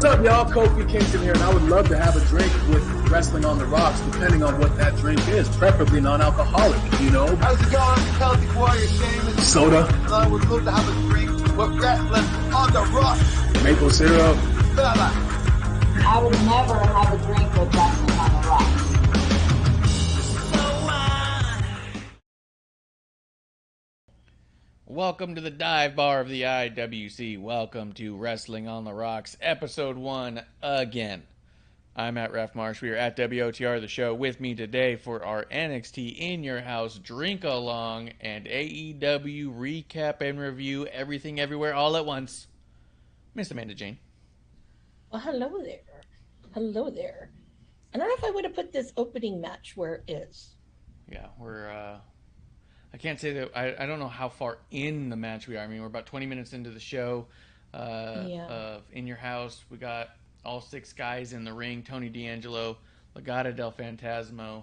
What's up, y'all? Kofi Kingston here, and I would love to have a drink with Wrestling on the Rocks, depending on what that drink is, preferably non-alcoholic, you know? How's it going? Celtic Warrior Shane. Soda. I would love to have a drink with Wrestling on the Rocks. Maple syrup. Fella. I would never have a drink with Wrestling on the Rocks. Welcome to the dive bar of the IWC. Welcome to Wrestling on the Rocks, episode 1 again. I'm at Ref Marsh. We are at WOTR, the show. With me today for our NXT In Your House Drink Along and AEW recap and review, everything everywhere all at once, MsAmandaJayne. Well, hello there. Hello there. I don't know if I would have put this opening match where it is. Yeah, I can't say that. I don't know how far in the match we are. I mean, we're about 20 minutes into the show of In Your House. We got all 6 guys in the ring. Tony D'Angelo, Legado del Fantasma,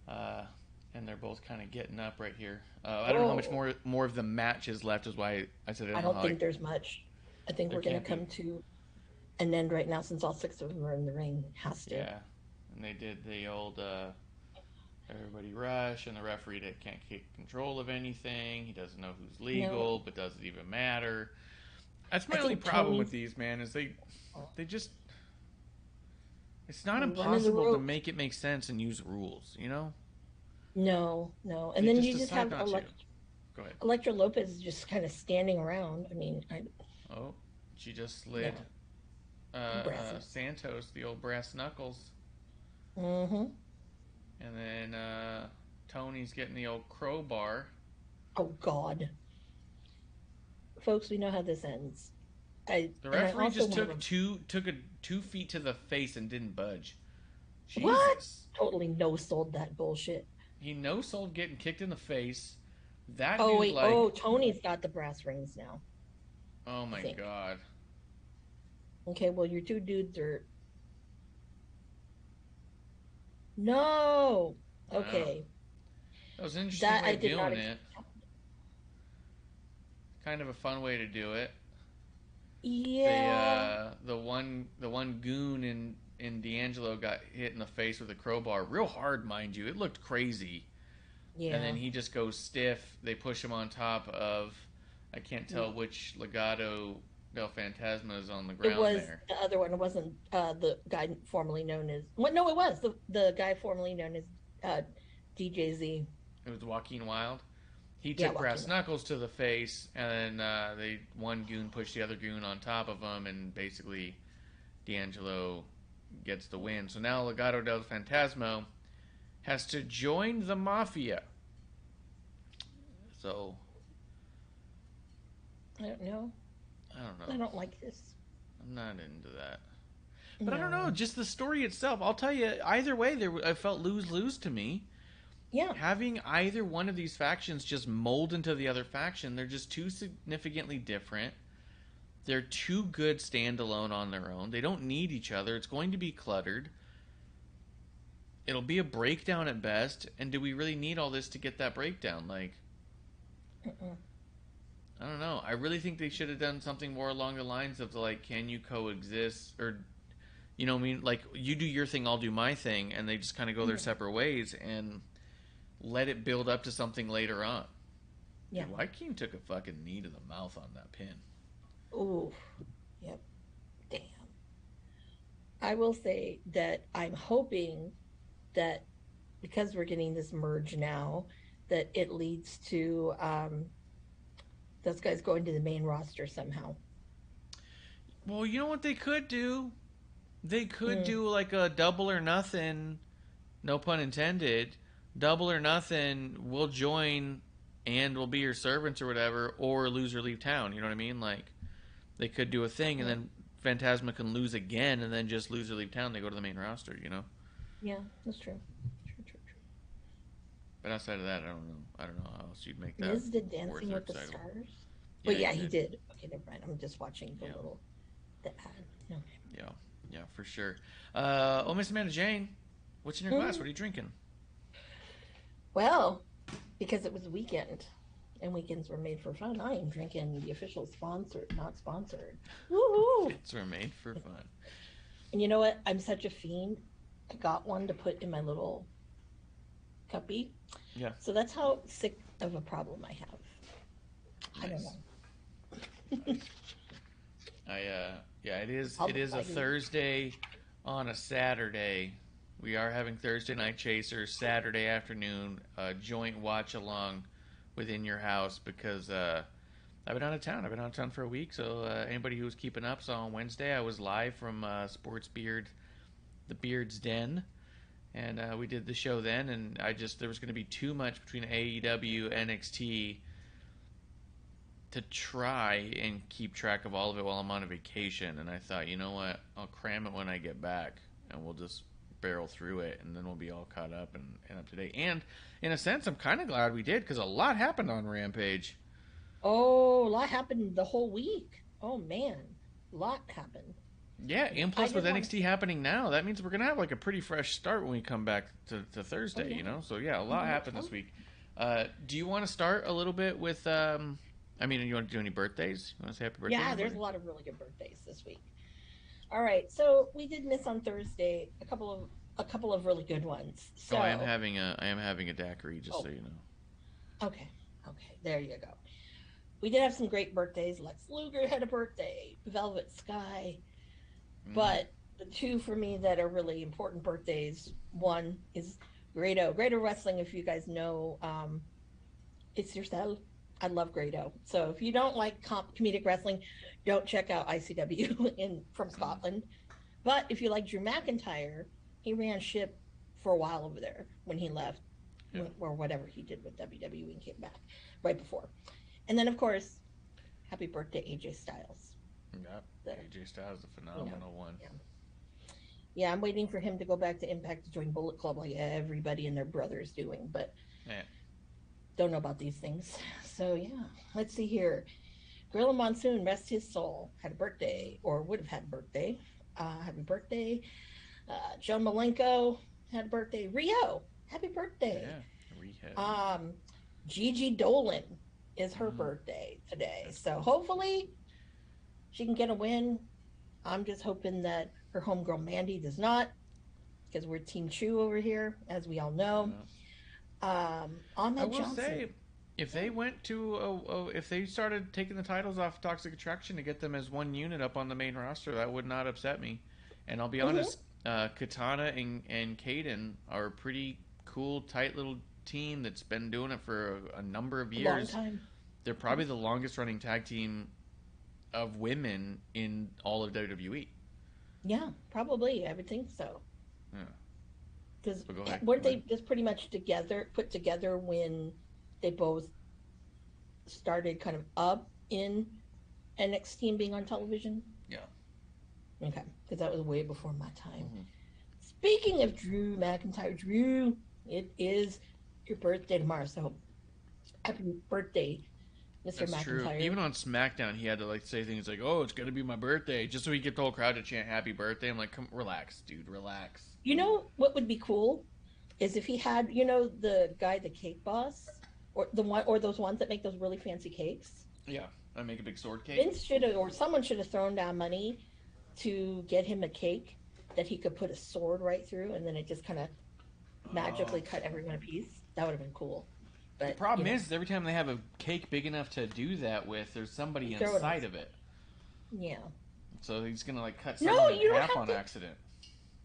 and they're both kind of getting up right here. I don't know how much more of the match is left, is why I said I don't think there's much. I think we're going to come to an end right now since all 6 of them are in the ring. Has to. Yeah, and they did the old... everybody rush, and the referee that can't keep control of anything. He doesn't know who's legal, but does it even matter? That's my only problem with these, man, is they just... It's not impossible to make it make sense and use rules, you know? No. And then you just have Elektra Lopez just kind of standing around. I mean, Oh, she just slid Santos, the old brass knuckles. Mm-hmm. And then Tony's getting the old crowbar. Oh, God. Folks, we know how this ends. The referee just took two feet to the face and didn't budge. Jesus. What? Totally no-sold that bullshit. He no-sold getting kicked in the face. That Tony's got the brass rings now. Oh, my God. Okay, well, your 2 dudes are... No. Okay. That was an interesting way of doing it. Kind of a fun way to do it. Yeah. The one goon in D'Angelo got hit in the face with a crowbar, real hard, mind you. It looked crazy. Yeah. And then he just goes stiff. They push him on top of, I can't tell which Legado del Fantasma is on the ground. It was there. The other one. It wasn't the guy formerly known as... Well, no, it was the guy formerly known as DJZ. It was Joaquin Wilde. He took brass knuckles to the face, and then one goon pushed the other goon on top of him, and basically D'Angelo gets the win. So now Legado del Fantasma has to join the Mafia. So... I don't know. I don't like this. I'm not into that. But I don't know, just the story itself. I'll tell you, either way, I felt lose-lose to me. Yeah. Having either one of these factions just mold into the other faction, they're just too significantly different. They're too good standalone on their own. They don't need each other. It's going to be cluttered. It'll be a breakdown at best. And do we really need all this to get that breakdown? I don't know. I really think they should have done something more along the lines of, can you coexist? Or, you know what I mean? You do your thing, I'll do my thing. And they just kind of go their separate ways and let it build up to something later on. Yeah. Dude, Joaquin took a fucking knee to the mouth on that pin. Ooh. Yep. Damn. I will say that I'm hoping that because we're getting this merge now, that it leads to... those guys going to the main roster somehow. Well, you know what they could do? They could do a Double or Nothing, no pun intended, Double or Nothing, we'll join and we'll be your servants or whatever, or lose or leave town, you know what I mean? They could do a thing and then Fantasma can lose again and then just lose or leave town, they go to the main roster, you know? Yeah, that's true. True. But outside of that, I don't know how else you'd make that. Miz did Dancing with the Stars? Well, yeah, he did. Okay, never mind. I'm just watching the ad. Okay. Yeah, for sure. MsAmandaJayne, what's in your glass? What are you drinking? Well, because it was a weekend, and weekends were made for fun. I am drinking the official sponsor, not sponsored. Woohoo! Fits were made for fun. And you know what? I'm such a fiend. I got one to put in my little cuppy. Yeah. So that's how sick of a problem I have. Nice. I don't know. It is a Thursday on a Saturday. We are having Thursday Night Chasers Saturday afternoon, joint watch along within your house because I've been out of town. I've been out of town for a week, so anybody who was keeping up saw on Wednesday I was live from Sports Beard, the Beard's Den, and we did the show then, and there was going to be too much between AEW, NXT to try and keep track of all of it while I'm on a vacation, and I thought, you know what, I'll cram it when I get back, and we'll just barrel through it, and then we'll be all caught up and up to date. And in a sense, I'm kind of glad we did, because a lot happened on Rampage. Oh, a lot happened the whole week. Oh man, a lot happened. Yeah, and plus with NXT happening now, that means we're gonna have like a pretty fresh start when we come back to Thursday. You know, so yeah, a lot happened this week. Do you want to start a little bit with? I mean, you want to do any birthdays? You want to say happy birthday? Yeah, there's a lot of really good birthdays this week. All right, so we did miss on Thursday a couple of really good ones. So I am having a daiquiri, just so you know. Okay, there you go. We did have some great birthdays. Lex Luger had a birthday, Velvet Sky, but the two for me that are really important birthdays. One is Grado Wrestling. If you guys know, it's yourself. I love Grado. So if you don't like comedic wrestling, don't check out ICW from Scotland. But if you like Drew McIntyre, he ran ship for a while over there when he left, or whatever he did with WWE and came back right before. And then, of course, happy birthday, AJ Styles. Yeah, AJ Styles is a phenomenal one. Yeah, I'm waiting for him to go back to Impact to join Bullet Club like everybody and their brother's doing, but don't know about these things. So, yeah, let's see here. Gorilla Monsoon, rest his soul, had a birthday, or would have had a birthday. Happy birthday. Joe Malenko had a birthday. Rio, happy birthday. Yeah, Rio. Gigi Dolan is her birthday today. So hopefully she can get a win. I'm just hoping that her homegirl Mandy does not, because we're Team Chu over here, as we all know. Ahmed I will Johnson. say, if they went to if they started taking the titles off Toxic Attraction to get them as one unit up on the main roster, that would not upset me. And I'll be honest, Katana and Kaden are a pretty cool, tight little team that's been doing it for a number of years. Long time. They're probably the longest running tag team of women in all of WWE. Yeah, probably. I would think so. Yeah. Because weren't they just pretty much put together when they both started kind of up in NXT and being on television? Yeah. Okay, because that was way before my time. Speaking of Drew McIntyre, Drew, it is your birthday tomorrow, so happy birthday, Mr. That's McIntyre. true. Even on SmackDown, he had to say things like, "Oh, it's gonna be my birthday," just so he could get the whole crowd to chant "Happy Birthday." I'm like, "Come, relax, dude, relax." You know what would be cool is if he had, the guy, the cake boss, or those ones that make those really fancy cakes. Yeah, I make a big sword cake. Vince should have, or someone should have thrown down money to get him a cake that he could put a sword right through, and then it just kind of magically cut everyone a piece. That would have been cool. But the problem is, every time they have a cake big enough to do that with, there's somebody inside of it. Yeah. So he's gonna cut something in half on accident.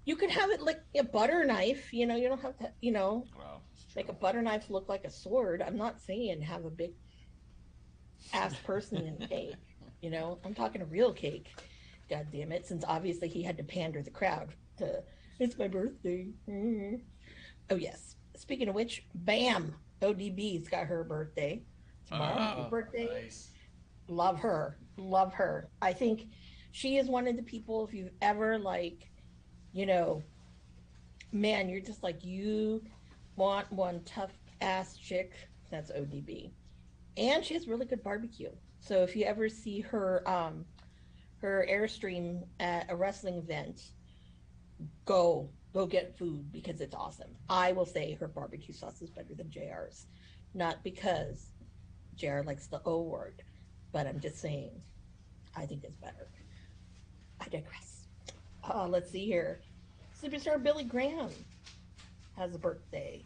You could have it like a butter knife. You don't have to. Wow, make a butter knife look like a sword. I'm not saying have a big ass person in the cake. I'm talking a real cake. God damn it! Since obviously he had to pander the crowd to, it's my birthday. Oh yes. Speaking of which, bam! ODB's got her birthday tomorrow. Happy birthday! Nice. Love her. I think she is one of the people. If you've ever man, you're just like, you want one tough ass chick, that's ODB. And she has really good barbecue. So if you ever see her her Airstream at a wrestling event, go get food because it's awesome. I will say her barbecue sauce is better than JR's. Not because JR likes the O word, but I'm just saying, I think it's better. I digress. Let's see here. Superstar Billy Graham has a birthday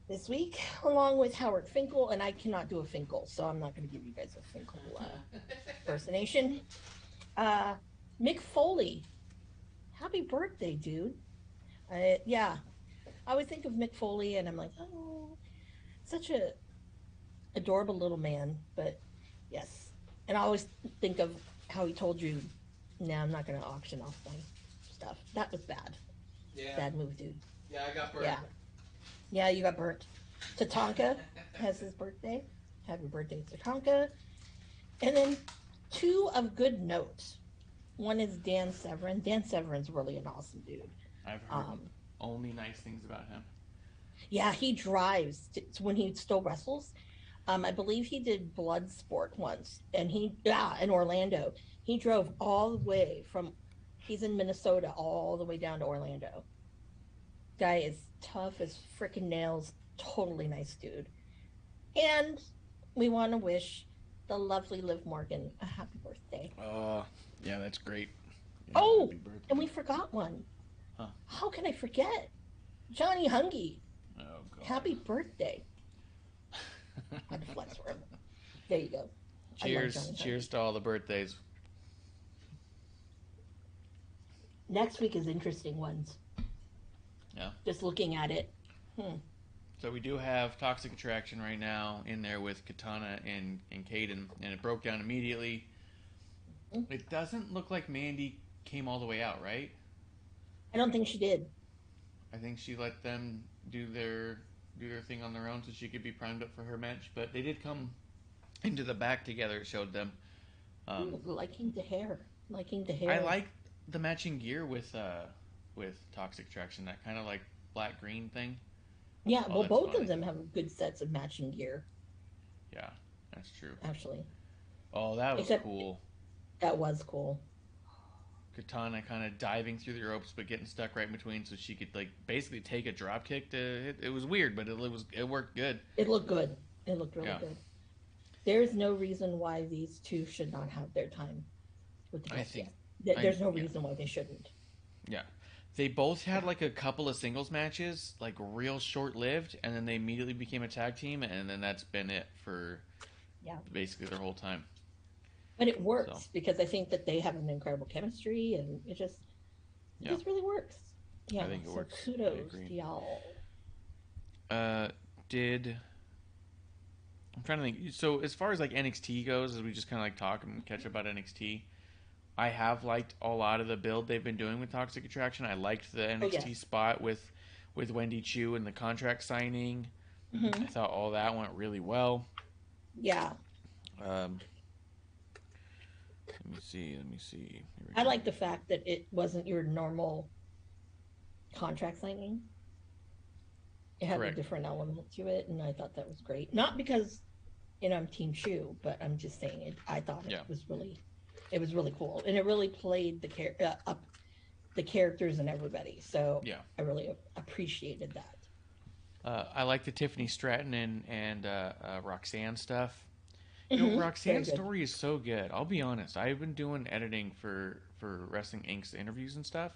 this week, along with Howard Finkel, and I cannot do a Finkel, so I'm not going to give you guys a Finkel impersonation. Mick Foley, happy birthday, dude. Yeah, I always think of Mick Foley, and I'm like, oh, such a adorable little man, but yes. And I always think of how he told you, nah, I'm not going to auction off my stuff. That was bad. Yeah. Bad move, dude. Yeah, I got burnt. Yeah, you got burnt. Tatanka has his birthday. Happy birthday, Tatanka. And then two of good note. One is Dan Severn. Dan Severn's really an awesome dude. I've heard only nice things about him. Yeah, he drives when he still wrestles. I believe he did Bloodsport once, and in Orlando. He drove all the way he's in Minnesota, all the way down to Orlando. Guy is tough as freaking nails, totally nice dude. And we want to wish the lovely Liv Morgan a happy birthday. Yeah, that's great. Yeah, oh, and we forgot one. Huh. How can I forget? Johnny Hungy. Oh, God. Happy birthday. Had to flex for him. There you go. Cheers to all the birthdays. Next week is interesting ones. Yeah. Just looking at it. So we do have Toxic Attraction right now in there with Katana and Kaden, and it broke down immediately. It doesn't look like Mandy came all the way out, right? I don't think she did. I think she let them do their thing on their own so she could be primed up for her match. But they did come into the back together, it showed them. Liking the hair. I like the matching gear with Toxic Attraction, that kind of like black-green thing. Yeah, well, both of them have good sets of matching gear. Yeah, that's true. Actually. Oh, that was cool. That was cool. Katana kind of diving through the ropes but getting stuck right in between so she could like basically take a drop kick to hit. It was weird, but it worked good. It looked good. It looked really good. There's no reason why these two should not have their time with the best yet. There's no reason why they shouldn't. Yeah. They both had like a couple of singles matches, like real short-lived, and then they immediately became a tag team, and then that's been it for basically their whole time. But it works because I think that they have an incredible chemistry, and it just really works. Yeah, I think it works. Kudos to y'all. I'm trying to think. So as far as like NXT goes, as we just kind of like talk and catch up about NXT, I have liked a lot of the build they've been doing with Toxic Attraction. I liked the NXT spot with Wendy Chu and the contract signing. Mm-hmm. I thought all that went really well. Yeah. Let me see. I like the fact that it wasn't your normal contract signing. It had a different element to it, and I thought that was great. Not because, I'm Team Chu, but I'm just saying it. I thought it was really cool, and it really played up the characters and everybody. So I really appreciated that. I like the Tiffany Stratton and Roxanne stuff. Roxanne's story is so good. I'll be honest. I've been doing editing for Wrestling Inc.'s interviews and stuff.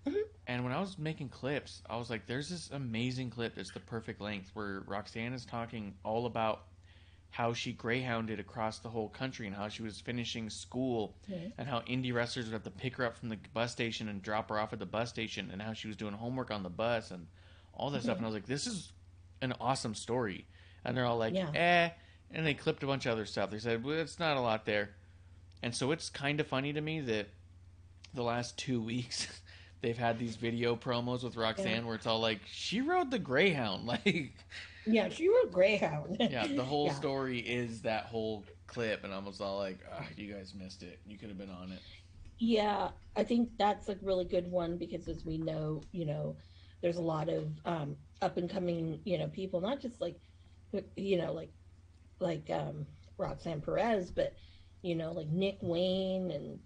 Mm-hmm. And when I was making clips, I was like, there's this amazing clip that's the perfect length where Roxanne is talking all about how she greyhounded across the whole country and how she was finishing school and how indie wrestlers would have to pick her up from the bus station and drop her off at the bus station and how she was doing homework on the bus and all that stuff. And I was like, this is an awesome story. And they're all like, And they clipped a bunch of other stuff. They said, well, it's not a lot there. And so it's kind of funny to me that the last 2 weeks they've had these video promos with Roxanne where it's all like, she rode the Greyhound. Like, yeah, she rode Greyhound. The whole story is that whole clip. And I was all like, you guys missed it. You could have been on it. Yeah, I think that's a really good one because as we know, there's a lot of up and coming, people, not just like Roxanne Perez, but like Nick Wayne and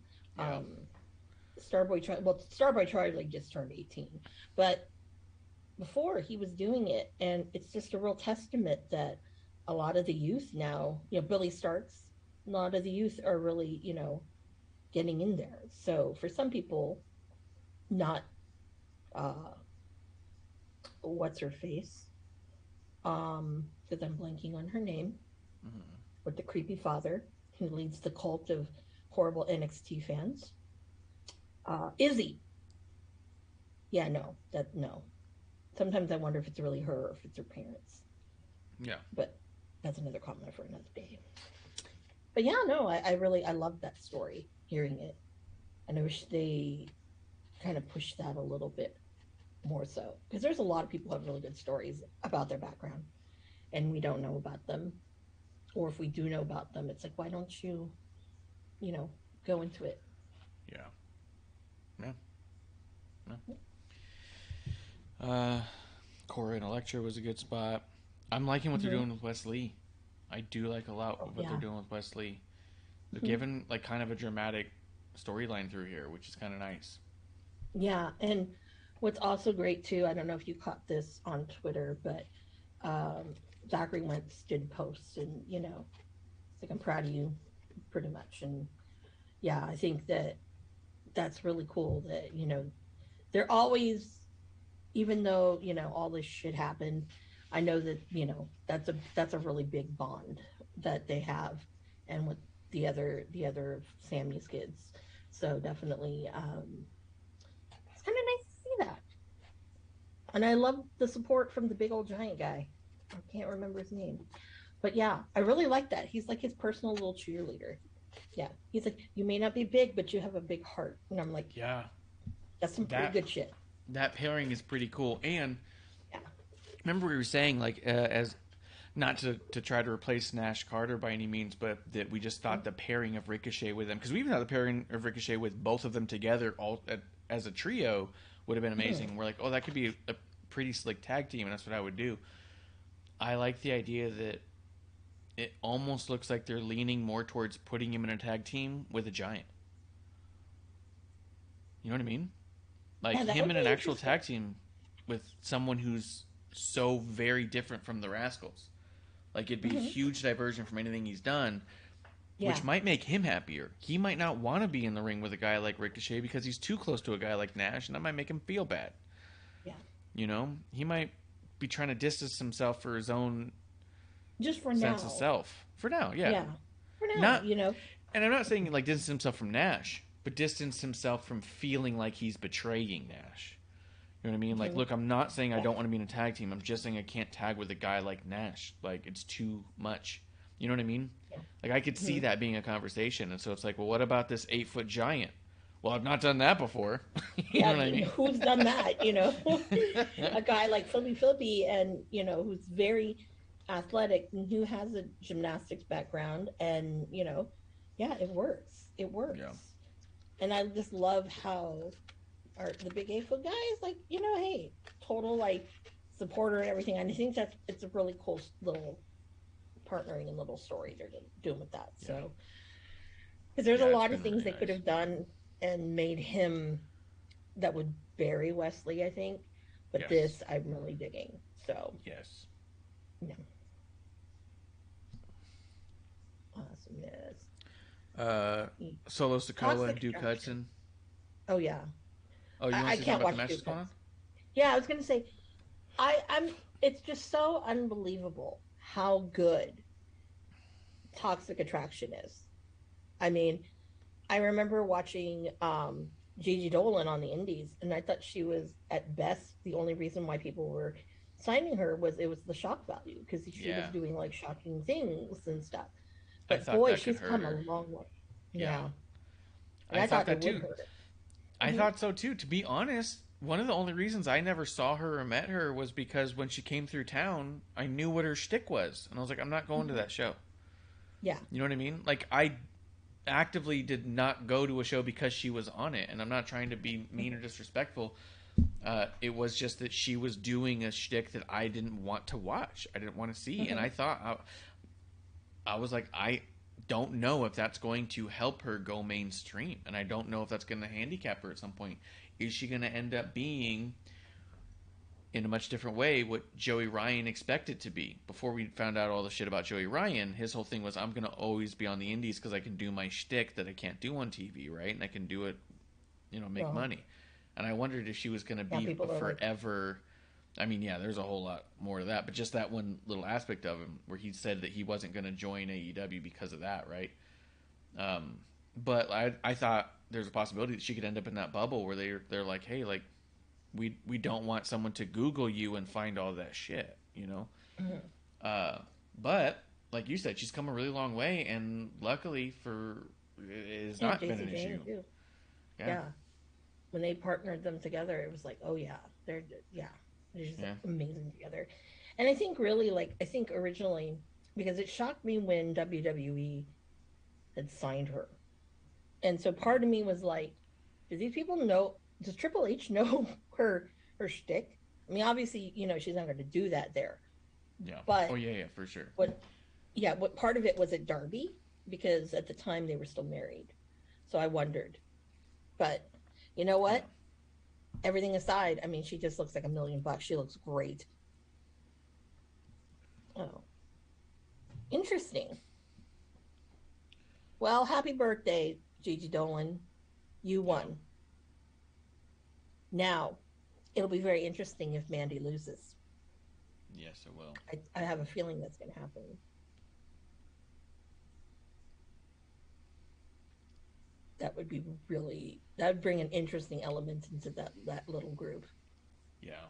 Starboy Charlie. Well, Starboy Charlie just turned 18, but before he was doing it, and it's just a real testament that a lot of the youth now, Billy Starks, a lot of the youth are really, getting in there. So for some people, not what's her face, because I'm blanking on her name, with the creepy father who leads the cult of horrible NXT fans. Izzy. Yeah, no. Sometimes I wonder if it's really her or if it's her parents. Yeah. But that's another comment for another day. But yeah, no, I love that story, hearing it. And I wish they kind of pushed that a little bit more so. Because there's a lot of people who have really good stories about their background. And we don't know about them. Or if we do know about them, it's like, why don't you, go into it? Yeah. Yeah. Cora and Electra was a good spot. I'm liking what they're doing with Wes Lee. I do like a lot what they're doing with Wes Lee. They're giving like kind of a dramatic storyline through here, which is kind of nice. Yeah, and what's also great too, I don't know if you caught this on Twitter, but Zachary Wentz did post, and it's like, I'm proud of you, pretty much. And yeah, I think that's really cool that they're always, even though all this shit happened, I know that that's a really big bond that they have, and with the other Sammy's kids. So definitely, it's kind of nice to see that. And I love the support from the big old giant guy. I can't remember his name, but yeah, I really like that. He's like his personal little cheerleader. Yeah, he's like, you may not be big, but you have a big heart. And I'm like, yeah, that's some pretty good shit. That pairing is pretty cool. And yeah, remember we were saying, like, as not to try to replace Nash Carter by any means, but that we just thought the pairing of Ricochet with them, because we even thought the pairing of Ricochet with both of them together as a trio would have been amazing. We're like, oh, that could be a pretty slick tag team, and that's what I would do. I like the idea that it almost looks like they're leaning more towards putting him in a tag team with a giant. You know what I mean? Like him in an actual tag team with someone who's so very different from the Rascals. Like, it'd be a huge diversion from anything he's done, which might make him happier. He might not want to be in the ring with a guy like Ricochet because he's too close to a guy like Nash, and that might make him feel bad. Yeah. He might be trying to distance himself for his own just for sense now. of self. For now, yeah. Yeah. For now, And I'm not saying, like, distance himself from Nash, but distance himself from feeling like he's betraying Nash. You know what I mean? Like, look, I'm not saying I don't want to be in a tag team. I'm just saying I can't tag with a guy like Nash. Like, it's too much. You know what I mean? Yeah. Like, I could see that being a conversation. And so it's like, well, what about this 8-foot giant? Well, I've not done that before. You know what I mean? Who's done that, A guy like Philly and, who's very athletic and who has a gymnastics background. And, it works. It works. Yeah. And I just love how the big 8-foot guy is like, hey, total like supporter and everything. And I think it's a really cool little partnering and little story they're doing with that. So, because there's a lot of things they could have done and made him that would bury Wesley, I think. But this I'm really digging. So yes, yeah, awesomeness. Solo Sikoa and Duke Hudson. Oh yeah. Oh, you want to see about the matches going on? Yeah, I was going to say, I'm. It's just so unbelievable how good Toxic Attraction is. I mean, I remember watching Gigi Dolan on the Indies, and I thought she was at best the only reason why people were signing her was the shock value, because she was doing like shocking things and stuff. But boy, she's come a long way. Yeah. And I thought that too. I thought so too. To be honest, one of the only reasons I never saw her or met her was because when she came through town, I knew what her shtick was, and I was like, I'm not going to that show. Yeah. You know what I mean? Like, I actively did not go to a show because she was on it, and I'm not trying to be mean or disrespectful. It was just that she was doing a shtick that I didn't want to watch. I didn't want to see, and I thought, I was like, I don't know if that's going to help her go mainstream, and I don't know if that's going to handicap her at some point. Is she going to end up being in a much different way what Joey Ryan expected to be. Before we found out all the shit about Joey Ryan, his whole thing was, I'm going to always be on the indies because I can do my shtick that I can't do on TV, right? And I can do it, make money. And I wondered if she was going to be forever. I mean, yeah, there's a whole lot more to that, but just that one little aspect of him where he said that he wasn't going to join AEW because of that, right? But I thought there's a possibility that she could end up in that bubble where they're like, hey, like, we don't want someone to Google you and find all that shit, Mm-hmm. But like you said, she's come a really long way, and luckily it's not been an issue. Too. Yeah. When they partnered them together, it was like, oh yeah, they're just amazing together. And I think really, originally, because it shocked me when WWE had signed her, and so part of me was like, do these people know? Does Triple H know her shtick? I mean, obviously, she's not going to do that there. Yeah. But for sure. What part of it was at Darby, because at the time they were still married. So I wondered. But you know what? Yeah. Everything aside, I mean, she just looks like $1 million. She looks great. Oh, interesting. Well, happy birthday, Gigi Dolan. You won. Now, it'll be very interesting if Mandy loses. Yes, it will. I have a feeling that's going to happen. That would bring an interesting element into that little group. Yeah.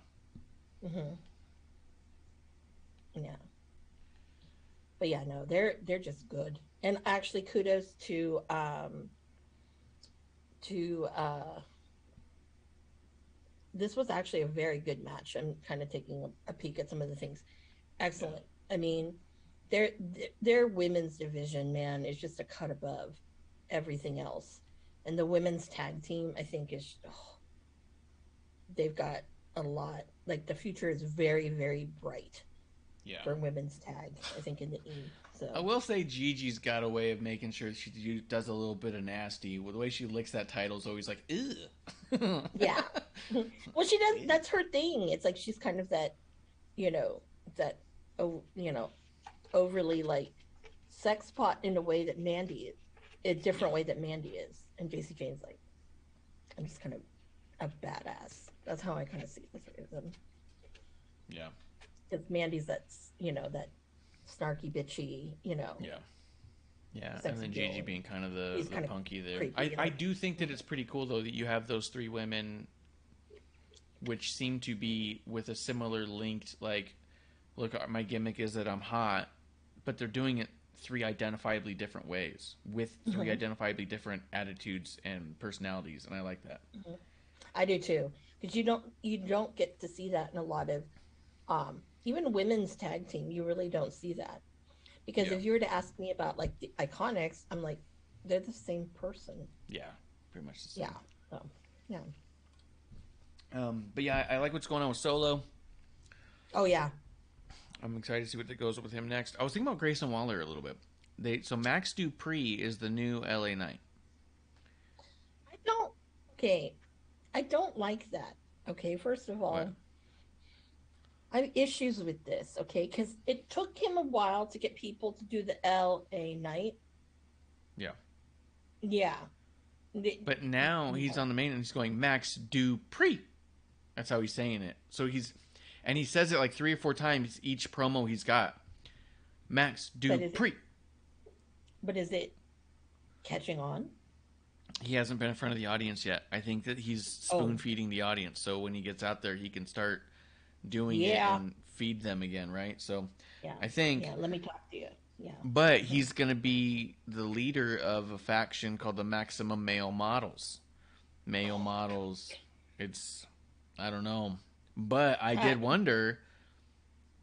Mm-hmm. Yeah. But yeah, no, they're just good. And actually, kudos to this was actually a very good match. I'm kind of taking a peek at some of the things. Excellent. Yeah. I mean, their women's division, man, is just a cut above everything else. And the women's tag team, I think, they've got a lot. Like, the future is very, very bright for women's tag, I think, in the E. So I will say Gigi's got a way of making sure she does a little bit of nasty. Well, the way she licks that title is always like, ugh. Yeah. Well, she does. That's her thing. It's like she's kind of that, overly like sex pot in a way that Mandy is, a different way that Mandy is. And Jacy Jayne's like, I'm just kind of a badass. That's how I kind of see the three of them. Yeah. Because Mandy's that snarky, bitchy, Yeah. Yeah, and then Gigi being kind of the punky there. Creepy, I do think that it's pretty cool, though, that you have those three women which seem to be with a similar linked, like, look, my gimmick is that I'm hot, but they're doing it three identifiably different ways with three identifiably different attitudes and personalities, and I like that. Mm-hmm. I do, too, because you don't get to see that in a lot of even women's tag team. You really don't see that. Because if you were to ask me about, like, the Iconics, I'm like, they're the same person. Yeah, pretty much the same. Yeah. So, yeah. But yeah, I like what's going on with Solo. Oh, yeah. I'm excited to see what goes with him next. I was thinking about Grayson Waller a little bit. So Max Dupree is the new LA Knight. I don't like that. Okay, first of all, what? I have issues with this, okay? Because it took him a while to get people to do the LA Knight. Yeah. Yeah. But now he's on the main and he's going, Max Dupree. That's how he's saying it. So and he says it like 3 or 4 times each promo he's got. Max Dupree. But is it catching on? He hasn't been in front of the audience yet. I think that he's spoon-feeding the audience. So when he gets out there, he can start doing it and feed them again, right? So I think... Yeah, let me talk to you. Yeah. But he's going to be the leader of a faction called the Maximum Male Models. Male Models. It's... I don't know. But I did wonder...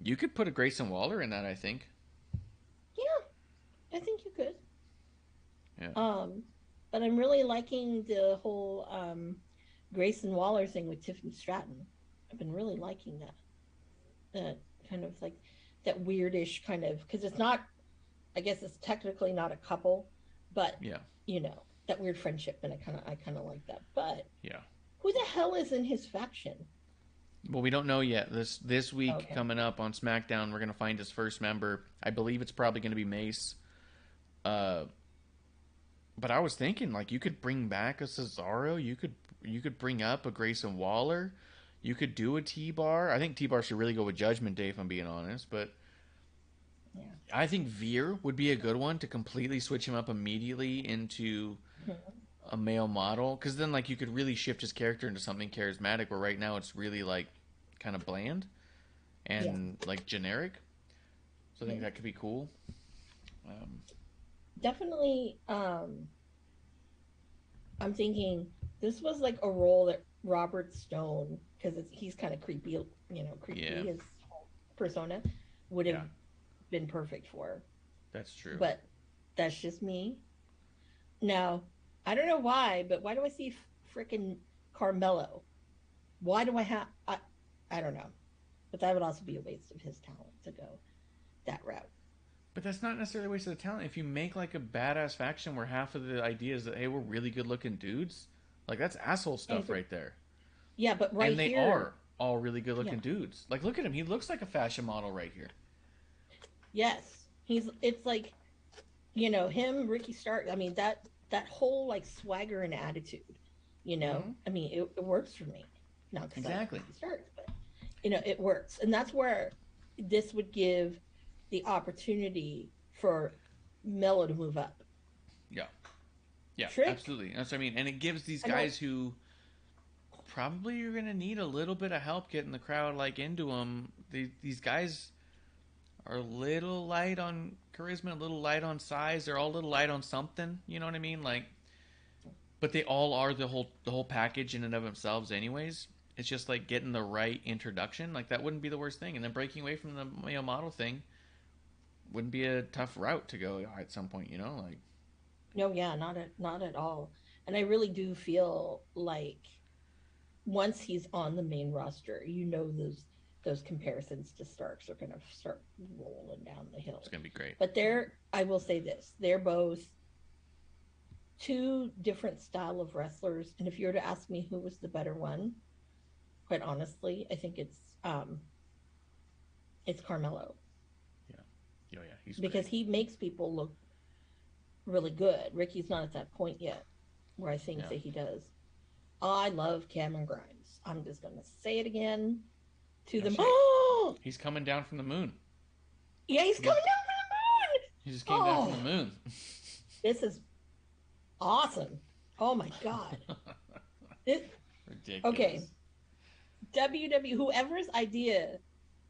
You could put a Grayson Waller in that, I think. Yeah. I think you could. Yeah. But I'm really liking the whole Grayson Waller thing with Tiffany Stratton. I've been really liking that. That kind of like that weirdish kind of, because it's not, I guess it's technically not a couple, but that weird friendship, and I kind of like that. But who the hell is in his faction? Well, we don't know yet. This week coming up on SmackDown, we're gonna find his first member. I believe it's probably gonna be Mace. But I was thinking, like, you could bring back a Cesaro. You could bring up a Grayson Waller. You could do a T-Bar. I think T-Bar should really go with Judgment Day, if I'm being honest. But yeah. I think Veer would be a good one to completely switch him up immediately into a male model. Because then, like, you could really shift his character into something charismatic, where right now it's really, like, kind of bland and, like, generic. So I think that could be cool. Definitely, I'm thinking this was, like, a role that Robert Stone, because he's kind of creepy, his persona would have been perfect for. That's true. But that's just me. Now, I don't know why, but why do I see freaking Carmelo? Why do I don't know. But that would also be a waste of his talent to go that route. But that's not necessarily a waste of the talent. If you make, like, a badass faction where half of the idea is that, hey, we're really good looking dudes, like, that's asshole stuff right there. Yeah, but right here... And they here, are all really good looking dudes. Like, look at him. He looks like a fashion model right here. Yes. It's like, him, Ricky Stark, I mean, that whole, like, swagger and attitude, I mean, it works for me. Not exactly Ricky Stark, but, it works. And that's where this would give the opportunity for Melo to move up. Yeah, absolutely. That's what I mean. And it gives these guys who probably are going to need a little bit of help getting the crowd, like, into them. These guys are a little light on charisma, a little light on size. They're all a little light on something. You know what I mean? Like, but they all are the whole package in and of themselves anyways. It's just, like, getting the right introduction. Like, that wouldn't be the worst thing. And then breaking away from the male model thing wouldn't be a tough route to go at some point, like. No, yeah, not at all. And I really do feel like once he's on the main roster, those comparisons to Starks are going to start rolling down the hill. It's going to be great. But I will say this, they're both two different style of wrestlers. And if you were to ask me who was the better one, quite honestly, I think it's Carmelo. Yeah, he's because great. He makes people look really good. Ricky's not at that point yet where I think that he does. I love Cameron Grimes. I'm just going to say it again to them. Oh! He's coming down from the moon. Yeah, he's coming down from the moon. He just came down from the moon. This is awesome. Oh my God. Ridiculous. Okay. WWE, whoever's idea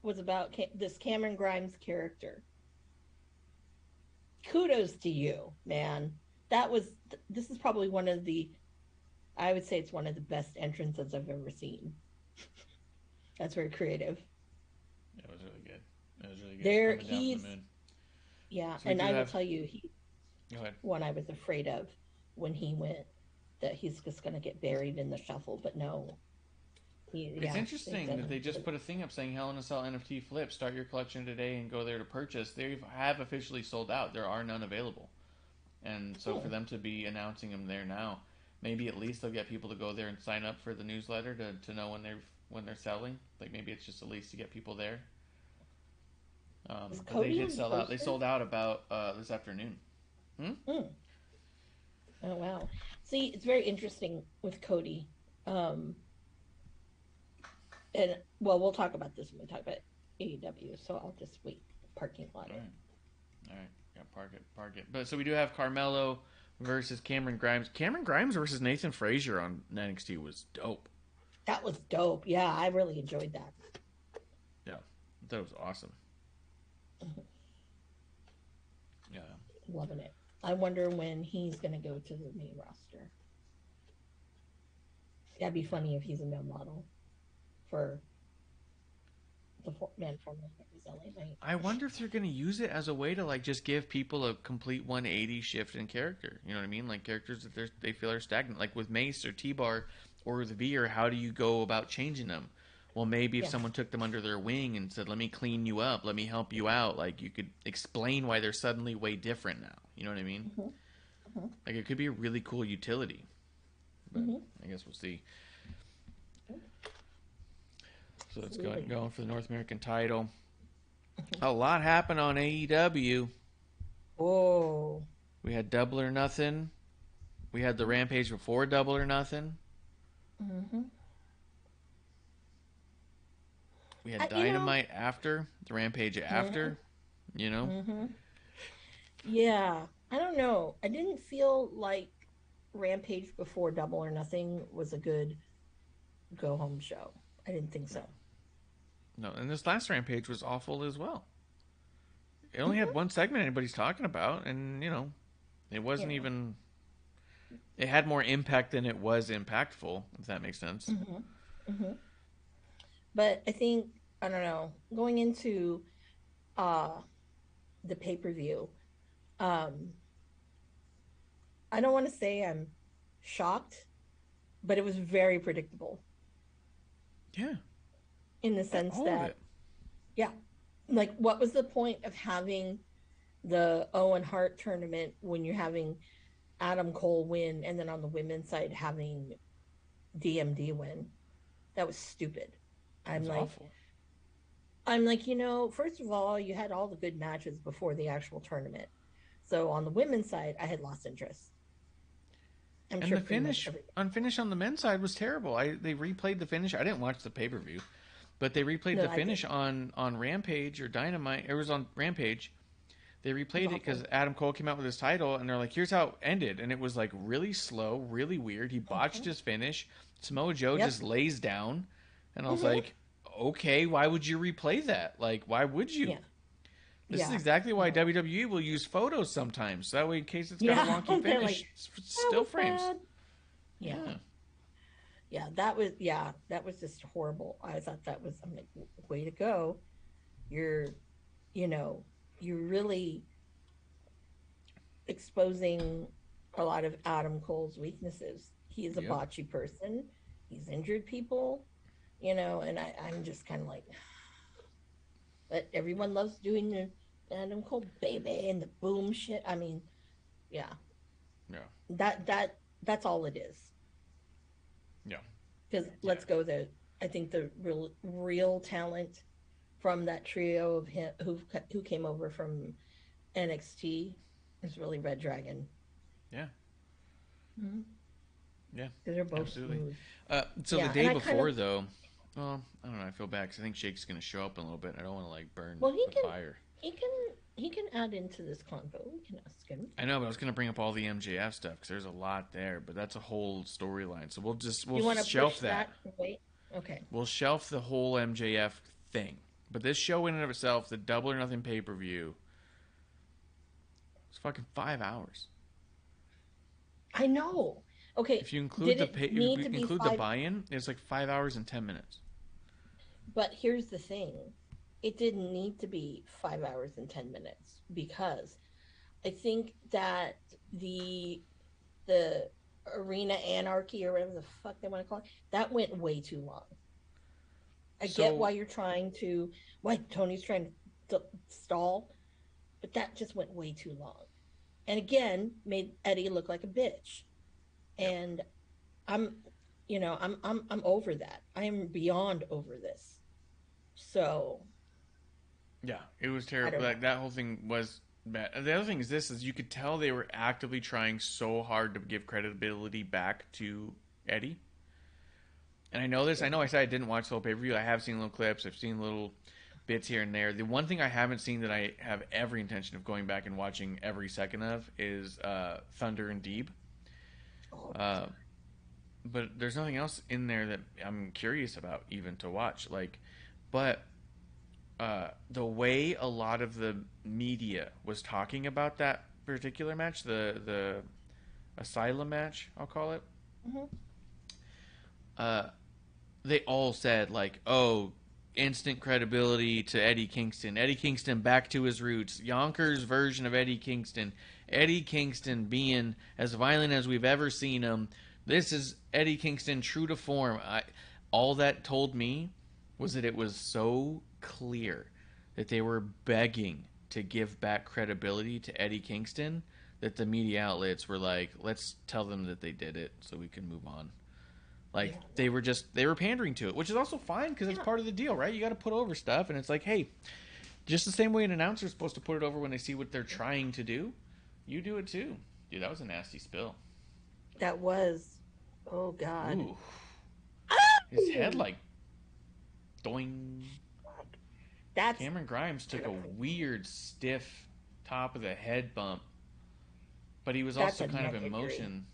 was about this Cameron Grimes character, kudos to you, man. This is probably I would say it's one of the best entrances I've ever seen. That's very creative. It was really good. Yeah, so and I will tell you, Go ahead. One I was afraid of when he went, that he's just going to get buried in the shuffle, but no. It's interesting that they just put a thing up saying Hell in a Cell NFT flip. Start your collection today and go there to purchase. They have officially sold out. There are none available. And so for them to be announcing them there now, maybe at least they'll get people to go there and sign up for the newsletter to know when they're selling. Like, maybe it's just at least to get people there. But they did sell out. They sold out about this afternoon. Oh, wow. See, it's very interesting with Cody. And, well, we'll talk about this when we talk about AEW, so I'll just wait. Parking lot. All right. Yeah, park it. But so we do have Carmelo versus Cameron Grimes. Cameron Grimes versus Nathan Frazier on NXT was dope. That was dope. Yeah, I really enjoyed that. Yeah, that was awesome. Yeah. Loving it. I wonder when he's going to go to the main roster. That'd be funny if he's a male model for the man formula that was LA Knight. I wonder if they're going to use it as a way to, like, just give people a complete 180 shift in character. You know what I mean? Like, characters that they feel are stagnant. Like with Mace or T-Bar or the Veer, how do you go about changing them? Well, maybe if someone took them under their wing and said, let me clean you up, let me help you out, like, you could explain why they're suddenly way different now. You know what I mean? Mm-hmm. Mm-hmm. Like, it could be a really cool utility. But I guess we'll see. So it's going for the North American title. A lot happened on AEW. Oh. We had Double or Nothing. We had the Rampage before Double or Nothing. Mm-hmm. We had Dynamite after, the Rampage after, Mm-hmm. Yeah, I don't know. I didn't feel like Rampage before Double or Nothing was a good go-home show. I didn't think so. No, and this last Rampage was awful as well. It only had one segment anybody's talking about, and, it wasn't even... It had more impact than it was impactful, if that makes sense. Mm-hmm. Mm-hmm. But I think, I don't know, going into the pay-per-view, I don't want to say I'm shocked, but it was very predictable. Yeah. In the sense All that, of it. yeah, like what was the point of having the Owen Hart tournament when you're having Adam Cole win and then on the women's side having DMD win? That was stupid. Awful. I'm like, first of all, you had all the good matches before the actual tournament. So on the women's side, I had lost interest. And the finish on the men's side was terrible. They replayed the finish. I didn't watch the pay-per-view, but they replayed the finish on Rampage or Dynamite. It was on Rampage. They replayed it because Adam Cole came out with his title, and they're like, here's how it ended. And it was like really slow, really weird. He botched his finish. Samoa Joe just lays down. And I was like, okay, why would you replay that? Like, why would you? Yeah. This is exactly why WWE will use photos sometimes. That way, in case it's got a wonky finish, like, still frames. Bad. Yeah, that was just horrible. I thought I'm like, way to go. You're really exposing a lot of Adam Cole's weaknesses. He is a botchy person. He's injured people, and I'm just kind of like, but everyone loves doing the Adam Cole baby and the boom shit. I mean, yeah. That's all it is. Yeah. Because let's go there. I think the real talent from that trio of him who came over from NXT is really Red Dragon. Yeah. Mm-hmm. Yeah. Because they're both absolutely. smooth. So the day before, though, well, I don't know. I feel bad because I think Shake's going to show up in a little bit. I don't want to burn the fire. He can add into this convo. We can ask him. I know, but I was going to bring up all the MJF stuff because there's a lot there, but that's a whole storyline. So we'll shelf that. Wait. Okay. We'll shelf the whole MJF thing. But this show in and of itself, the Double or Nothing pay-per-view, it's fucking 5 hours. I know. Okay. If you include the buy-in, it's like 5 hours and 10 minutes. But here's the thing. It didn't need to be 5 hours and 10 minutes because I think that the arena anarchy or whatever the fuck they want to call it, that went way too long. I get why Tony's trying to stall, but that just went way too long. And again, made Eddie look like a bitch. And I'm over that. I am beyond over this. So yeah, it was terrible. Like that whole thing was bad. The other thing is you could tell they were actively trying so hard to give credibility back to Eddie. And I know this. I know I said I didn't watch the whole pay-per-view. I have seen little clips. I've seen little bits here and there. The one thing I haven't seen that I have every intention of going back and watching every second of is Thunder and Deeb. But there's nothing else in there that I'm curious about even to watch. But the way a lot of the media was talking about that particular match, the Asylum match, I'll call it. Mm-hmm. They all said instant credibility to Eddie Kingston. Eddie Kingston back to his roots. Yonkers version of Eddie Kingston. Eddie Kingston being as violent as we've ever seen him. This is Eddie Kingston true to form. All that told me was that it was so clear that they were begging to give back credibility to Eddie Kingston that the media outlets were like, let's tell them that they did it so we can move on. Like, they were pandering to it, which is also fine because it's part of the deal, right? You got to put over stuff, and it's like, hey, just the same way an announcer is supposed to put it over when they see what they're trying to do, you do it too. Dude, that was a nasty spill. That was, oh God. Ooh. His head, like, doing. Cameron Grimes took a weird, stiff top of the head bump, but he was also kind of in motion.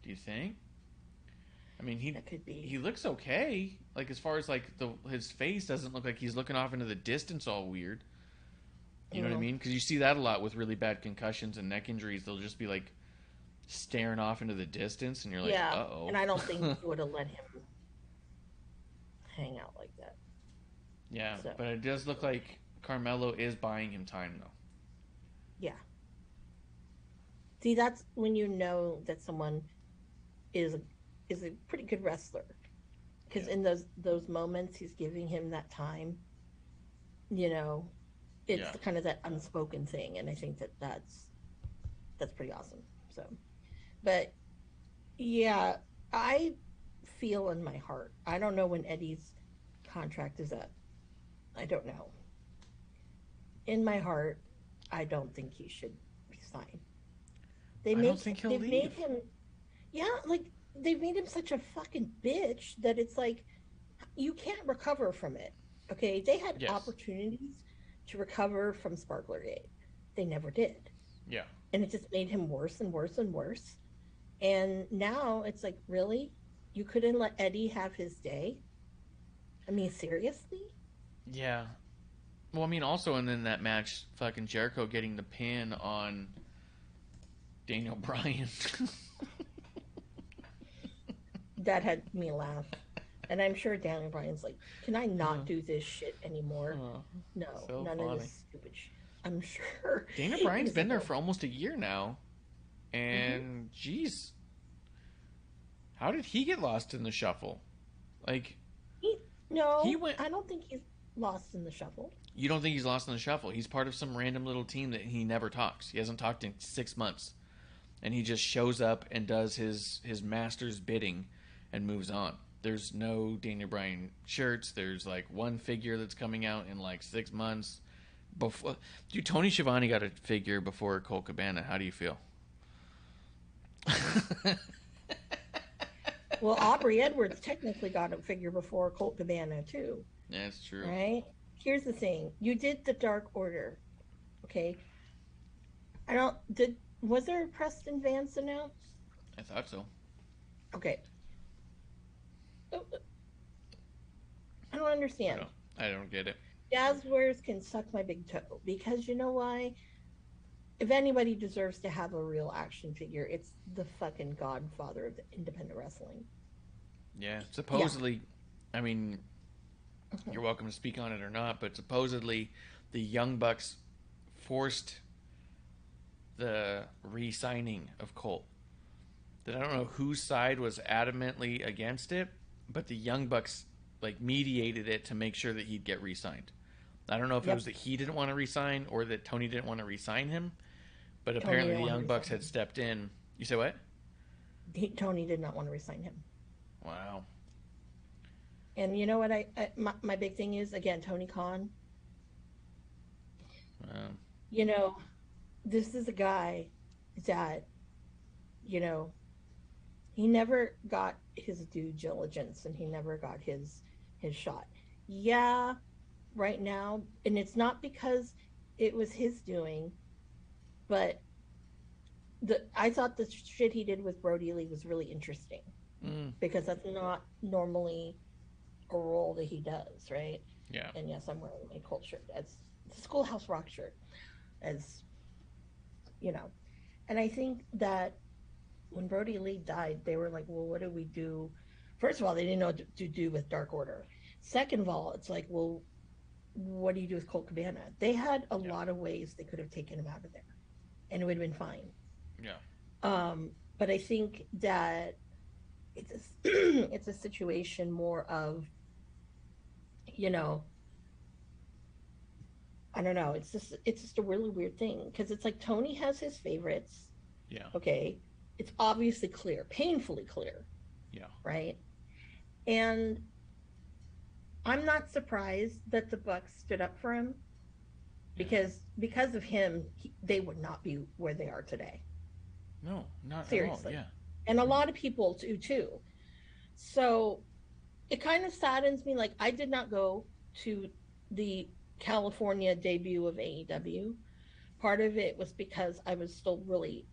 Do you think? I mean, he looks okay. Like, as far as like his face doesn't look like he's looking off into the distance all weird. You know what I mean? Because you see that a lot with really bad concussions and neck injuries. They'll just be like staring off into the distance, and you're like, uh-oh. And I don't think you would have let him hang out like that. Yeah, so. But it does look like Carmelo is buying him time, though. Yeah. See, that's when you know that someone is a pretty good wrestler, because in those moments he's giving him that time. You know, it's kind of that unspoken thing, and I think that's pretty awesome. So, but yeah, I feel in my heart. I don't know when Eddie's contract is up. I don't know. In my heart, I don't think he should resign. I don't think he'll leave. Made him, they've made him such a fucking bitch that it's like, you can't recover from it. Okay, they had opportunities to recover from Sparklergate. They never did. Yeah. And it just made him worse and worse and worse. And now it's like, really? You couldn't let Eddie have his day? I mean, seriously? Yeah. Well, I mean, also, and then that match, fucking Jericho getting the pin on Daniel Bryan. That had me laugh. And I'm sure Daniel Bryan's like, can I not do this shit anymore? No, so none funny. of this stupid shit. I'm sure. Daniel Bryan's been there for almost a year now. And, geez. How did he get lost in the shuffle? Like, I don't think he's lost in the shuffle. You don't think he's lost in the shuffle? He's part of some random little team that he never talks. He hasn't talked in 6 months. And he just shows up and does his master's bidding and moves on. There's no Daniel Bryan shirts. There's like one figure that's coming out in like 6 months. Dude, Tony Schiavone got a figure before Colt Cabana. How do you feel? Well, Aubrey Edwards technically got a figure before Colt Cabana too. Yeah, that's true. Right? Here's the thing. You did the Dark Order. Okay? Was there a Preston Vance announced? I thought so. Okay. I don't understand. I don't get it. Jazzwares can suck my big toe, because you know why? If anybody deserves to have a real action figure, it's the fucking godfather of the independent wrestling. Yeah, supposedly, I mean, you're welcome to speak on it or not, but supposedly the Young Bucks forced the re-signing of Colt. That I don't know whose side was adamantly against it, but the Young Bucks mediated it to make sure that he'd get re-signed. I don't know if it was that he didn't want to re-sign or that Tony didn't want to re-sign him, but apparently the Young Bucks had stepped in. You say what? Tony did not want to re-sign him. Wow. And you know what? My big thing is, again, Tony Khan. You know, this is a guy that, you know, he never got his due diligence and he never got his shot. Yeah, right now, and it's not because it was his doing, but I thought the shit he did with Brody Lee was really interesting, because that's not normally a role that he does, right? Yeah. And yes, I'm wearing my Colt shirt, as the Schoolhouse Rock shirt, as you know. And I think that when Brody Lee died, they were like, well, what do we do? First of all, they didn't know what to do with Dark Order. Second of all, it's like, well, what do you do with Colt Cabana? They had a lot of ways they could have taken him out of there, and it would have been fine. Yeah. But I think that it's a situation more of, you know, I don't know. It's just a really weird thing, because it's like Tony has his favorites. Yeah. Okay. It's obviously clear, painfully clear, Yeah. Right. And I'm not surprised that the Bucks stood up for him because of him, they would not be where they are today. No, not Seriously. at all. Yeah. And a lot of people do too. So it kind of saddens me. Like, I did not go to the California debut of AEW. Part of it was because I'm still really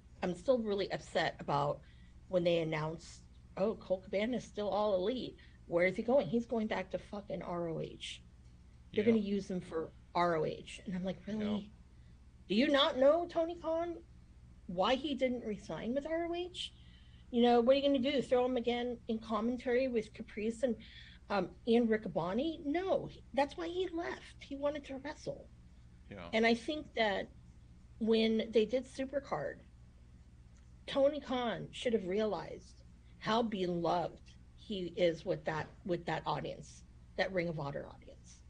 upset about when they announced, oh, Colt Cabana is still all elite. Where is he going? He's going back to fucking ROH. They're Yeah. going to use him for ROH. And I'm like, really? Yeah. Do you not know, Tony Khan, why he didn't resign with ROH? You know, what are you going to do? Throw him again in commentary with Caprice and Ian Riccaboni? No, that's why he left. He wanted to wrestle. Yeah. And I think that when they did Supercard, Tony Khan should have realized how beloved he is with that audience, that Ring of Honor audience,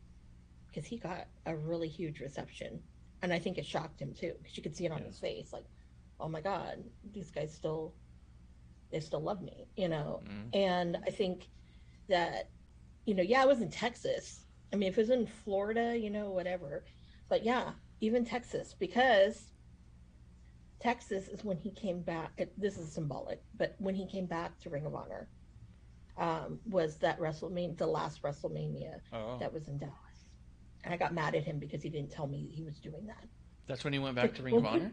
because he got a really huge reception, and I think it shocked him too, because you could see it on his face, like, oh my God, these guys still love me, you know. And I think that, you know, yeah, I was in Texas. I mean, if it was in Florida, you know, whatever, but yeah, even Texas, because Texas is when he came back. This is symbolic, but when he came back to Ring of Honor, was that WrestleMania, the last WrestleMania that was in Dallas. And I got mad at him because he didn't tell me he was doing that. That's when he went back to Ring of Honor?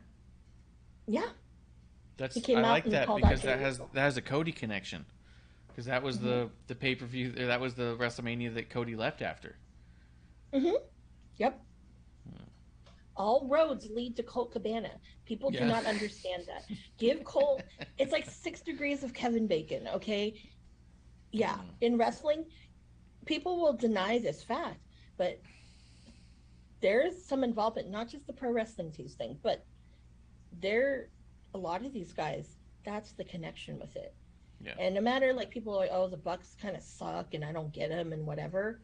Yeah. I like that because that has a Cody connection. Because that was the pay-per-view, that was the WrestleMania that Cody left after. Yep. All roads lead to Colt Cabana. People do not understand that. Give Colt, it's like 6 degrees of Kevin Bacon, okay? Yeah, in wrestling, people will deny this fact, but there's some involvement, not just the pro wrestling tees thing, but a lot of these guys, that's the connection with it. Yeah. And no matter, like, people are like, oh, the Bucks kind of suck and I don't get them and whatever.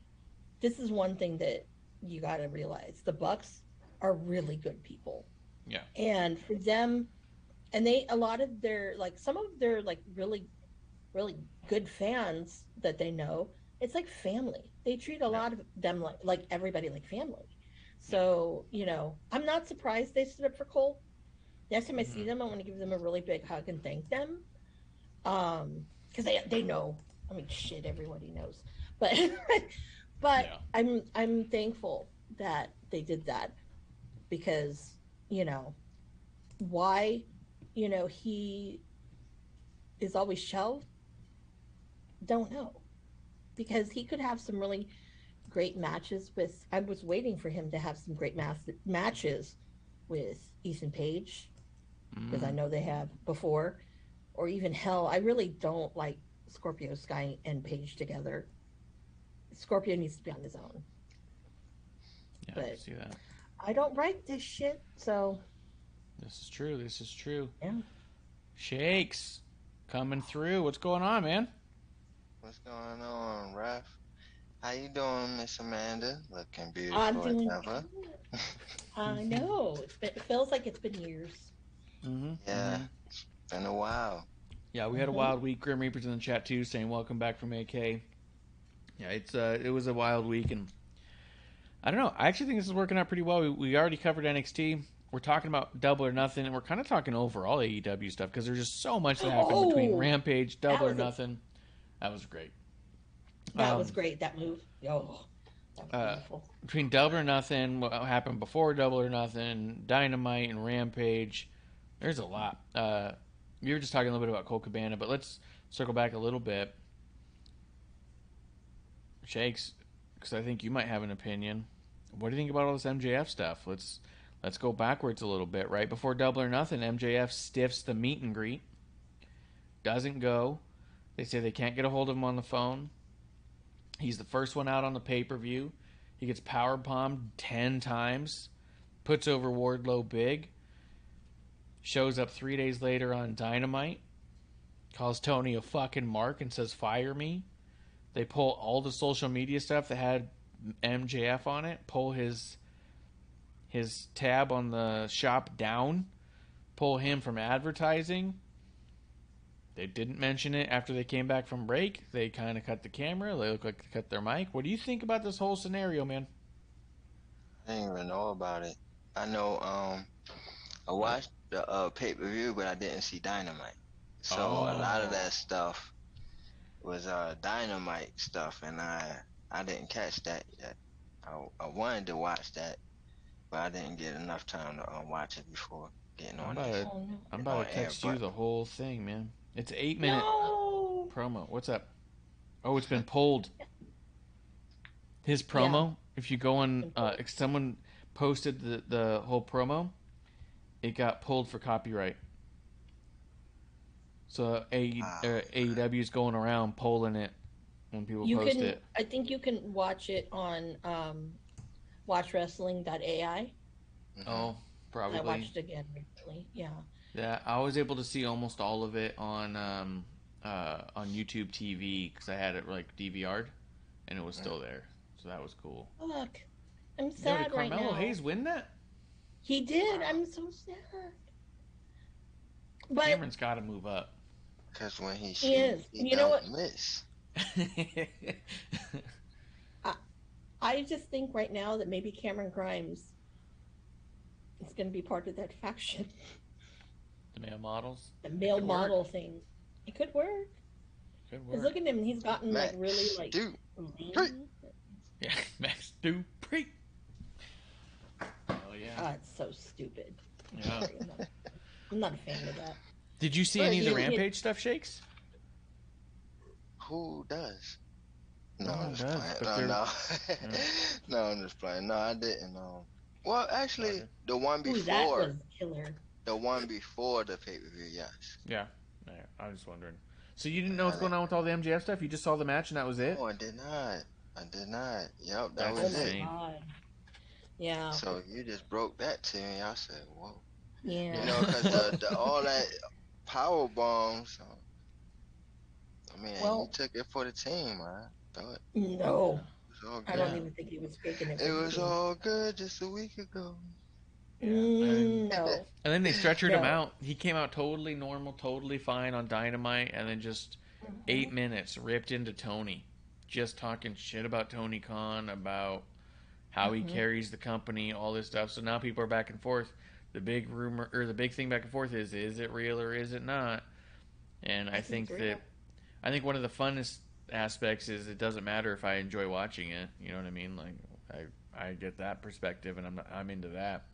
This is one thing that you got to realize. The Bucks are really good people. Yeah. And for them, and a lot of their, like, some of their, like, really, really good fans that they know, it's like family. They treat a lot of them like everybody like family. So, you know, I'm not surprised they stood up for Cole. Next time I see them, I want to give them a really big hug and thank them. Because they know. I mean, shit, everybody knows. But I'm thankful that they did that. Because, you know, why, you know, he is always shelved, don't know. Because he could have some really great matches with, I was waiting for him to have some great matches with Ethan Page, because I know they have before, or even hell, I really don't like Scorpio Sky and Page together. Scorpio needs to be on his own. Yeah, but I see that. I don't write this shit, so. This is true. Yeah. Shakes, coming through. What's going on, man? What's going on, Ref? How you doing, Miss Amanda? Looking beautiful I'm doing as ever. I know. It feels like it's been years. It's been a while. Yeah, we had a wild week. Grim Reaper's in the chat too, saying welcome back from AK. Yeah, it was a wild week, and I don't know. I actually think this is working out pretty well. We already covered NXT. We're talking about Double or Nothing, and we're kind of talking overall AEW stuff because there's just so much that happened between Rampage, Double or Nothing. That was great. That was great. That move. Oh, that was beautiful. Between Double or Nothing, what happened before Double or Nothing, Dynamite, and Rampage, there's a lot. We were just talking a little bit about Colt Cabana, but let's circle back a little bit. Shakes, because I think you might have an opinion. What do you think about all this MJF stuff? Let's go backwards a little bit. Right before Double or Nothing, MJF stiffs the meet and greet. Doesn't go. They say they can't get a hold of him on the phone. He's the first one out on the pay-per-view. He gets powerbombed 10 times. Puts over Wardlow big. Shows up 3 days later on Dynamite. Calls Tony a fucking mark and says, fire me. They pull all the social media stuff that had MJF on it. Pull his tab on the shop down. Pull him from advertising. They didn't mention it after they came back from break. They kind of cut the camera. They look like they cut their mic. What do you think about this whole scenario, man? I didn't even know about it. I know I watched the pay-per-view, but I didn't see Dynamite. So a lot of that stuff was Dynamite stuff, and I didn't catch that yet. I wanted to watch that, but I didn't get enough time to watch it before getting on this. I'm about to text you the whole thing, man. It's an 8-minute promo. What's up? Oh, it's been pulled. His promo, if you go on, someone posted the whole promo, it got pulled for copyright. So AEW is going around polling it when people post it. I think you can watch it on watchwrestling.ai. Oh, probably. I watched it again recently. Yeah. Yeah, I was able to see almost all of it on YouTube TV because I had it like DVR'd, and it was still there. So that was cool. Look, I'm sad right now. Carmelo Hayes win that? He did. I'm so sad. But Cameron's got to move up. Because when he is. You know what? Miss. I just think right now that maybe Cameron Grimes is going to be part of that faction. The male models? The male model thing. It could work. Because look at him. He's gotten Max really lean. Yeah, Max Dupree. Oh, yeah. It's so stupid. Yeah. I'm not a fan of that. Did you see any of the Rampage stuff, Shakes? Who does? No, I'm just playing. No, I'm just playing. No, I didn't. Well, actually, the one before. That was killer. The one before the pay-per-view, yes. Yeah, I was wondering. So you didn't know what's going on with all the MJF stuff? You just saw the match and that was it? No, I did not. Yep, that was it. God. Yeah. So you just broke that to me. I said, whoa. Yeah. You know, because all that power bombs. I mean, he took it for the team, man. No. I don't even think he was faking it. It was all good just a week ago. No. And then they stretchered him out. He came out totally normal, totally fine on Dynamite, and then just 8 minutes ripped into Tony. Just talking shit about Tony Khan, about how he carries the company, all this stuff. So now people are back and forth. The big rumor, or the big thing back and forth is it real or is it not? And I think one of the funnest aspects is it doesn't matter if I enjoy watching it. You know what I mean? Like I get that perspective, and I'm into that.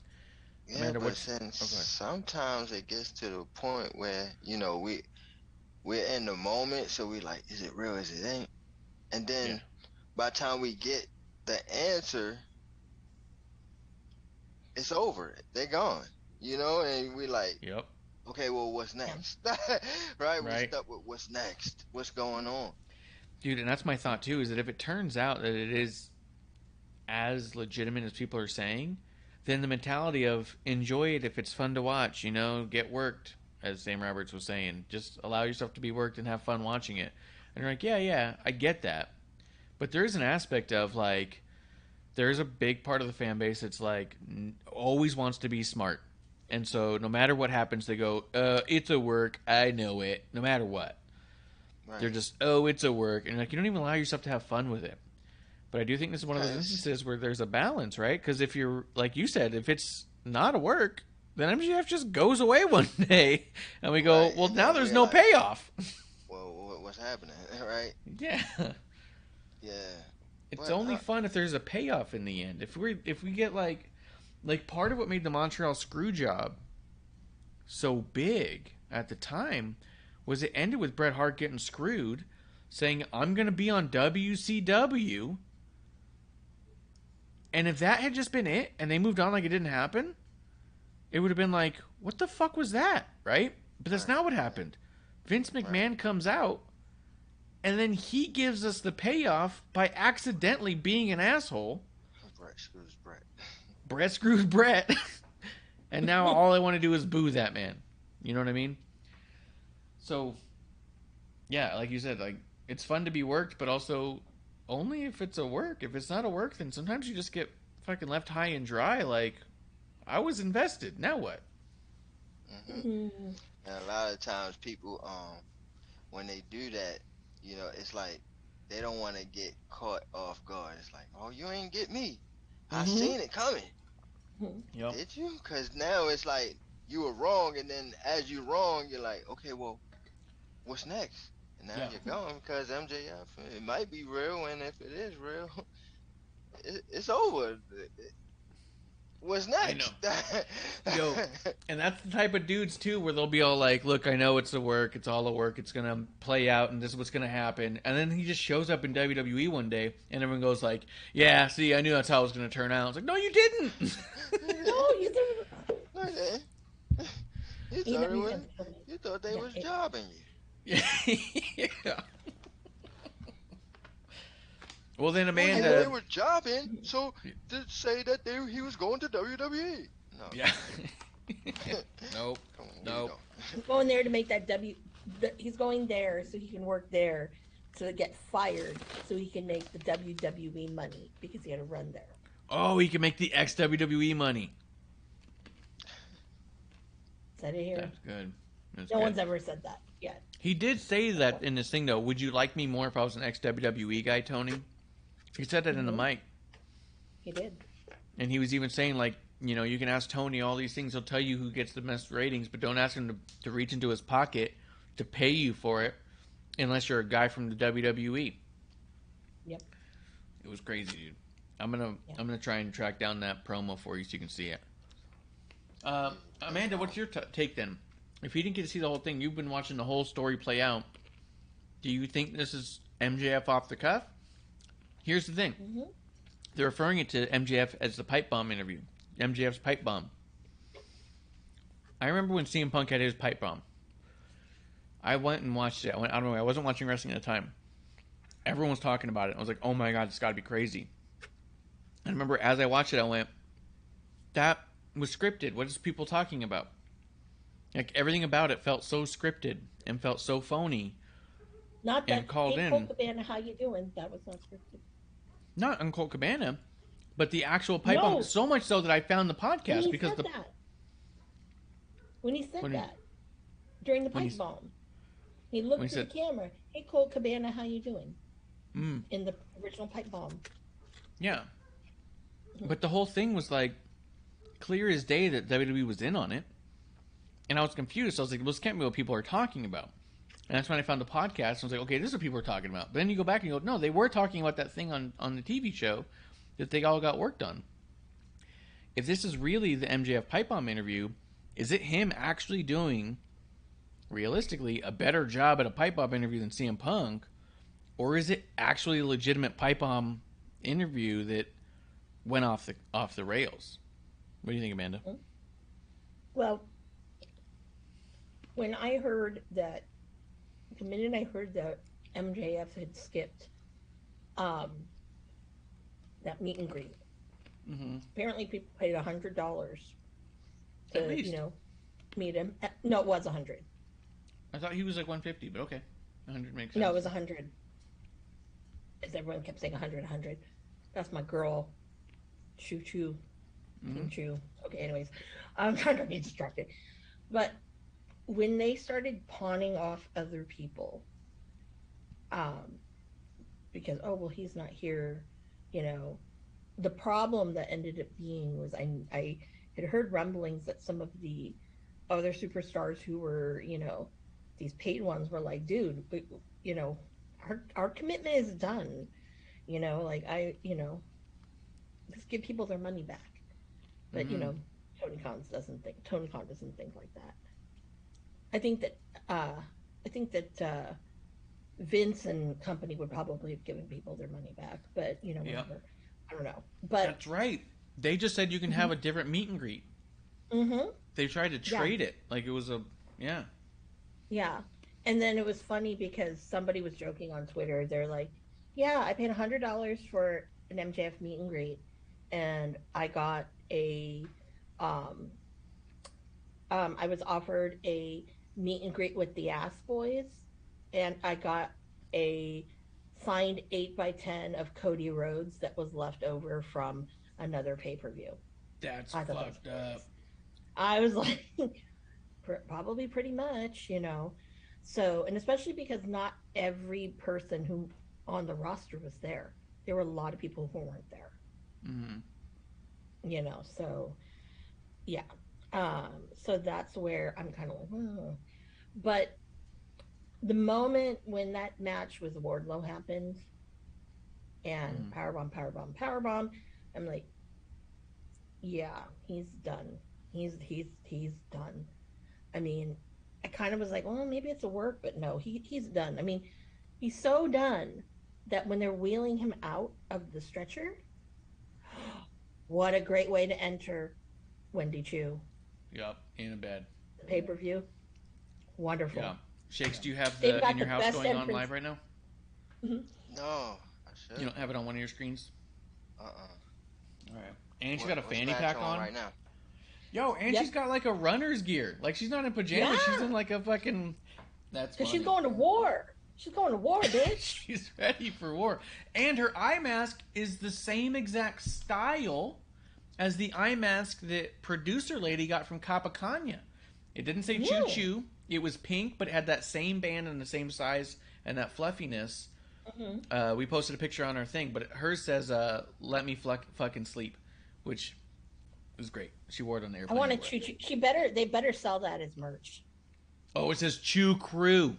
Yeah, Amanda, but sometimes it gets to the point where, you know, we're in the moment, so we like, is it real, is it ain't? And then by the time we get the answer, it's over. They're gone. You know, and we like, okay, well, what's next? Right? We're stuck with what's next. What's going on? Dude, and that's my thought, too, is that if it turns out that it is as legitimate as people are saying, then the mentality of enjoy it if it's fun to watch, you know, get worked, as Sam Roberts was saying. Just allow yourself to be worked and have fun watching it. And you're like, yeah, I get that. But there is an aspect of, like, there's a big part of the fan base that's, like, always wants to be smart. And so no matter what happens, they go, it's a work, I know it, no matter what. Right. They're just, it's a work. And, like, you don't even allow yourself to have fun with it. But I do think this is one of those instances where there's a balance, right? Because if you're, like you said, if it's not a work, then MJF just goes away one day. And we go, well, now there's no payoff. Well, what's happening, right? Yeah. Yeah. It's only fun if there's a payoff in the end. If we get, like part of what made the Montreal Screwjob so big at the time was it ended with Bret Hart getting screwed, saying, I'm going to be on WCW. And if that had just been it, and they moved on like it didn't happen, it would have been like, what the fuck was that, right? But that's not what happened. Vince McMahon comes out, and then he gives us the payoff by accidentally being an asshole. Bret screws Bret. Bret screws Bret. And now all I want to do is boo that man. You know what I mean? So, yeah, like you said, like, it's fun to be worked, but also only if it's a work. If it's not a work, then sometimes you just get fucking left high and dry. Like, I was invested. Now what? Mm-hmm. And a lot of times people when they do that, it's like they don't want to get caught off guard. It's like, oh, you ain't get me. I seen it coming. Yep. Did you? Because now it's like you were wrong, and then as you're wrong, you're like, okay, well, what's next? And now you're going because MJF, it might be real, and if it is real, it's over. What's I know. next? Yo, and that's the type of dudes too, where they'll be all like, "Look, I know it's a work. It's all a work. It's gonna play out, and this is what's gonna happen." And then he just shows up in WWE one day, and everyone goes like, "Yeah, see, I knew that's how it was gonna turn out." It's like, no, you didn't. No, you didn't. You thought they was jobbing you. Yeah. Well, then Amanda. Well, they were jobbing, so to say that he was going to WWE. No. Yeah. Nope. He's going there to make that he's going there so he can work there to get fired so he can make the WWE money because he had to run there. Oh, he can make the ex-WWE money. Said it here. That's good. No one's ever said that yet. He did say that in this thing, though. Would you like me more if I was an ex-WWE guy, Tony? He said that in the mic. He did. And he was even saying, like, you can ask Tony all these things. He'll tell you who gets the best ratings, but don't ask him to reach into his pocket to pay you for it unless you're a guy from the WWE. Yep. It was crazy, dude. I'm gonna try and track down that promo for you so you can see it. Amanda, what's your take then? If you didn't get to see the whole thing, you've been watching the whole story play out. Do you think this is MJF off the cuff? Here's the thing. Mm-hmm. They're referring it to MJF as the pipe bomb interview. MJF's pipe bomb. I remember when CM Punk had his pipe bomb. I went and watched it. I don't know. I wasn't watching wrestling at the time. Everyone was talking about it. I was like, oh my God, it's got to be crazy. And I remember as I watched it, I went, that was scripted. What is people talking about? Like, everything about it felt so scripted and felt so phony. Not that. And called in. Colt Cabana, how you doing? That was not scripted. Not on Colt Cabana, but the actual pipe bomb. So much so that I found the podcast because when he said that during the pipe bomb, he looked at the camera. Hey, Colt Cabana, how you doing? In the original pipe bomb. Yeah, but the whole thing was like clear as day that WWE was in on it, and I was confused. I was like, well, this can't be what people are talking about. And that's when I found the podcast. And I was like, okay, this is what people are talking about. But then you go back and you go, no, they were talking about that thing on the TV show that they all got work done. If this is really the MJF pipe bomb interview, is it him actually doing, realistically, a better job at a pipe bomb interview than CM Punk? Or is it actually a legitimate pipe bomb interview that went off the rails? What do you think, Amanda? Well, when I heard that, the minute I heard that MJF had skipped that meet and greet, apparently people paid $100 to meet him. No, it was $100. I thought he was like $150, but okay, $100 makes sense. No, it was $100. Because everyone kept saying $100. That's my girl. Choo choo. Choo. Okay, anyways, I'm trying to be distracted, but when they started pawning off other people, because, oh, well, he's not here, the problem that ended up being was I had heard rumblings that some of the other superstars who were, these paid ones were like, dude, our commitment is done, let's give people their money back. But, Tony Khan doesn't think like that. I think that Vince and company would probably have given people their money back, but whatever. I don't know. But that's right. They just said you can have a different meet and greet. They tried to trade it like it was Yeah. And then it was funny because somebody was joking on Twitter. They're like, "Yeah, I paid $100 for an MJF meet and greet, and I got I was offered a meet and greet with the Ass Boys, and I got a signed 8x10 of Cody Rhodes that was left over from another pay-per-view." That's fucked up. I was like, probably pretty much, So, and especially because not every person who on the roster was there. There were a lot of people who weren't there. Mm-hmm. You know, so yeah. So that's where I'm kind of like, oh. But the moment when that match with Wardlow happened and powerbomb, I'm like, yeah, he's done. He's done. I mean, I kind of was like, well, maybe it's a work, but no, he's done. I mean, he's so done that when they're wheeling him out of the stretcher, what a great way to enter Wendy Chu. Yep, in a bed. Pay-per-view. Wonderful. Yeah. Shakes, do you have They've the got In Your the House best going on entrance. live right now? No, I should. You don't have it on one of your screens? Uh-uh. All right. And she's got a fanny match pack on right now. Yo, and she's got like a runner's gear. Like she's not in pajamas. Yeah. She's in like a fucking. That's Because funny. she's going to war. She's going to war, bitch. She's ready for war. And her eye mask is the same exact style as the eye mask that producer lady got from Capacania. It didn't say Choo Choo. It was pink, but it had that same band and the same size and that fluffiness. We posted a picture on our thing, but hers says, let me fucking sleep, which was great. She wore it on the airplane. I want to Choo Choo. They better sell that as merch. Oh, it says Chew Crew.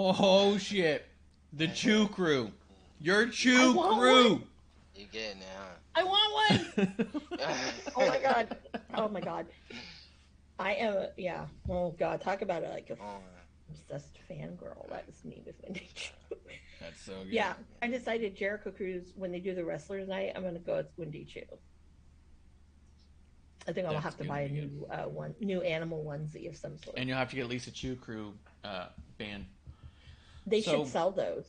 Oh, shit. The Chew Crew. Your Chew Crew. One. You getting it, huh? I want one. Oh, my God. Oh, my God. I am, yeah. Oh, God. Talk about it like a obsessed fangirl. That is me with Wendy Chu. That's so good. Yeah. I decided Jericho Cruise, when they do the Wrestlers Night, I'm going to go with Wendy Chu. I think I'll have to buy a new animal onesie of some sort. And you'll have to get Lisa Chew Crew band. They should sell those.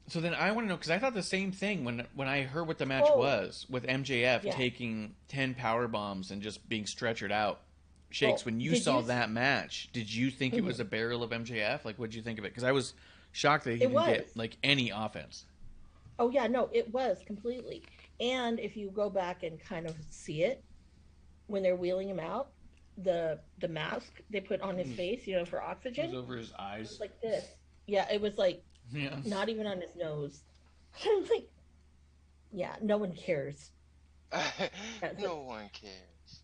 So then I want to know, because I thought the same thing when I heard what the match was with MJF taking 10 power bombs and just being stretchered out. Shakes, when you saw that match, did you think it was a burial of MJF? Like, what did you think of it? Because I was shocked that he didn't get like any offense. Oh yeah, no, it was completely. And if you go back and kind of see it, when they're wheeling him out, the mask they put on his face, you know, for oxygen, it was over his eyes, it was like this. Yeah, it was like not even on his nose. I was like, yeah, no one cares. No one cares.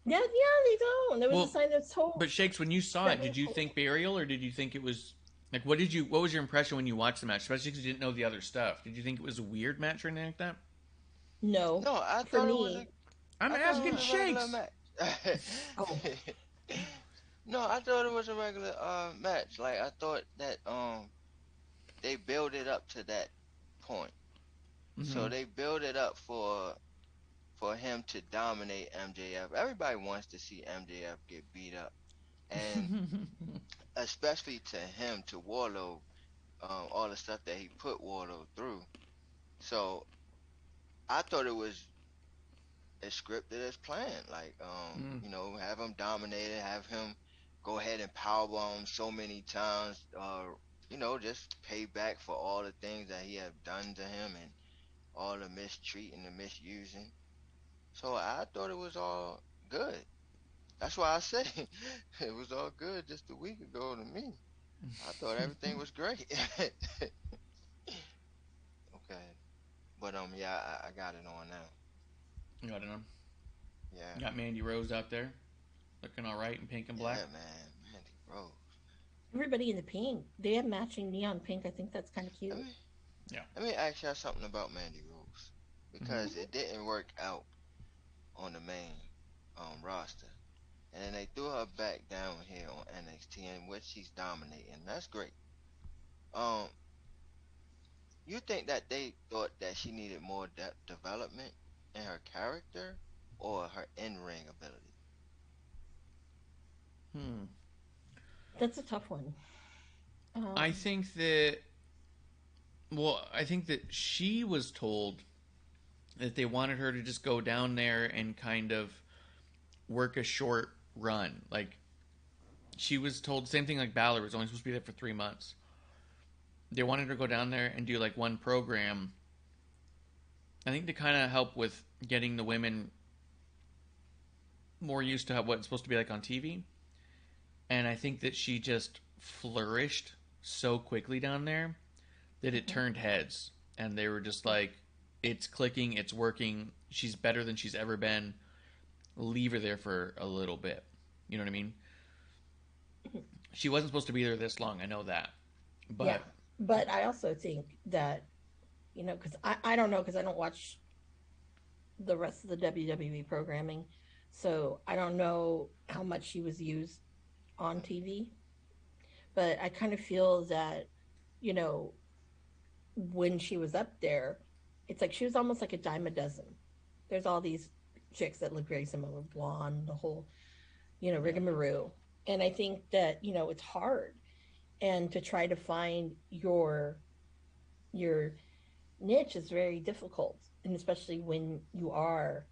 Yeah, they don't. There was a sign that's told. But Shakes, when you saw it, did you think burial, or did you think it was like what was your impression when you watched the match, especially because you didn't know the other stuff? Did you think it was a weird match or anything like that? No. No, I thought it was I'm asking Shakes. No, I thought it was a regular match. Like I thought that they built it up to that point. So they built it up for him to dominate MJF. Everybody wants to see MJF get beat up, and especially to him, to Wardlow, all the stuff that he put Wardlow through. So I thought it was as scripted as planned. Like you know, have him dominated, have him go ahead and powerbomb so many times, you know, just pay back for all the things that he had done to him and all the mistreating and misusing. So I thought it was all good. That's why I say it was all good just a week ago to me. I thought everything was great. Okay. But yeah, I got it on now. You got it on? Yeah. You got Mandy Rose out there looking all right in pink and black. Yeah, man. Mandy Rose. Everybody in the pink. They have matching neon pink. I think that's kind of cute. Let me ask y'all something about Mandy Rose. Because it didn't work out on the main roster. And then they threw her back down here on NXT, in which she's dominating. That's great. You think that they thought that she needed more development in her character or her in-ring ability? That's a tough one. I think that she was told that they wanted her to just go down there and kind of work a short run. Like, she was told, same thing like Balor was only supposed to be there for 3 months. They wanted her to go down there and do like one program, I think, to kind of help with getting the women more used to what it's supposed to be like on TV. And I think that she just flourished so quickly down there that it turned heads. And they were just like, it's clicking, it's working, she's better than she's ever been. Leave her there for a little bit. You know what I mean? She wasn't supposed to be there this long, I know that. But yeah, but I also think that, you know, because I don't know, because I don't watch the rest of the WWE programming, so I don't know how much she was used on TV. But I kind of feel that, you know, when she was up there, it's like she was almost like a dime a dozen. There's all these chicks that look very similar, blonde, the whole, you know, rigmarole. And I think that, you know, it's hard, and to try to find your niche is very difficult, and especially when you are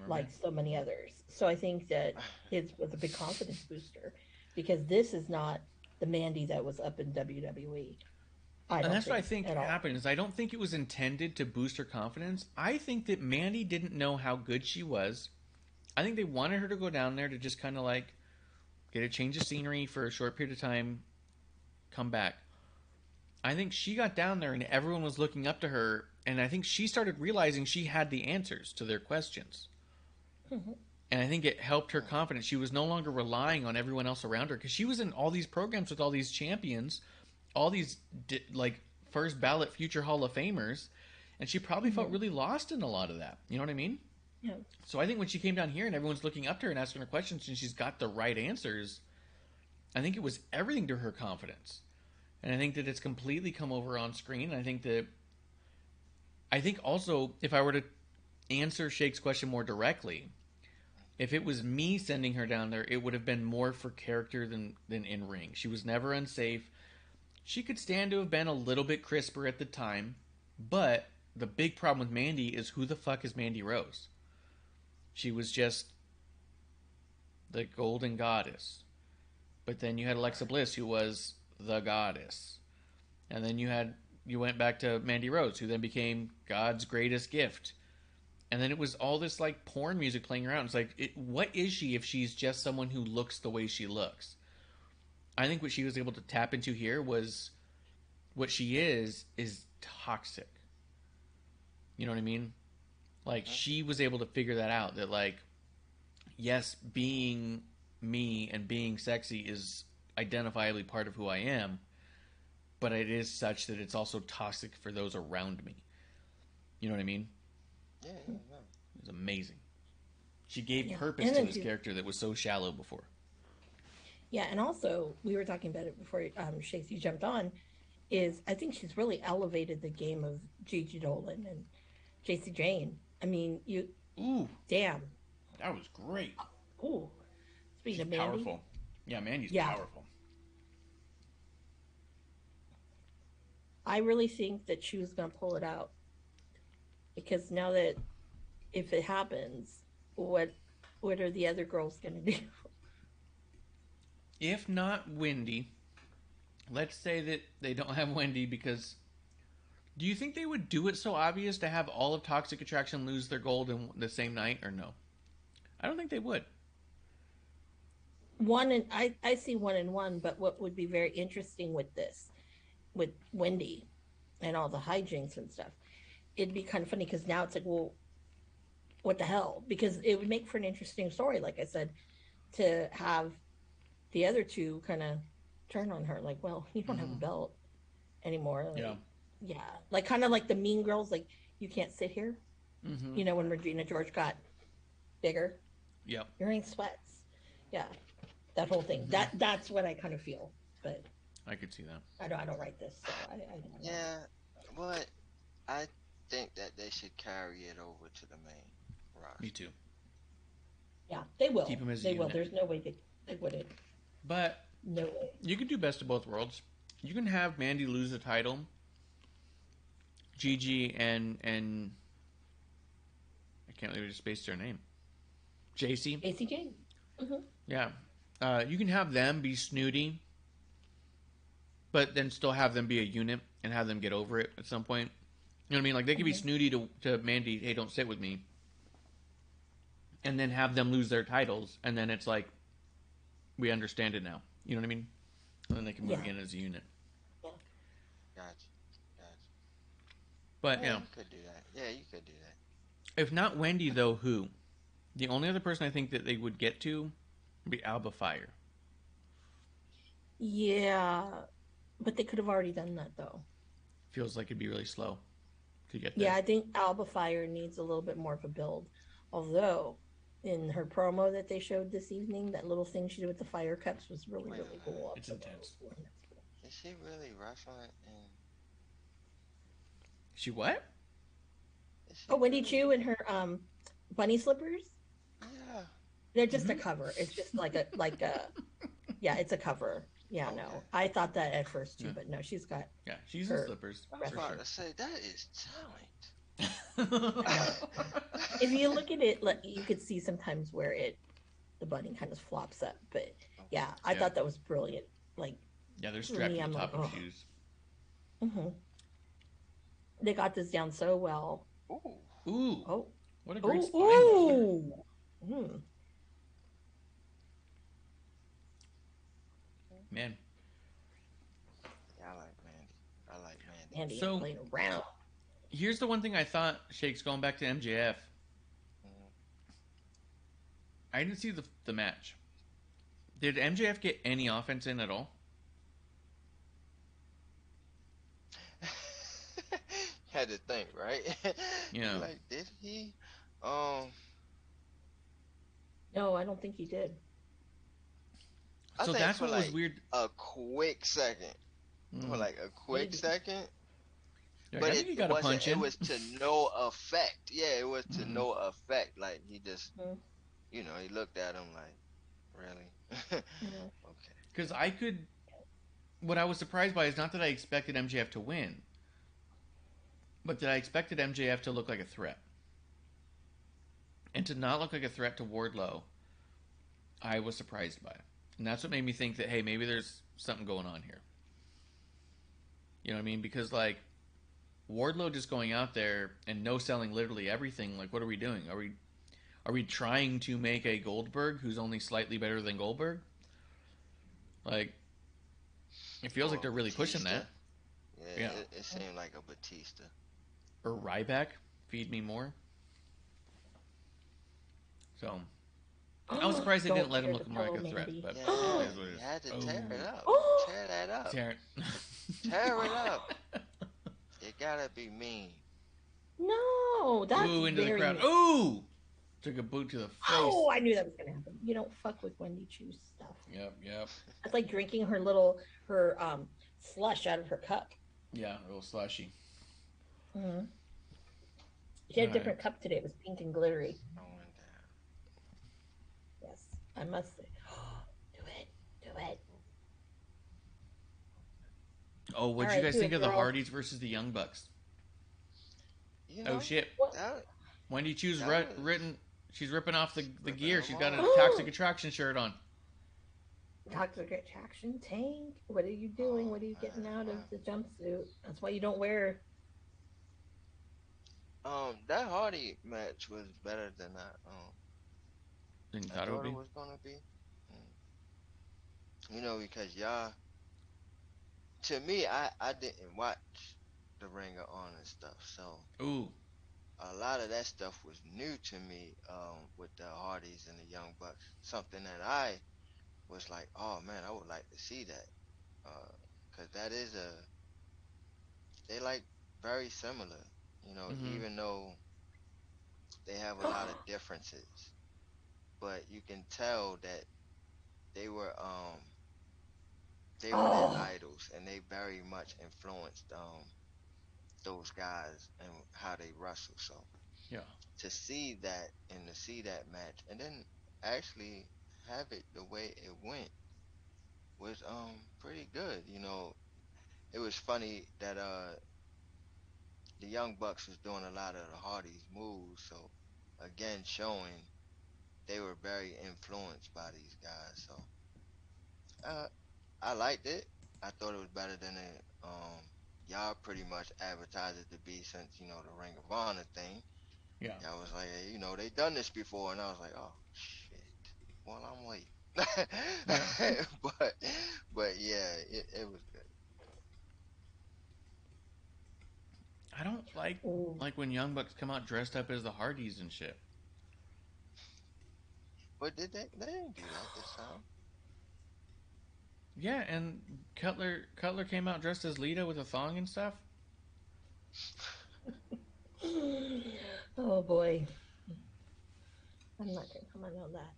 like so many others. So I think that it was a big confidence booster, because this is not the Mandy that was up in WWE. And that's what I think happened, is I don't think it was intended to boost her confidence. I think that Mandy didn't know how good she was. I think they wanted her to go down there to just kind of like get a change of scenery for a short period of time, come back. I think she got down there and everyone was looking up to her, and I think she started realizing she had the answers to their questions. Mm-hmm. And I think it helped her confidence. She was no longer relying on everyone else around her, because she was in all these programs with all these champions, all these like first ballot future Hall of Famers, and she probably felt really lost in a lot of that. You know what I mean? Yeah. So I think when she came down here and everyone's looking up to her and asking her questions and she's got the right answers, I think it was everything to her confidence. And I think that it's completely come over on screen. And I think also, if I were to answer Shake's question more directly, if it was me sending her down there, it would have been more for character than in ring. She was never unsafe. She could stand to have been a little bit crisper at the time, but the big problem with Mandy is, who the fuck is Mandy Rose? She was just the golden goddess. But then you had Alexa Bliss, who was the goddess. And then you went back to Mandy Rose, who then became God's greatest gift. And then it was all this like porn music playing around. It's like, what is she if she's just someone who looks the way she looks? I think what she was able to tap into here was, what she is toxic. You know what I mean? Like, she was able to figure that out, that like, yes, being me and being sexy is identifiably part of who I am, but it is such that it's also toxic for those around me. You know what I mean? Yeah. It was amazing. She gave purpose to this character that was so shallow before. Yeah, and also, we were talking about it before Shakes, you jumped on, is I think she's really elevated the game of Gigi Dolan and MsAmandaJayne. I mean, damn. That was great. Ooh. Speaking of Mandy. Powerful. Yeah, Mandy's powerful. I really think that she was going to pull it out. Because now that, if it happens, what are the other girls going to do? If not Wendy, let's say that they don't have Wendy, because do you think they would do it so obvious to have all of Toxic Attraction lose their gold in the same night, or no? I don't think they would. I see 1-1, but what would be very interesting with this, with Wendy and all the hijinks and stuff, it'd be kind of funny, because now it's like, well, what the hell? Because it would make for an interesting story, like I said, to have the other two kind of turn on her, like, well, you don't have a belt anymore. Like, yeah. Like, kind of like the Mean Girls, like, you can't sit here. Mm-hmm. You know, when Regina George got bigger. Yep. You're wearing sweats. Yeah. That whole thing. Mm-hmm. That's what I kind of feel. But I could see that. I don't write this, so I don't know. Yeah, but I think that they should carry it over to the main roster. Me too. Yeah, they will. Keep them as they will. There's no way they wouldn't. But no way. You can do best of both worlds. You can have Mandy lose the title. Gigi and I can't believe I just spaced her name. MsAmandaJayne. Mm-hmm. Yeah. You can have them be snooty, but then still have them be a unit and have them get over it at some point. You know what I mean? Like, they could be snooty to Mandy, hey, don't sit with me. And then have them lose their titles. And then it's like, we understand it now. You know what I mean? And then they can move again as a unit. Yeah. Gotcha. But yeah, you could do that. Yeah, you could do that. If not Wendy, though, who? The only other person I think that they would get to would be Alba Fire. Yeah, but they could have already done that though. Feels like it'd be really slow to get there. Yeah, I think Alba Fire needs a little bit more of a build. Although, in her promo that they showed this evening, that little thing she did with the fire cups was really cool. It's intense. Is she really wrestling? She what? Wendy Chu and her bunny slippers. Yeah. They're just a cover. It's just like a yeah, it's a cover. Yeah, okay. No. I thought that at first too, but no, she's got she's in slippers. I was about to say that is talent. If you look at it, you could see sometimes where the bunny kind of flops up, but yeah, I thought that was brilliant. Like they're strapped to the top of shoes. Mm-hmm. They got this down so well. Ooh. Oh. What a great spine. Ooh. Man. Yeah, I like Mandy. Mandy playing around. Here's the one thing I thought, Shakes, going back to MJF. I didn't see the match. Did MJF get any offense in at all? Had to think, right? Yeah. Like, did he? No, I don't think he did. So that's what was weird. A quick second. For like a quick second. Yeah, but it wasn't. It was to no effect. Yeah, it was to no effect. Like he just, he looked at him like, really? Okay. Because what I was surprised by is not that I expected MJF to win, but that I expected MJF to look like a threat. And to not look like a threat to Wardlow, I was surprised by. And that's what made me think that, hey, maybe there's something going on here. You know what I mean? Because, like, Wardlow just going out there and no-selling literally everything, like, what are we doing? Are we trying to make a Goldberg who's only slightly better than Goldberg? Like, it feels like they're really pushing that. Yeah. It seemed like a Batista. Or Ryback, feed me more. So, I was surprised they didn't let him look more like a threat. But you had to tear it up. Tear that up. Tear it up. It gotta be mean. No, that's Ooh, into the crowd. mean. Ooh! Took a boot to the face. Oh, I knew that was gonna happen. You don't fuck with Wendy Chu's stuff. Yep. It's like drinking her slush out of her cup. Yeah, a little slushy. Mm-hmm. She had a different cup today. It was pink and glittery. Yes, I must say. Do it. Oh, what'd you guys think of the Hardys versus the Young Bucks? Oh shit! Wendy Chu's she's ripping off the gear. She's got a Toxic Attraction shirt on. Toxic Attraction tank. What are you doing? What are you getting out of the jumpsuit? That's why you don't wear. That Hardy match was better than I thought it was gonna be. Because y'all. To me, I didn't watch the Ring of Honor stuff, so a lot of that stuff was new to me. With the Hardys and the Young Bucks, something that I was like, oh man, I would like to see that, because that is they like very similar, even though they have a lot of differences, but you can tell that they were their idols, and they very much influenced those guys and how they wrestle. So to see that and to see that match, and then actually have it the way it went was pretty good. It was funny that the Young Bucks was doing a lot of the Hardys moves, so again showing they were very influenced by these guys. So I liked it. I thought it was better than it. Y'all pretty much advertised it to be since the Ring of Honor thing. Yeah. I was like, hey, they done this before, and I was like, oh shit. Well, I'm late. but yeah, it was good. I don't like when Young Bucks come out dressed up as the Hardys and shit. But did they didn't do that this time. Yeah, and Cutler came out dressed as Lita with a thong and stuff. Oh boy, I'm not gonna comment on that.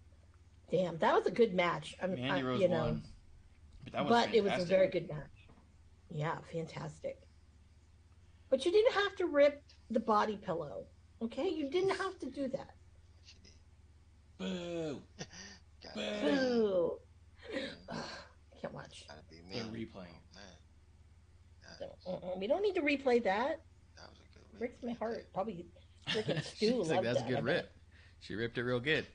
Damn, that was a good match. Mandy Rose won, but it was a very good match. Yeah, fantastic. But you didn't have to rip the body pillow, okay? You didn't have to do that. Boo! Boo! I can't watch. They're replaying. We don't need to replay that. That was a good rip. Breaks my heart. Probably freaking Stu She's loved that's that. a good rip. She ripped it real good.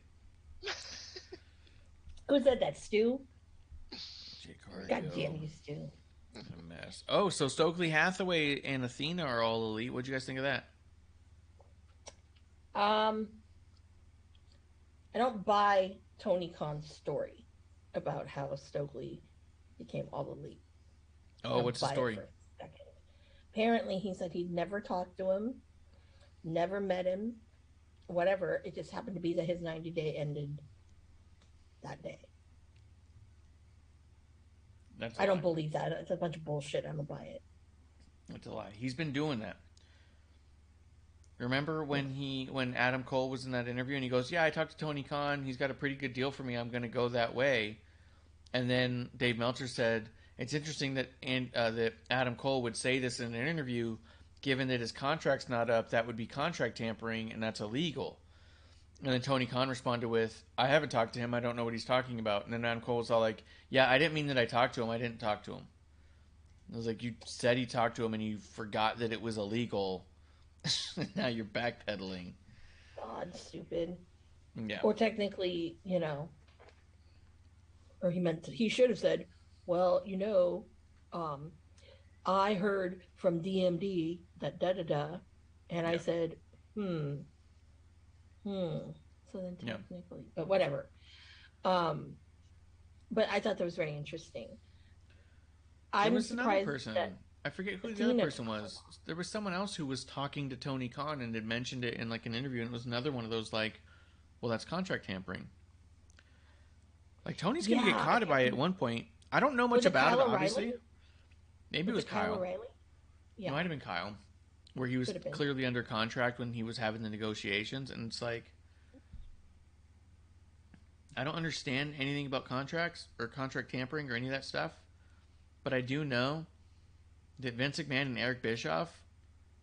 Who said that, Stu? Jake God damn you, Stu. A mess. Oh, so Stokely Hathaway and Athena are all elite. What'd you guys think of that? I don't buy Tony Khan's story about how Stokely became all elite. Oh, what's the story? Apparently, he said he'd never talked to him, never met him, whatever. It just happened to be that his 90-day ended that day. I don't believe that. It's a bunch of bullshit. I don't buy it. That's a lie. He's been doing that. Remember when Adam Cole was in that interview and he goes, "Yeah, I talked to Tony Khan. He's got a pretty good deal for me. I'm going to go that way." And then Dave Meltzer said, "It's interesting that that Adam Cole would say this in an interview, given that his contract's not up. That would be contract tampering, and that's illegal." And then Tony Khan responded with, "I haven't talked to him. I don't know what he's talking about." And then Adam Cole was all like, "Yeah, I didn't mean that I talked to him. I didn't talk to him." I was like, "You said he talked to him and you forgot that it was illegal. Now you're backpedaling." God, stupid. Yeah. Or technically, or he should have said, "Well, I heard from DMD that da-da-da." And I said, So then technically, but whatever. But I thought that was very interesting. There was another person. I forget who the other person was. There was someone else who was talking to Tony Khan and had mentioned it in like an interview, and it was another one of those like, well, that's contract tampering. Like Tony's gonna get caught by it at one point. I don't know much about it, obviously. Maybe it was Kyle O'Reilly? Yeah. It might have been Kyle, where he was clearly under contract when he was having the negotiations, and it's like, I don't understand anything about contracts or contract tampering or any of that stuff, but I do know that Vince McMahon and Eric Bischoff,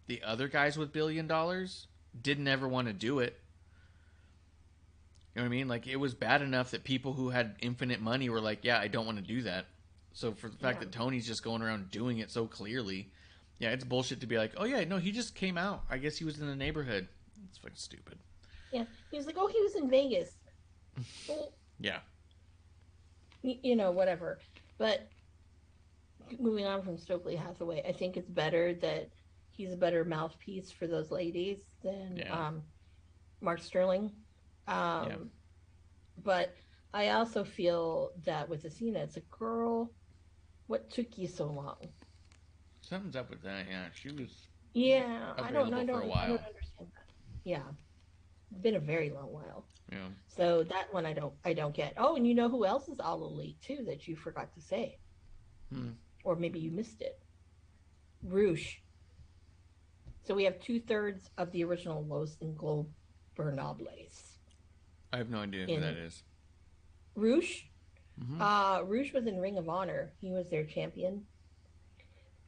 the other guys with $1 billion, didn't ever want to do it. You know what I mean? Like, it was bad enough that people who had infinite money were like, yeah, I don't want to do that. So for the fact that Tony's just going around doing it so clearly, yeah, it's bullshit to be like, oh yeah, no, he just came out. I guess he was in the neighborhood. It's fucking stupid. Yeah. He was like, oh, he was in Vegas. Well, yeah. Whatever. But moving on from Stokely Hathaway, I think it's better that he's a better mouthpiece for those ladies than Mark Sterling. But I also feel that with Athena, it's a girl. What took you so long? Something's up with that. Yeah, she was. Yeah, I don't know. For a while. I don't understand that. Yeah, it's been a very long while. Yeah. So that one I don't get. Oh, and you know who else is all elite too that you forgot to say, or maybe you missed it. Roosh. So we have 2/3 of the original Los Ingobernables. I have no idea who that is. Roosh? Roosh was in Ring of Honor. He was their champion.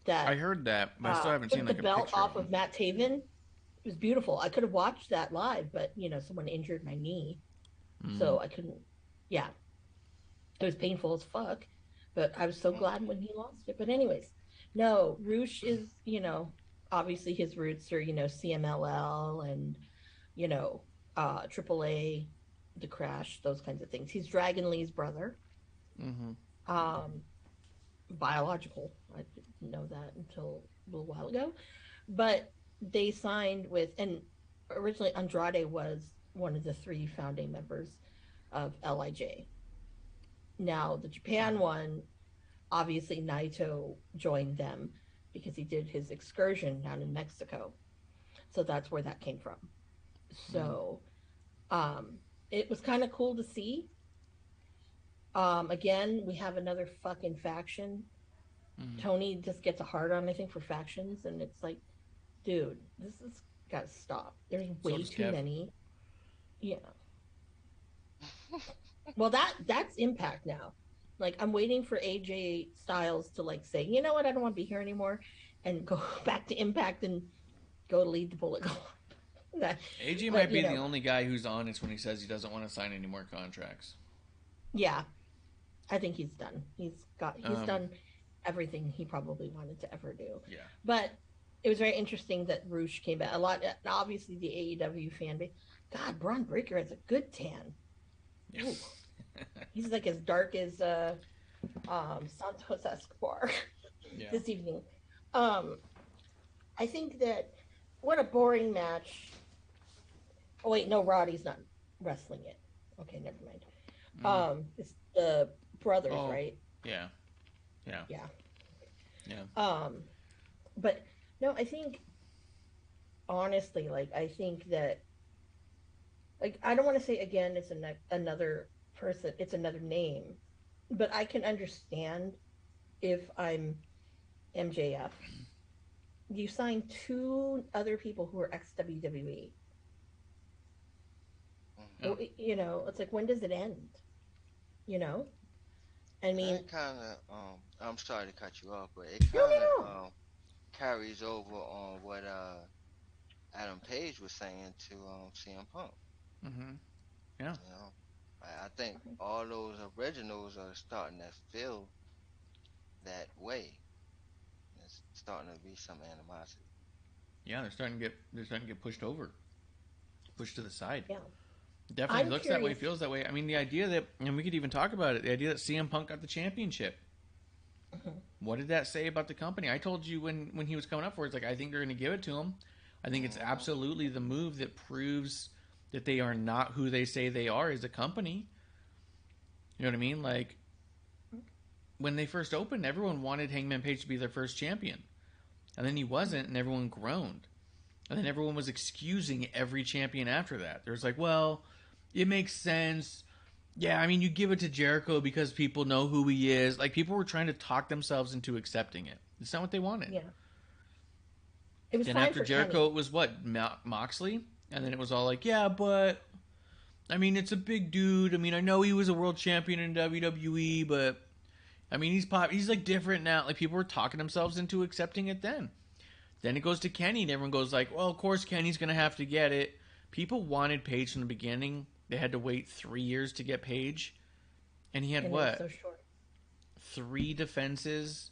I heard that, but I still haven't seen like a picture. Took the belt off of Matt Taven. It was beautiful. I could have watched that live, but someone injured my knee, so I couldn't. Yeah, it was painful as fuck, but I was so glad when he lost it. But anyways, no, Roosh is obviously his roots are CMLL and AAA, The Crash, those kinds of things. He's Dragon Lee's brother. Biological. I didn't know that until a little while ago. But they signed with, and originally Andrade was one of the 3 founding members of LIJ. Now the Japan one, obviously Naito joined them because he did his excursion down in Mexico. So that's where that came from. So it was kind of cool to see. Again, we have another fucking faction. Tony just gets a hard on, I think, for factions, and it's like, dude, this has got to stop. There's way too many. Yeah. Well, that's Impact now. Like, I'm waiting for AJ Styles to like say, you know what, I don't want to be here anymore, and go back to Impact and go to lead the Bullet Club. AJ might be the only guy who's honest when he says he doesn't want to sign any more contracts. Yeah, I think he's done. He's done everything he probably wanted to ever do. Yeah. But it was very interesting that Roosh came back. A lot, obviously, the AEW fan base. God, Braun Breaker has a good tan. Yeah. He's like as dark as Santos Escobar this evening. I think that what a boring match. Oh wait, no, Roddy's not wrestling it. Okay, never mind. It's the brothers, right? Yeah. But no, I think honestly, like, I think that, like, I don't want to say again it's another person, it's another name, but I can understand if I'm MJF. You signed 2 other people who are ex-WWE. Oh. You know, it's like, when does it end? You know? I mean... It kind of, I'm sorry to cut you off, but it kind of carries over on what Adam Page was saying to CM Punk. Mm-hmm. Yeah. You know, I think all those originals are starting to feel that way. It's starting to be some animosity. Yeah, they're starting to get pushed over, pushed to the side. Yeah, definitely looks that way, feels that way. I mean, the idea that, and we could even talk about it, the idea that CM Punk got the championship. What did that say about the company? I told you when he was coming up for it, it's like, I think they're going to give it to him. I think it's absolutely the move that proves that they are not who they say they are as a company. You know what I mean? Like, when they first opened, everyone wanted Hangman Page to be their first champion. And then he wasn't, and everyone groaned. And then everyone was excusing every champion after that. There was like, well, it makes sense. Yeah, I mean, you give it to Jericho because people know who he is. Like, people were trying to talk themselves into accepting it. It's not what they wanted. Yeah. It was then fine after for Jericho, Kenny. it was what? Moxley? And then it was all like, yeah, but... I mean, it's a big dude. I mean, I know he was a world champion in WWE, but... I mean, he's like different now. Like, people were talking themselves into accepting it then. Then it goes to Kenny, and everyone goes like, well, of course Kenny's going to have to get it. People wanted Page from the beginning. They had to wait 3 years to get Page. And he had what? So short. 3 defenses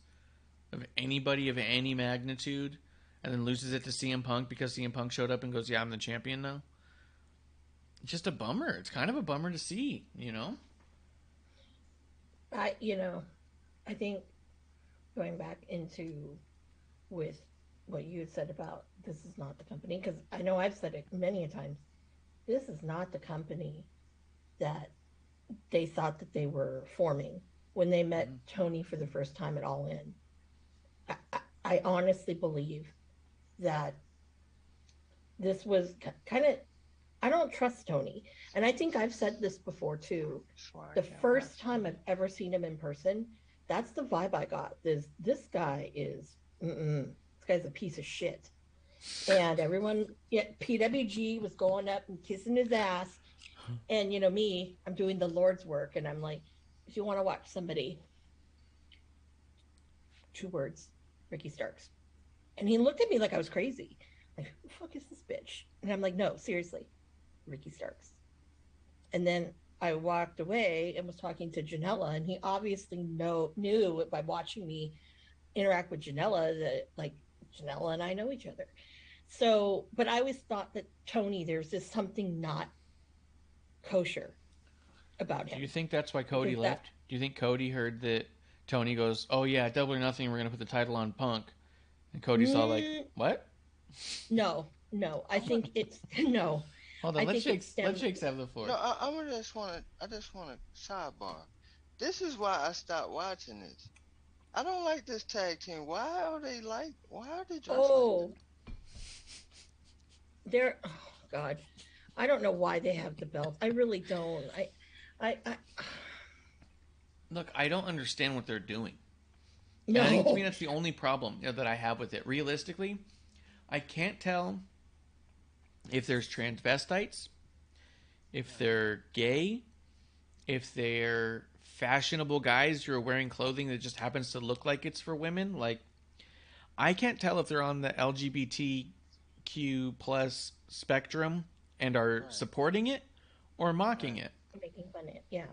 of anybody of any magnitude, and then loses it to CM Punk because CM Punk showed up and goes, yeah, I'm the champion now. It's just a bummer. It's kind of a bummer to see, you know? I think going back into with what you had said about this is not the company, because I know I've said it many a times, this is not the company that they thought that they were forming when they met Tony for the first time at All In. I honestly believe that this was kind of, I don't trust Tony. And I think I've said this before too. The first time I've ever seen him in person, that's the vibe I got. This guy is, this guy's a piece of shit. And everyone, PWG was going up and kissing his ass. And, me, I'm doing the Lord's work. And I'm like, if you want to watch somebody, 2 words, Ricky Starks. And he looked at me like I was crazy. Like, who the fuck is this bitch? And I'm like, no, seriously, Ricky Starks. And then I walked away and was talking to Janela, and he obviously knew by watching me interact with Janela that, like, Janela and I know each other. So, but I always thought that Tony, there's just something not kosher about him. Do you think that's why Cody left? Do you think Cody heard that Tony goes, oh yeah, Double or Nothing, we're going to put the title on Punk? And Cody's all like, what? No. I think it's, no. Hold on, let Shakes have the floor. No, I just want to sidebar. this is why I stopped watching this. I don't like this tag team. Why are they dressed like Oh, they're oh God. I don't know why they have the belts. I really don't. I Look, I don't understand what they're doing. And I think to me no. that's the only problem that I have with it. Realistically, I can't tell if there's transvestites, if they're gay, if they're fashionable guys who are wearing clothing that just happens to look like it's for women. Like, I can't tell if they're on the LGBTQ plus spectrum and are Right. supporting it or mocking Right. it. Making fun of it. Yeah.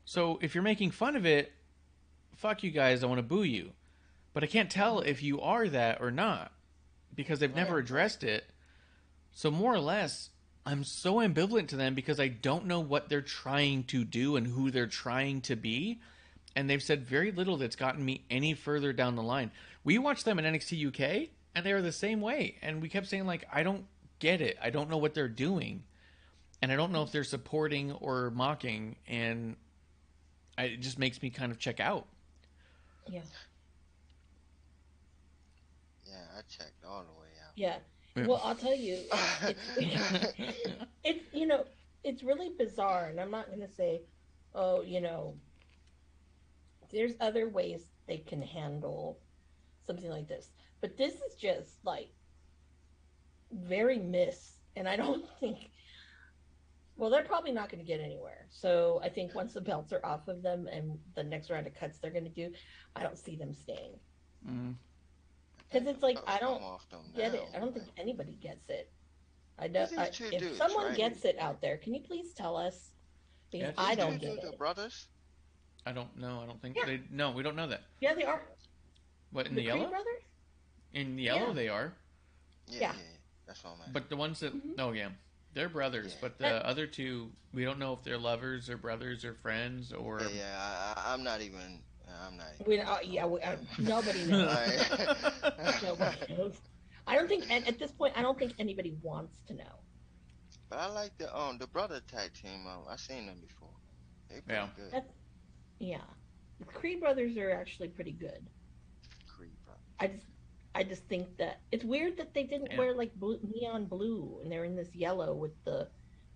So if you're making fun of it, fuck you guys, I want to boo you. But I can't tell if you are that or not because they've never Right. addressed it. So more or less, I'm so ambivalent to them because I don't know what they're trying to do and who they're trying to be. And they've said very little that's gotten me any further down the line. We watched them in NXT UK, and they were the same way. And we kept saying, like, I don't get it. I don't know what they're doing. And I don't know if they're supporting or mocking. And it just makes me kind of check out. Yeah. Yeah, I checked all the way out. Yeah. Yeah. Well, I'll tell you, it's it's really bizarre, and I'm not going to say, oh, there's other ways they can handle something like this, but this is just like very and I don't think. Well, they're probably not going to get anywhere. So I think once the belts are off of them and the next round of cuts they're going to do, I don't see them staying. Mm. Because it's like, Belts I don't come off them get now, it. I don't think like, anybody gets it. I know. these two If dudes, someone right? gets it out there, can you please tell us? Because Yeah, I These don't two get dudes are it. brothers. I don't know. I don't think Yeah. they. No, we don't know that. Yeah, they are. What, in The the Creed yellow? brothers? In the yellow, Yeah. they are. Yeah. Yeah. That's what I'm asking. But the ones that. Mhm. Oh, yeah. They're brothers. Yeah. But the other two, we don't know if they're lovers or brothers or friends or. Yeah. I'm not even. I'm not even. We, yeah, nobody knows. Alright. Nobody knows. I don't think, and at this point, I don't think anybody wants to know. But I like the brother tag team. I seen them before. They pretty Yeah. good. That's, yeah. The Creed brothers are actually pretty good. Creed brothers. I just think that it's weird that they didn't Yeah. wear like neon blue and they're in this yellow with the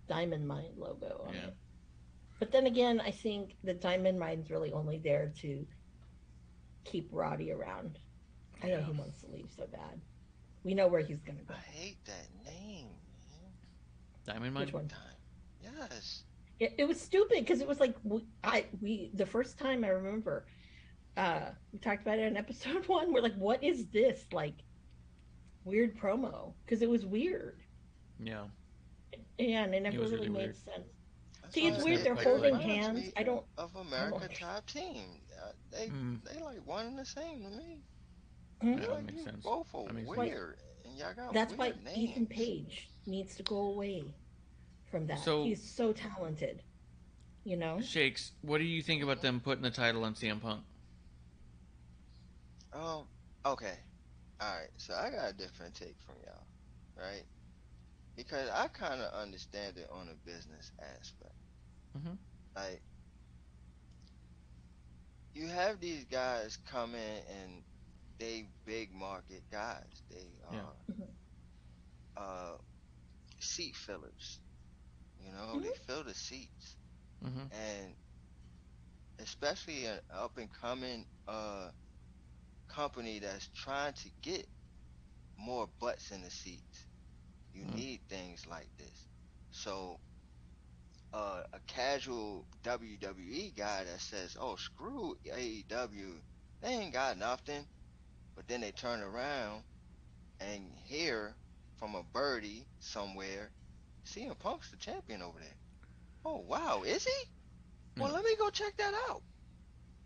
Diamond Mine logo on Yeah. it. But then again, I think the Diamond Mine's really only there to keep Roddy around. I know he wants to leave so bad. We know where he's gonna go. I hate that name, man. Diamond Mine? Which one? Yes. It was stupid because it was like we the first time I remember we talked about it in episode 1. We're like, what is this like weird promo? Because it was weird. Yeah. Yeah, and it never was really really made weird. sense. That's See, why it's I weird. said They're quite holding like- reminds hands. me I don't. of America Top Team. They like one and the same to me. Mhm. Yeah, that Like makes you sense. both are That makes sense. weird, and y'all got That's why weird names. Ethan Page needs to go away from that. So- He's so talented. You know? Shakes, what do you think about them putting the title on CM Punk? Okay. Alright, so I got a different take from y'all, right? Because I kind of understand it on a business aspect. Mhm. Like, you have these guys come in and they big market guys. They are Mhm. seat fillers. You know, Mhm. they fill the seats. Mm-hmm. And especially an up and coming company that's trying to get more butts in the seats. You need things like this. So a casual WWE guy that says, "Oh, screw AEW, they ain't got nothing," but then they turn around and hear from a birdie somewhere, CM Punk's the champion over there. Oh wow, is he? Well, let me go check that out.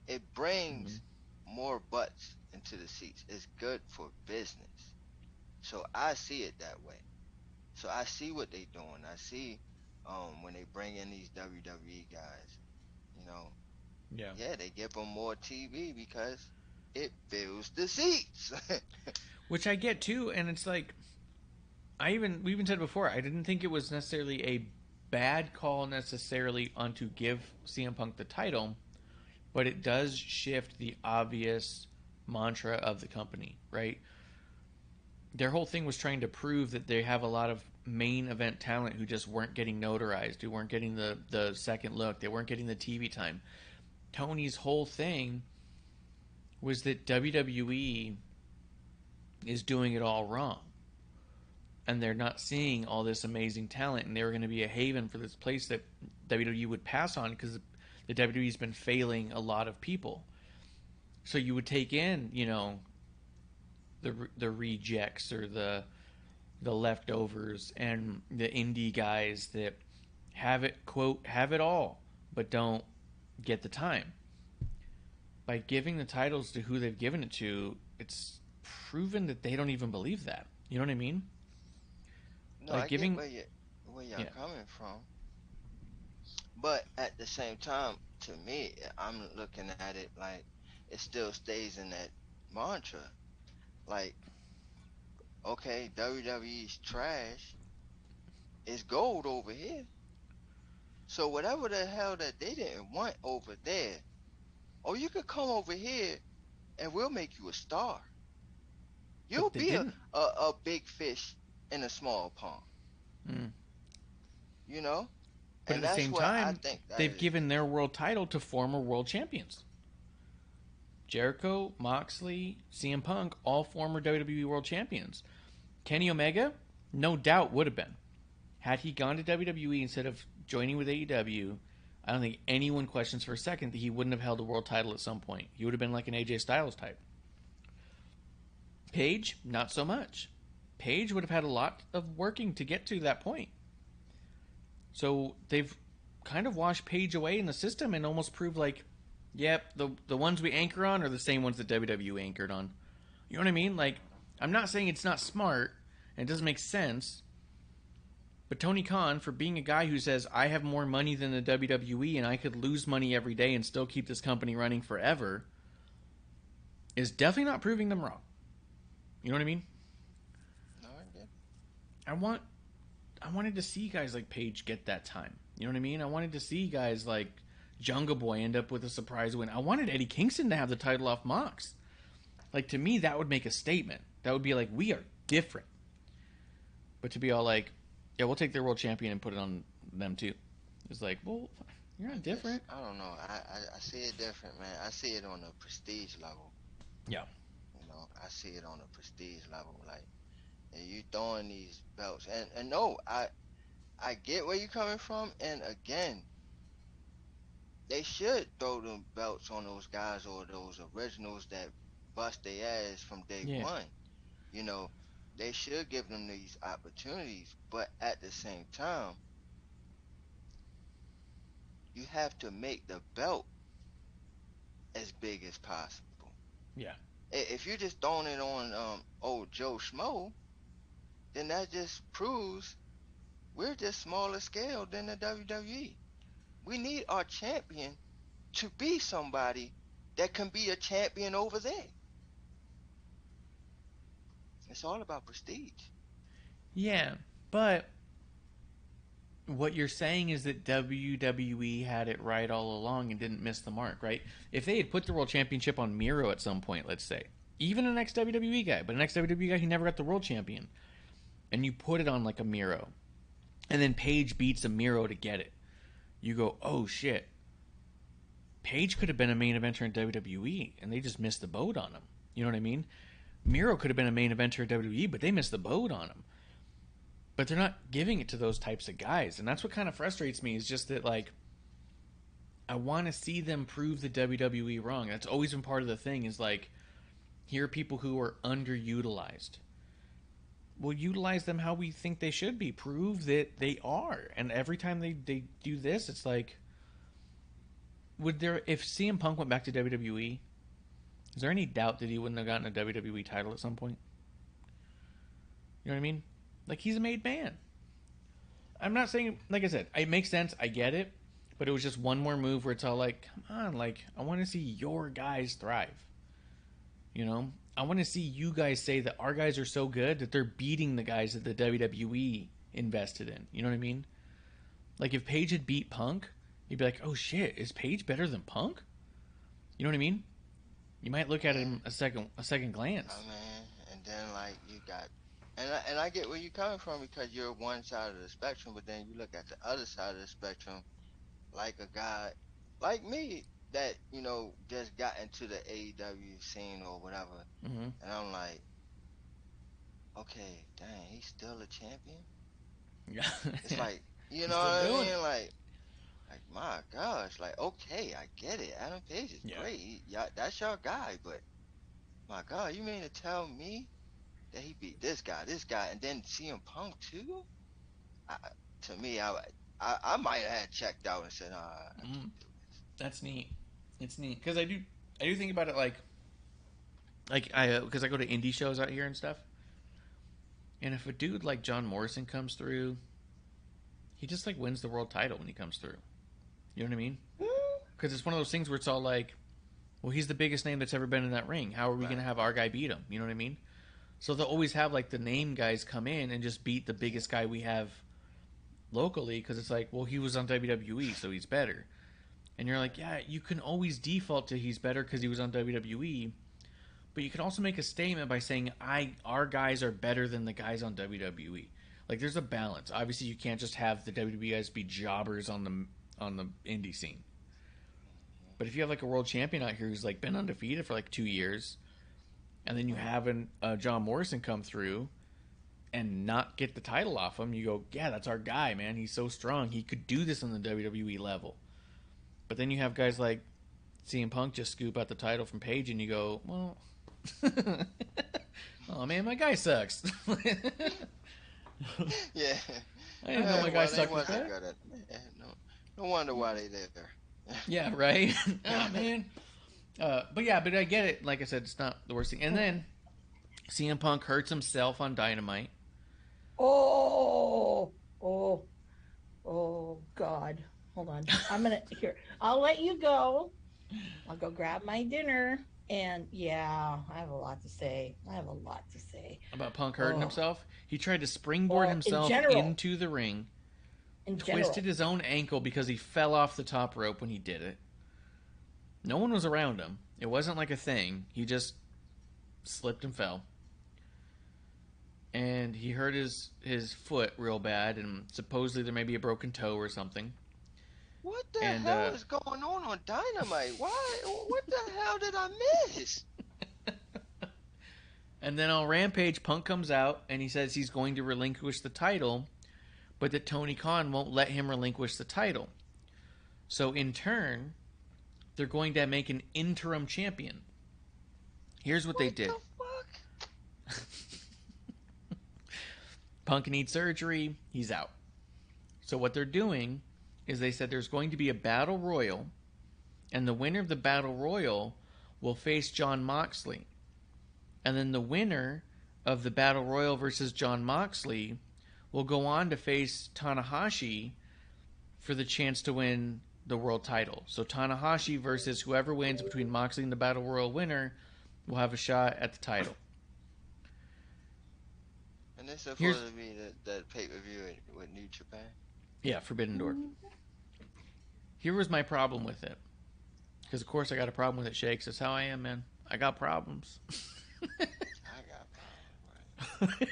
It brings more butts into the seats. It's good for business. So I see it that way. So I see what they doing. I see when they bring in these WWE guys, you know, Yeah. they give them more TV because it fills the seats. Which I get too, and it's like we even said before, I didn't think it was necessarily a bad call necessarily on to give CM Punk the title. but it does shift the obvious mantra of the company, right? Their whole thing was trying to prove that they have a lot of main event talent who just weren't getting notarized, who weren't getting the second look, they weren't getting the TV time. Tony's whole thing was that WWE is doing it all wrong. And they're not seeing all this amazing talent, and they were going to be a haven for this place that WWE would pass on because the WWE's been failing a lot of people. So you would take in, you know, the rejects or the leftovers and the indie guys that have it, quote, have it all, but don't get the time. By giving the titles to who they've given it to, it's proven that they don't even believe that. You know what I mean? No, I get where you're coming from. But at the same time, to me, I'm looking at it like it still stays in that mantra. Like, okay, WWE's trash is gold over here. So whatever the hell that they didn't want over there, oh, you could come over here and we'll make you a star. You'll be a big fish in a small pond. Mm. You know? But and at the same time, they've given their world title to former world champions. Jericho, Moxley, CM Punk, all former WWE world champions. Kenny Omega, no doubt would have been. Had he gone to WWE instead of joining with AEW, I don't think anyone questions for a second that he wouldn't have held a world title at some point. He would have been like an AJ Styles type. Paige, not so much. Paige would have had a lot of working to get to that point. So they've kind of washed Paige away in the system and almost proved like, yep, the ones we anchor on are the same ones that WWE anchored on. You know what I mean? Like, I'm not saying it's not smart and it doesn't make sense, but Tony Khan, for being a guy who says, I have more money than the WWE and I could lose money every day and still keep this company running forever, is definitely not proving them wrong. You know what I mean? No, I get. I wanted to see guys like Paige get that time. You know what I mean? I wanted to see guys like Jungle Boy end up with a surprise win. I wanted Eddie Kingston to have the title off Mox. Like, to me, that would make a statement. That would be like, we are different. But to be all like, yeah, we'll take their world champion and put it on them too. It's like, well, you're not different. I don't know. I see it different, man. I see it on a prestige level. Yeah. You know, I see it on a prestige level. Like, and you throwing these belts. And no, I get where you're coming from. And again, they should throw them belts on those guys or those originals that bust their ass from day one. You know, they should give them these opportunities. But at the same time, you have to make the belt as big as possible. Yeah. If you're just throwing it on old Joe Schmo, then that just proves we're just smaller scale than the WWE. We need our champion to be somebody that can be a champion over there. It's all about prestige. Yeah, but what you're saying is that WWE had it right all along and didn't miss the mark, right? If they had put the World Championship on Miro at some point, let's say, even an ex-WWE guy, but an ex-WWE guy who never got the World Champion, and you put it on like a Miro, and then Paige beats a Miro to get it, you go, oh shit, Paige could have been a main eventer in WWE, and they just missed the boat on him. You know what I mean? Miro could have been a main eventer in WWE, but they missed the boat on him. But they're not giving it to those types of guys. And that's what kind of frustrates me, is just that, like, I want to see them prove the WWE wrong. That's always been part of the thing, is like, here are people who are underutilized. We'll utilize them how we think they should be. Prove that they are. And every time they do this, it's like, if CM Punk went back to WWE, is there any doubt that he wouldn't have gotten a WWE title at some point? You know what I mean? Like, he's a made man. I'm not saying, like I said, it makes sense. I get it. But it was just one more move where it's all like, come on, like, I want to see your guys thrive. You know? I want to see you guys say that our guys are so good that they're beating the guys that the WWE invested in. You know what I mean? Like, if Paige had beat Punk, you'd be like, oh shit, is Paige better than Punk? You know what I mean? You might look at him a second glance. Oh man, and then like you got, and I get where you're coming from because you're one side of the spectrum, but then you look at the other side of the spectrum, like a guy like me that just got into the AEW scene or whatever, and I'm like, okay, dang, he's still a champion. Yeah, it's like what I mean, like my gosh, like okay, I get it. Adam Page is great. That's your guy, but my God, you mean to tell me that he beat this guy, and then CM Punk too? To me, I might have had checked out and said, I can't do this. That's neat. It's neat because I do think about it like because I go to indie shows out here and stuff, and if a dude like John Morrison comes through, he just like wins the world title when he comes through. You know what I mean? Because it's one of those things where it's all like, well, he's the biggest name that's ever been in that ring. How are we going to have our guy beat him? You know what I mean? So they'll always have like the name guys come in and just beat the biggest guy we have locally because it's like, well, he was on WWE, so he's better. And you're like, yeah, you can always default to he's better because he was on WWE, but you can also make a statement by saying our guys are better than the guys on WWE. Like there's a balance. Obviously, you can't just have the WWE guys be jobbers on the indie scene. But if you have like a world champion out here who's like been undefeated for like 2 years, and then you have John Morrison come through and not get the title off him, you go, yeah, that's our guy, man. He's so strong. He could do this on the WWE level. But then you have guys like CM Punk just scoop out the title from Page, and you go, well, oh man, my guy sucks. Yeah, I didn't know my guy sucked. No wonder why they there. Yeah, right. Oh man. But I get it. Like I said, it's not the worst thing. And then CM Punk hurts himself on Dynamite. Oh God. Hold on. I'll let you go. I'll go grab my dinner. And yeah, I have a lot to say. About Punk hurting himself? He tried to springboard himself into the ring. Twisted his own ankle because he fell off the top rope when he did it. No one was around him. It wasn't like a thing. He just slipped and fell. And he hurt his foot real bad, and supposedly there may be a broken toe or something. What the hell is going on Dynamite? Why? What the hell did I miss? And then on Rampage, Punk comes out, and he says he's going to relinquish the title, but that Tony Khan won't let him relinquish the title. So in turn, they're going to make an interim champion. Here's what they did. What the fuck? Punk needs surgery. He's out. So what they're doing is they said there's going to be a battle royal, and the winner of the battle royal will face Jon Moxley. And then the winner of the battle royal versus Jon Moxley will go on to face Tanahashi for the chance to win the world title. So Tanahashi versus whoever wins between Moxley and the battle royal winner will have a shot at the title. And this is supposed to be the pay-per-view with New Japan? Yeah, Forbidden Door. Here was my problem with it. Because, of course, I got a problem with it, Shakes. That's how I am, man. I got problems. I got problems,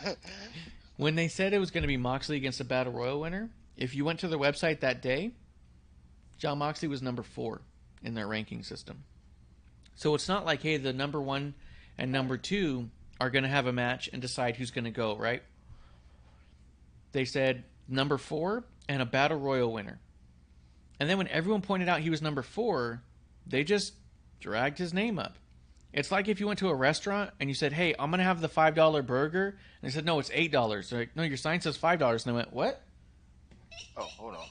right? When they said it was going to be Moxley against the Battle Royal winner, if you went to their website that day, Jon Moxley was number 4 in their ranking system. So it's not like, hey, the number 1 and number 2 are going to have a match and decide who's going to go, right? They said number 4 and a Battle Royal winner. And then when everyone pointed out he was number 4, they just dragged his name up. It's like if you went to a restaurant and you said, hey, I'm going to have the $5 burger. And they said, no, it's $8. They're like, no, your sign says $5. And they went, what? Oh, hold on.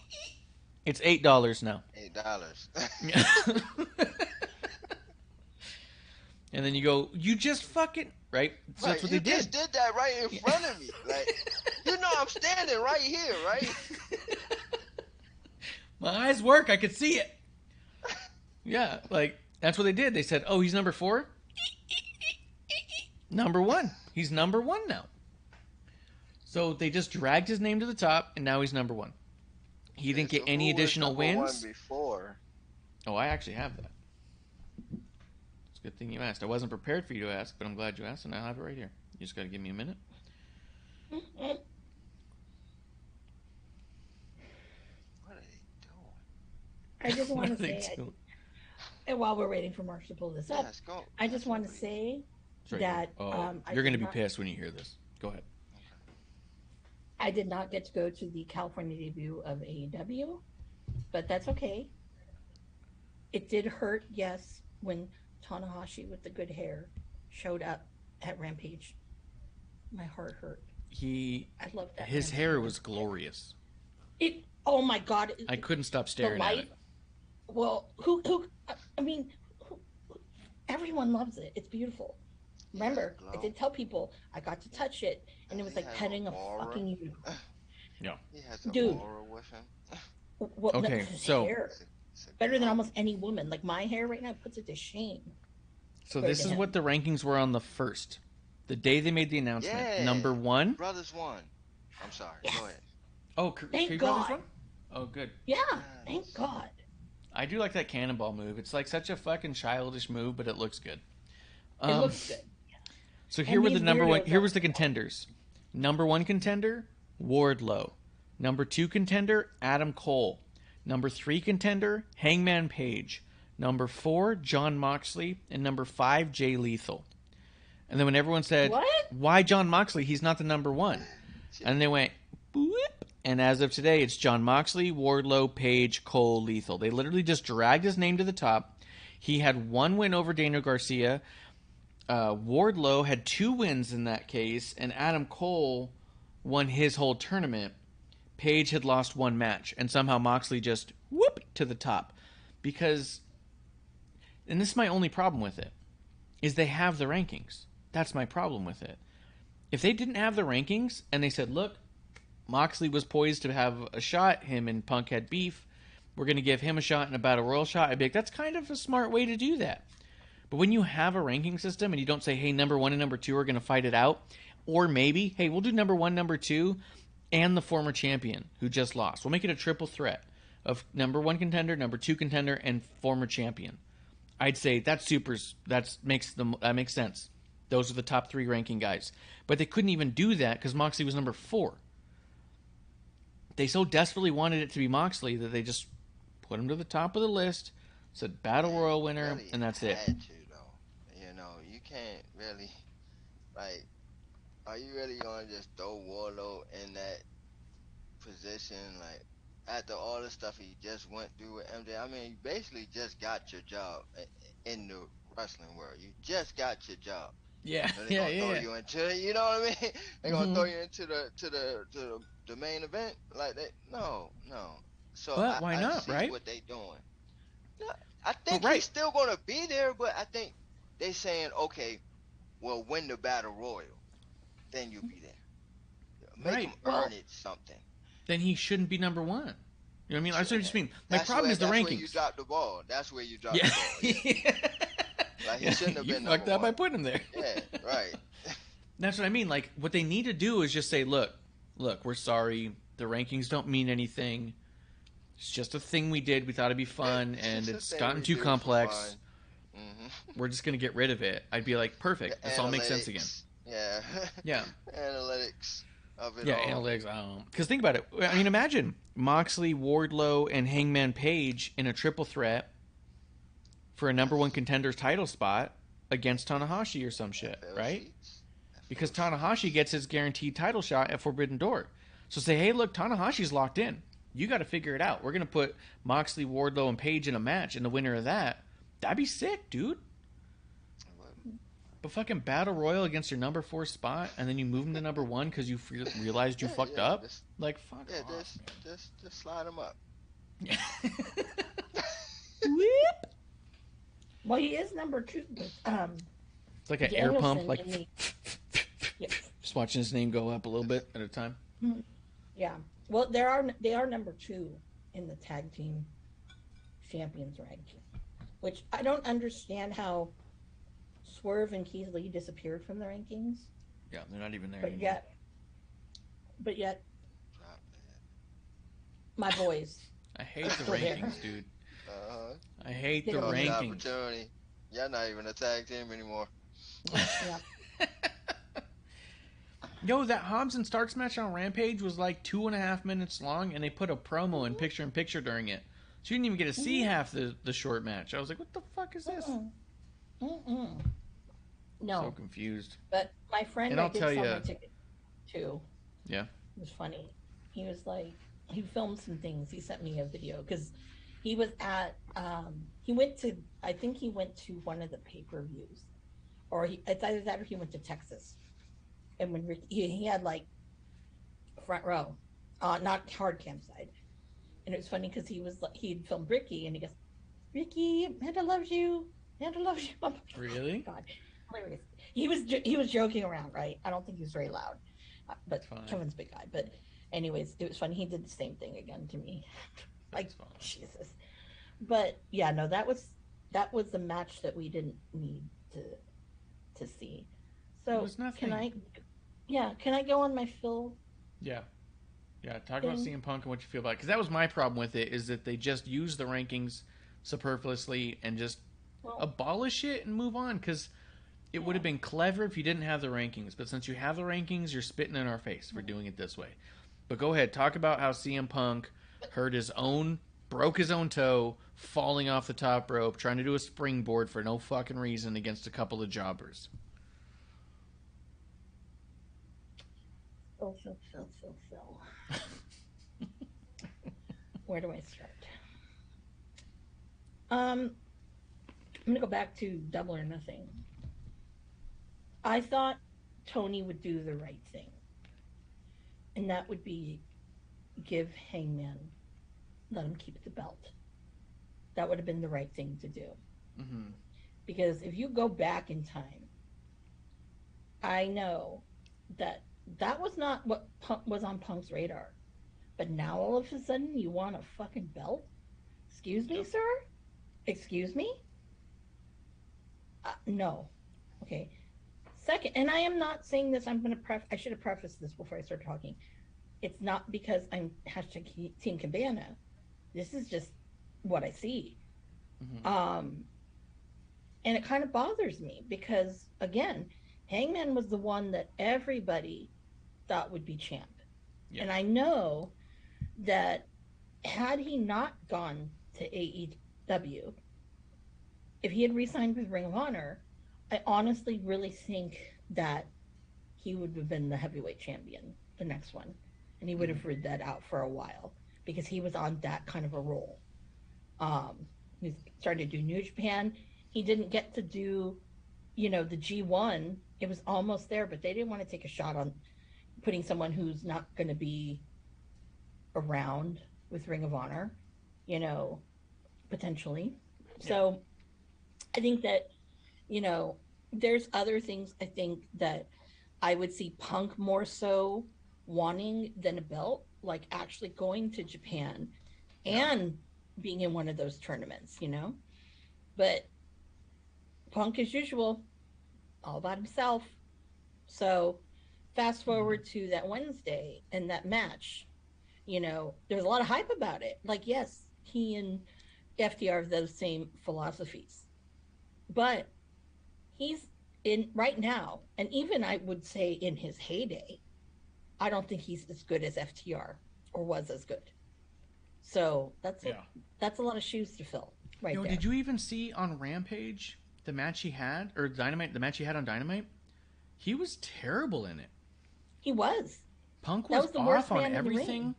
It's $8 now. $8. And then you go, you just fucking... Right? So that's what they did. You just did that right in front of me. Like, I'm standing right here, right? My eyes work. I could see it. Yeah, like, that's what they did. They said, oh, he's number 4? Number 1. He's number 1 now. So they just dragged his name to the top, and now he's number 1. He didn't get any additional wins. Who was number 1 before? Oh, I actually have that. It's a good thing you asked. I wasn't prepared for you to ask, but I'm glad you asked, and I have it right here. You just got to give me a minute. What are they doing? I just want to say, and while we're waiting for Marsh to pull this up, I just want to say that you're going to be pissed when you hear this. Go ahead. I did not get to go to the California debut of AEW, but that's okay. It did hurt, yes, when Tanahashi with the good hair showed up at Rampage. My heart hurt. I love that. His hair was glorious. Oh my God! I couldn't stop staring at it. Well, everyone loves it. It's beautiful. Remember, I did tell people I got to touch it, and it was like petting a fucking unicorn. Yeah. Dude. Well, okay, so hair, better than almost any woman. Like my hair right now puts it to shame. So this is what the rankings were on the first. The day they made the announcement. Yeah. Number 1. Brothers won. I'm sorry. Yes. Go ahead. Oh, thank God. Won? Oh, good. Yeah, thank God. I do like that cannonball move. It's like such a fucking childish move, but it looks good. It looks good. So here were the number one. Here was the contenders. Number 1 contender, Wardlow. Number 2 contender, Adam Cole. Number 3 contender, Hangman Page. Number 4, Jon Moxley. And number 5, Jay Lethal. And then when everyone said, what? Why Jon Moxley? He's not the number 1. And they went, boop. And as of today, it's Jon Moxley, Wardlow, Page, Cole, Lethal. They literally just dragged his name to the top. He had 1 win over Daniel Garcia. Wardlow had 2 wins in that case, and Adam Cole won his whole tournament. Page had lost 1 match, and somehow Moxley just whoop to the top. Because, and this is my only problem with it, is they have the rankings. That's my problem with it. If they didn't have the rankings, and they said, look, Moxley was poised to have a shot, him and Punk had beef, we're going to give him a shot and a Battle Royal shot, I'd be like, that's kind of a smart way to do that. But when you have a ranking system and you don't say, hey, number 1 and number 2 are going to fight it out, or maybe, hey, we'll do number 1, number 2, and the former champion who just lost. We'll make it a triple threat of number 1 contender, number 2 contender, and former champion. I'd say that makes sense. Those are the top 3 ranking guys. But they couldn't even do that because Moxley was number 4. They so desperately wanted it to be Moxley that they just put him to the top of the list, said Battle Royal winner, really and that's it. You can't really, like, are you really going to just throw Wardlow in that position? Like, after all the stuff he just went through with MJ, I mean, you basically just got your job in the wrestling world. You just got your job. Yeah, throw you into, you know what I mean? They're gonna throw you into the main event like that. No. So but why not? See right? What they doing? No, I think he's still gonna be there, but I think they saying, okay, well, win the Battle Royal, then you'll be there. Make him earn it something. Then he shouldn't be number 1. You know what I mean? That's what I just mean. My problem is the rankings. That's where you drop the ball. That's where you drop the ball. Like, he shouldn't have been you fucked up by putting him there. Yeah, right. That's what I mean. Like, what they need to do is just say, look, we're sorry. The rankings don't mean anything. It's just a thing we did. We thought it'd be fun, and it's gotten too complex. Mm-hmm. We're just going to get rid of it. I'd be like, perfect. This all makes sense again. Yeah. Yeah. Analytics of it all. Yeah, analytics. Because think about it. I mean, imagine Moxley, Wardlow, and Hangman Page in a triple threat for a number 1 contender's title spot against Tanahashi or some shit, right? Because Tanahashi gets his guaranteed title shot at Forbidden Door. So say, hey, look, Tanahashi's locked in. You got to figure it out. We're going to put Moxley, Wardlow, and Page in a match, and the winner of that'd be sick, dude. But fucking Battle Royal against your number 4 spot, and then you move him to number 1 because you realized you fucked up? Fuck off. Just slide him up. Whip. Well, he is number 2. It's like an air pump, like just watching his name go up a little bit at a time. Yeah. Well, they are number 2 in the tag team champions ranking, which I don't understand how Swerve and Keith Lee disappeared from the rankings. Yeah, they're not even there but anymore. But yet, my boys. I hate the rankings, dude. I hate the rankings. Opportunity. Y'all not even a tag team anymore. Yeah. Yo, that Hobbs and Starks match on Rampage was like 2.5 minutes long, and they put a promo in picture-in-picture during it. So you didn't even get to see half the short match. I was like, what the fuck is this? No. So confused. But my friend, and I did sell my ticket to. Yeah. It was funny. He was like, he filmed some things. He sent me a video because he was at, I think he went to one of the pay-per-views. Or it's either that or he went to Texas. And when he had like front row, not hard cam side. And it was funny because he'd filmed Ricky and he goes, Ricky, Amanda loves you. Amanda loves you. I'm like, really? God, hilarious. He was joking around, right? I don't think he was very loud, but Kevin's a big guy. But anyways, it was funny. He did the same thing again to me. Like, Jesus. But yeah, no, that was the match that we didn't need to see. So can I go on my Phil? Yeah. Yeah, talk about CM Punk and what you feel about it. Because that was my problem with it, is that they just use the rankings superfluously and just abolish it and move on. Because it would have been clever if you didn't have the rankings. But since you have the rankings, you're spitting in our face for doing it this way. But go ahead. Talk about how CM Punk broke his own toe, falling off the top rope, trying to do a springboard for no fucking reason against a couple of jobbers. Phil. Where do I start? I'm gonna go back to Double or Nothing. I thought Tony would do the right thing, and that would be give Hangman, let him keep the belt. That would have been the right thing to do. Mm-hmm. Because if you go back in time, I know that was not what was on Punk's radar. But now all of a sudden you want a fucking belt? Excuse me, sir? Excuse me? No. Okay. Second, and I am not saying this, I should have prefaced this before I start talking. It's not because I'm hashtag Team Cabana. This is just what I see. Mm-hmm. And it kind of bothers me because, again, Hangman was the one that everybody thought would be champ. Yeah. And I know that had he not gone to AEW, if he had re-signed with Ring of Honor, I honestly really think that he would have been the heavyweight champion, the next one. And he would have rid that out for a while because he was on that kind of a roll. He started to do New Japan. He didn't get to do, the G1. It was almost there, but they didn't want to take a shot on putting someone who's not going to be around with Ring of Honor, potentially. Yeah. So I think that, there's other things I think that I would see Punk more so wanting than a belt, like actually going to Japan and being in one of those tournaments, But Punk, as usual, all about himself. So fast forward to that Wednesday and that match, there's a lot of hype about it. Like, yes, he and FTR have those same philosophies, but he's in right now. And even I would say in his heyday, I don't think he's as good as FTR or was as good. So that's a lot of shoes to fill right there. Did you even see on Rampage the match he had, or Dynamite, the match he had on Dynamite? He was terrible in it. He was. Punk was off on everything.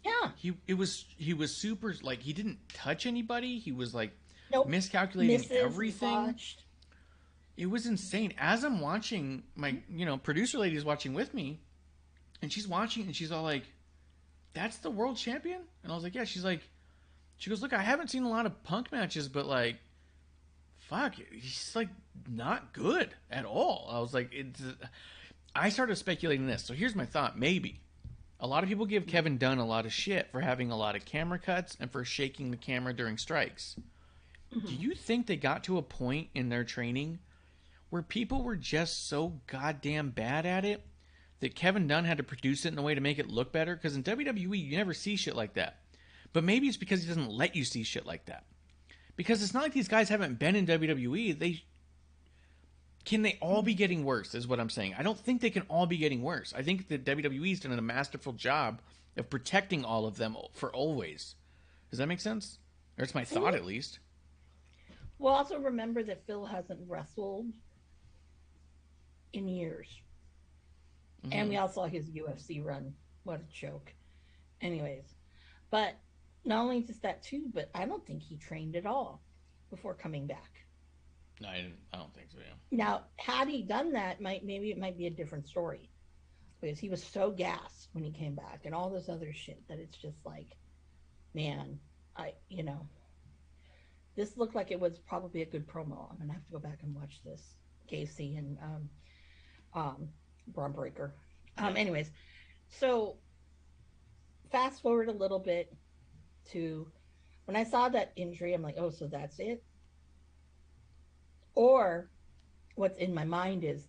Yeah. He was super, like, he didn't touch anybody. He was like miscalculating everything. Watched. It was insane. As I'm watching, my producer lady is watching with me, and she's watching and she's all like, "That's the world champion?" And I was like, "Yeah." She goes, "Look, I haven't seen a lot of Punk matches, but like, fuck, he's like not good at all." I was like, I started speculating this. So here's my thought. Maybe a lot of people give Kevin Dunn a lot of shit for having a lot of camera cuts and for shaking the camera during strikes. Mm-hmm. Do you think they got to a point in their training where people were just so goddamn bad at it that Kevin Dunn had to produce it in a way to make it look better? Because in WWE, you never see shit like that. But maybe it's because he doesn't let you see shit like that. Because it's not like these guys haven't been in WWE. Can they all be getting worse, is what I'm saying. I don't think they can all be getting worse. I think the WWE's done a masterful job of protecting all of them for always. Does that make sense? Or it's my thought, at least. Well, also remember that Phil hasn't wrestled in years. Mm-hmm. And we all saw his UFC run. What a joke. Anyways. But not only just that, too, but I don't think he trained at all before coming back. No, I don't think so, yeah. Now, had he done that, maybe it might be a different story. Because he was so gassed when he came back and all this other shit that it's just like, man, this looked like it was probably a good promo. I'm going to have to go back and watch this. Gacy and Braun Breaker. Anyways, so fast forward a little bit to when I saw that injury, I'm like, oh, so that's it? Or what's in my mind is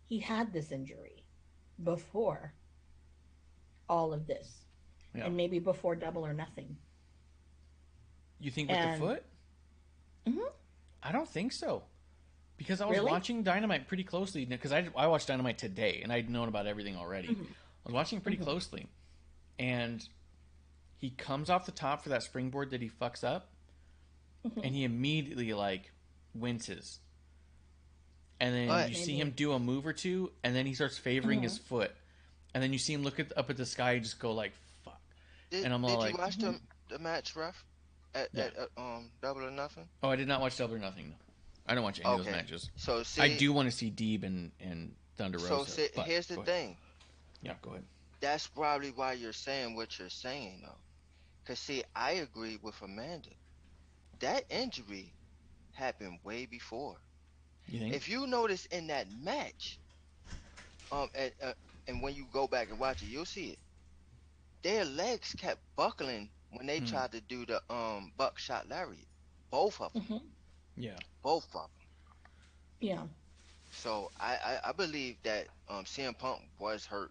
he had this injury before all of this. Yeah. And maybe before Double or Nothing. You think with the foot? Mm-hmm. I don't think so. Because I was watching Dynamite pretty closely. Because I watched Dynamite today, and I'd known about everything already. Mm-hmm. I was watching pretty closely. And he comes off the top for that springboard that he fucks up. Mm-hmm. And he immediately, winces. And then you see him do a move or two, and then he starts favoring his foot. And then you see him look up at the sky and just go fuck. And I'm all like... Did you watch the match, ref? At Double or Nothing? Oh, I did not watch Double or Nothing. No. I don't watch any of those matches. So I do want to see Deeb and Thunder Rosa. So here's the thing. Yeah, go ahead. That's probably why you're saying what you're saying, though. Because, see, I agree with Amanda. That injury happened way before. You think? If you notice in that match, and when you go back and watch it, you'll see it. Their legs kept buckling when they tried to do the buckshot lariat. Both of them. Mm-hmm. Yeah. Both of them. Yeah. So I believe that CM Punk was hurt.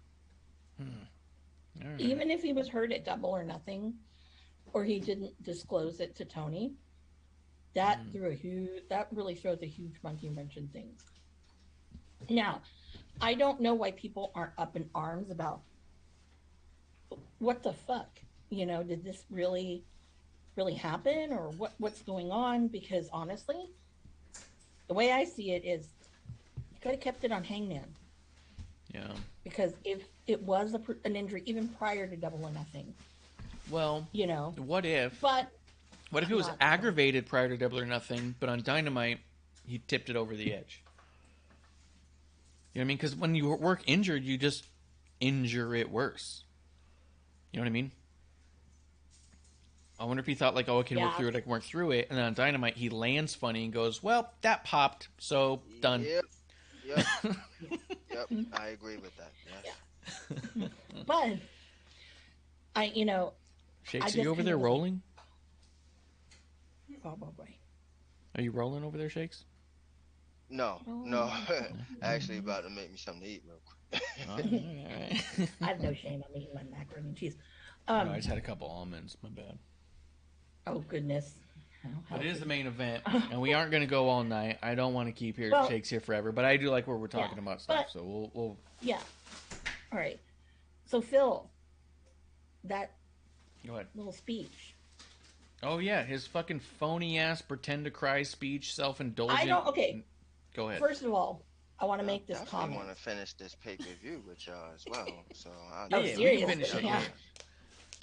Right. Even if he was hurt at Double or Nothing, or he didn't disclose it to Tony, that really throws a huge monkey wrench in things. Now, I don't know why people aren't up in arms about what the fuck. Did this really happen, or what's going on? Because honestly, the way I see it is, you could have kept it on Hangman. Yeah. Because if it was an injury even prior to Double or Nothing, well, what if? But what if it was aggravated prior to Double or Nothing, but on Dynamite he tipped it over the edge? You know what I mean? Because when you work injured, you just injure it worse. You know what I mean? I wonder if he thought I can work through it, I can work through it, and then on Dynamite he lands funny and goes, "Well, that popped, so done." Yep. Yep. I agree with that. Yes. Yeah. But Shakes, are you over there rolling? Oh boy. Are you rolling over there, Shakes? No. Actually, about to make me something to eat real quick. All right. I have no shame. I'm eating my macaroni and cheese. I just had a couple almonds. My bad. Oh goodness. But it is the main event, and we aren't going to go all night. I don't want to keep Shakes here forever, but I do like where we're talking about stuff, so we'll... Yeah. All right. So, Phil, that go ahead. Little speech. Oh, yeah, his fucking phony-ass pretend-to-cry speech, self-indulgent... I don't... Okay. Go ahead. First of all, I want to make this comment. I want to finish this pay-per-view with y'all as well, so... seriously? Yeah.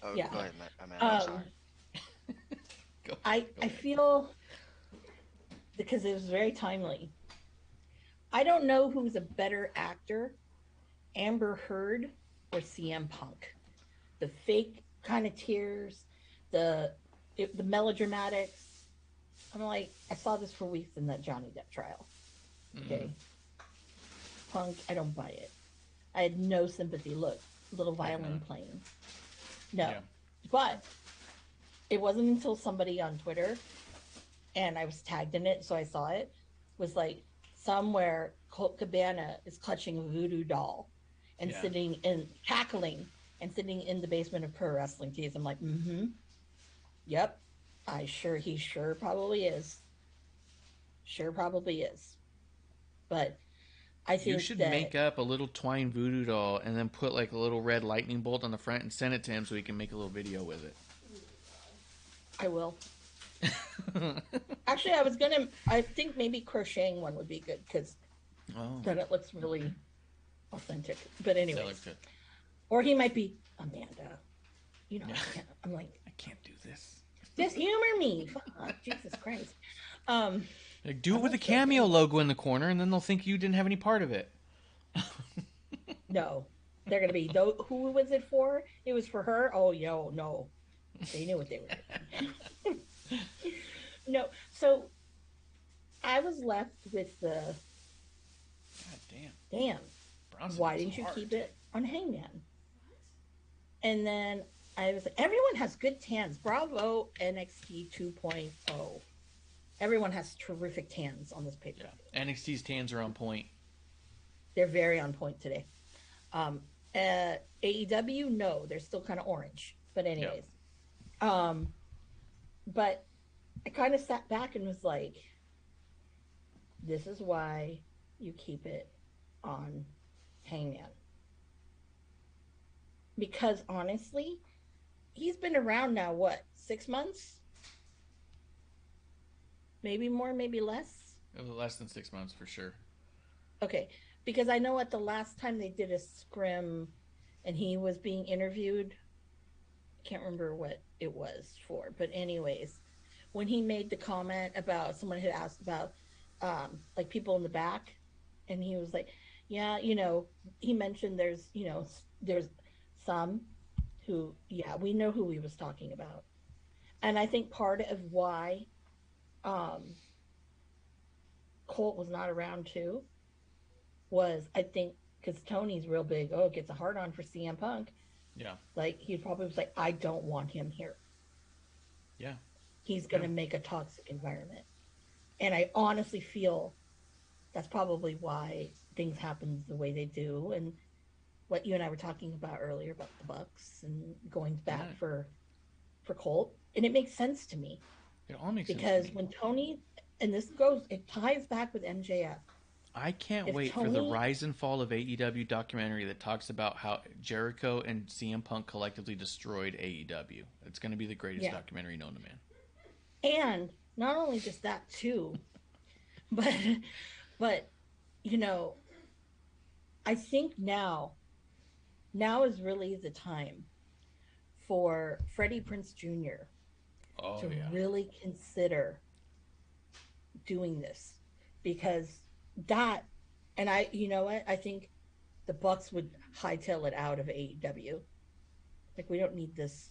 Oh, yeah. Go ahead, I'm sorry. I feel, because it was very timely, I don't know who's a better actor, Amber Heard or CM Punk. The fake kind of tears, the melodramatics. I'm like, I saw this for weeks in that Johnny Depp trial. Okay. Punk, I don't buy it. I had no sympathy. Look, little violin playing. No. Yeah. But it wasn't until somebody on Twitter, and I was tagged in it, so I saw it, was somewhere Colt Cabana is clutching a voodoo doll and sitting in, cackling and sitting in the basement of Pro Wrestling Tees. I'm like, yep, He sure probably is. Sure probably is. But I think you should make up a little twine voodoo doll and then put like a little red lightning bolt on the front and send it to him so he can make a little video with it. I will. Actually, I think maybe crocheting one would be good because then it looks really authentic. But anyway. Or he might be, Amanda, you know, I'm like, I can't do this. Just humor me. Fuck, Jesus Christ. Like, do it with a cameo logo in the corner, and then they'll think you didn't have any part of it. No, they're gonna be. Who was it for? It was for her. Oh, no, they knew what they were doing. No, so I was left with the. God damn. Bronson, why didn't you keep it on Hangman? And then I was like, everyone has good tans. Bravo NXT 2.0. Everyone has terrific tans on this paper. Yeah. NXT's tans are on point. They're very on point today. AEW, no, they're still kind of orange. But anyways. But I kind of sat back and was like, this is why you keep it on Hangman. Because honestly, he's been around now, 6 months? Maybe more, maybe less? It was less than 6 months for sure. Okay, because I know at the last time they did a scrim and he was being interviewed, I can't remember what it was for, but anyways, when he made the comment about, someone had asked about like people in the back, and he was like, yeah, he mentioned there's some who, we know who he was talking about. And I think part of why Colt was not around too was, I think, because Tony's real big, it gets a hard on for CM Punk. Yeah. Like, he probably was like, I don't want him here. Yeah. He's going to make a toxic environment. And I honestly feel that's probably why things happen the way they do. And what you and I were talking about earlier about the Bucks and going back for Colt. And it makes sense to me. It all makes sense. Because when Tony, and it ties back with MJF. I can't wait for the rise and fall of AEW documentary that talks about how Jericho and CM Punk collectively destroyed AEW. It's going to be the greatest documentary known to man. And not only just that too, but I think now is really the time for Freddie Prinze Jr. to really consider doing this, because that, and I think the Bucks would hightail it out of AEW. Like, we don't need this.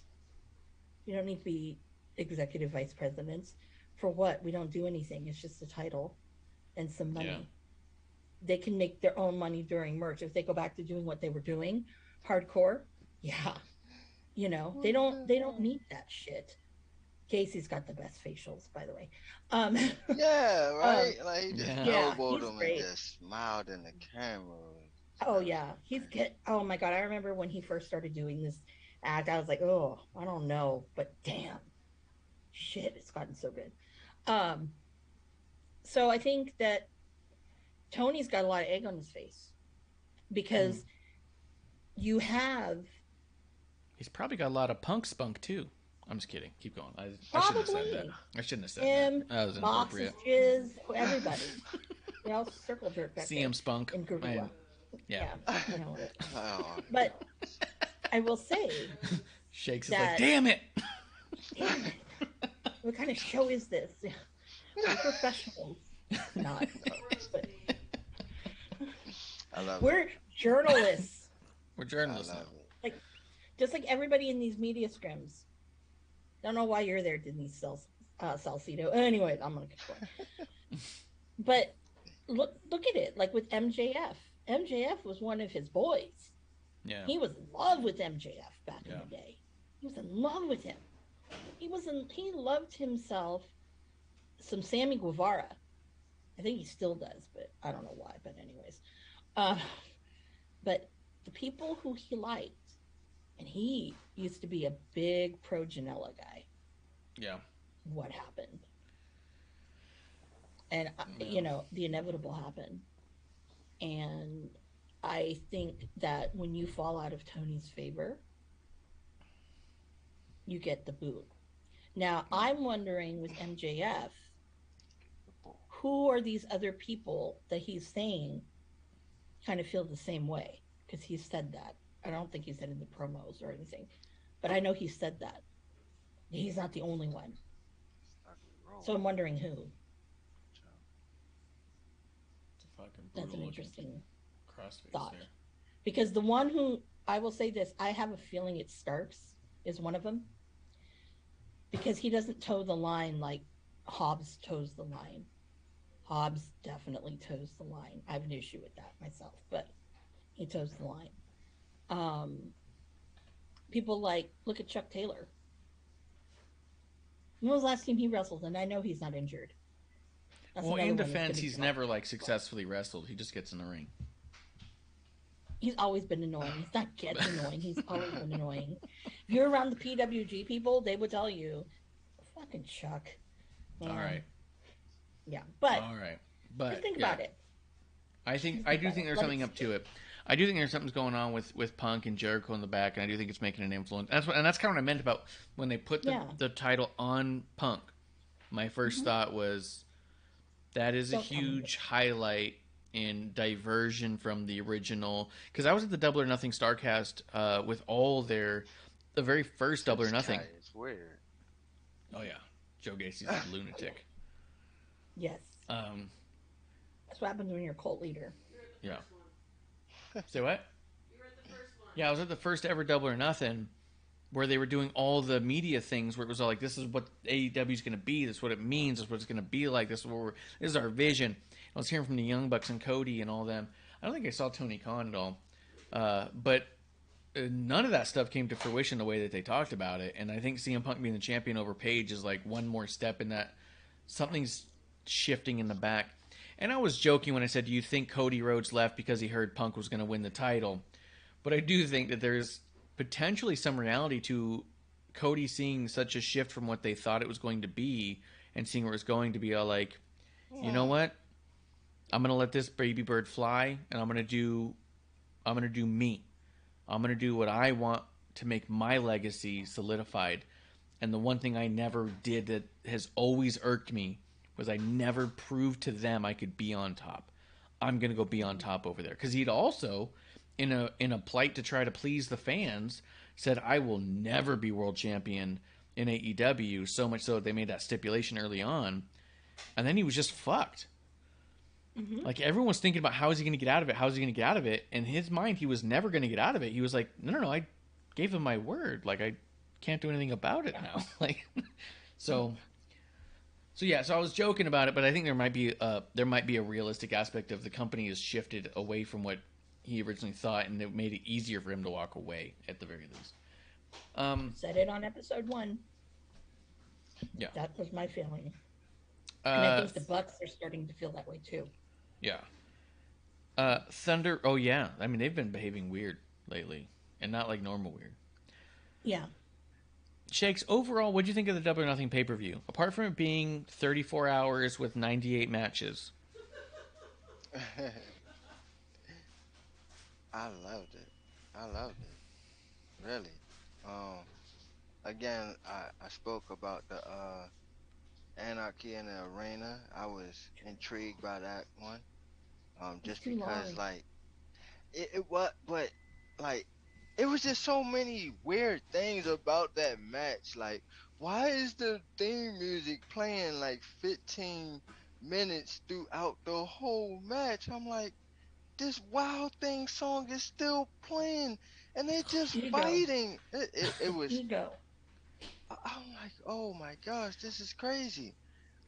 We don't need to be executive vice presidents. For what? We don't do anything. It's just a title and some money. Yeah. They can make their own money during merch. If they go back to doing what they were doing, hardcore, they don't need that shit. Casey's got the best facials, by the way. Yeah, right? Elbowed him and just smiled in the camera. Oh, yeah. Oh, my God. I remember when he first started doing this act, I was like, oh, I don't know. But damn. Shit, it's gotten so good. So I think that Tony's got a lot of egg on his face. Because you have... He's probably got a lot of punk spunk, too. I'm just kidding. Keep going. I shouldn't have said that. I shouldn't have said that. That was inappropriate. Boxes, everybody. They all circle jerk back CM Spunk. In Gorilla. Yeah. But I will say... Shakes is like, damn it! Damn it. What kind of show is this? We're professionals. Not. But I love we're journalists. We're journalists now. Like, just like everybody in these media scrims. Don't know why you're there, Denise Salcido. Anyway, I'm going to keep going. But look at it. Like with MJF. MJF was one of his boys. Yeah. He was in love with MJF back in the day. He was in love with him. He loved himself some Sammy Guevara. I think he still does, but I don't know why. But anyways. But the people who he liked, and he used to be a big pro Janela guy. Yeah. what happened. And, you know, the inevitable happened. And I think that when you fall out of Tony's favor, you get the boot. Now, I'm wondering with MJF, who are these other people that he's saying kind of feel the same way? Because he said that. I don't think he said in the promos or anything, but I know he said that. He's not the only one. So I'm wondering who. That's an interesting thought. There. Because the one who, I will say this, I have a feeling it's Starks is one of them. Because he doesn't toe the line like Hobbs toes the line. Hobbs definitely toes the line. I have an issue with that myself, but he toes the line. People like, look at Chuck Taylor. When was the last time he wrestled? And I know he's not injured. Well, in defense, he's never like successfully wrestled. He just gets in the ring. He's always been annoying. He's not getting annoying. He's always been annoying. If you're around the PWG people, they would tell you, fucking Chuck. All right. Yeah, but all right, but just think about it. I do think there's something up to it. I do think there's something's going on with Punk and Jericho in the back, and I do think it's making an influence. That's kind of what I meant about when they put the title on Punk. My first thought was that is a huge highlight in diversion from the original. Because I was at the Double or Nothing Starcast with all the very first Double or Nothing. It's weird. Oh yeah, Joe Gacy's a lunatic. Yes. That's what happens when you're a cult leader. Yeah. Say what? You were at the first one. Yeah, I was at the first ever Double or Nothing, where they were doing all the media things, where it was all like, this is what AEW is going to be, this is what it means, this is what it's going to be like, this is our vision. I was hearing from the Young Bucks and Cody and all them. I don't think I saw Tony Khan at all, but none of that stuff came to fruition the way that they talked about it. And I think CM Punk being the champion over Page is like one more step in that. Something's shifting in the back. And I was joking when I said, do you think Cody Rhodes left because he heard Punk was going to win the title? But I do think that there's potentially some reality to Cody seeing such a shift from what they thought it was going to be and seeing where it's going to be. All like, you know what? I'm going to let this baby bird fly, and I'm going to do me. I'm going to do what I want to make my legacy solidified. And the one thing I never did that has always irked me was I never proved to them I could be on top. I'm going to go be on top over there. Because he'd also, in a plight to try to please the fans, said, I will never be world champion in AEW, so much so that they made that stipulation early on. And then he was just fucked. Mm-hmm. Like, everyone was thinking about how is he going to get out of it? How is he going to get out of it? In his mind, he was never going to get out of it. He was like, no, I gave him my word. Like, I can't do anything about it now. Like, so I was joking about it, but I think there might be a realistic aspect of the company has shifted away from what he originally thought, and it made it easier for him to walk away at the very least. Said it on episode 1. Yeah, that was my feeling, and I think the Bucks are starting to feel that way too. Yeah. Thunder. Oh yeah, I mean they've been behaving weird lately, and not like normal weird. Yeah. Shakes, overall, what do you think of the Double or Nothing pay-per-view? Apart from it being 34 hours with 98 matches. I loved it. Really. Again, I spoke about the Anarchy in the Arena. I was intrigued by that one. Just because, like, it was, but, like, it was just so many weird things about that match. Like, why is the theme music playing like 15 minutes throughout the whole match? I'm like, this Wild Thing song is still playing, and they're just fighting. It was. I'm like, oh my gosh, this is crazy.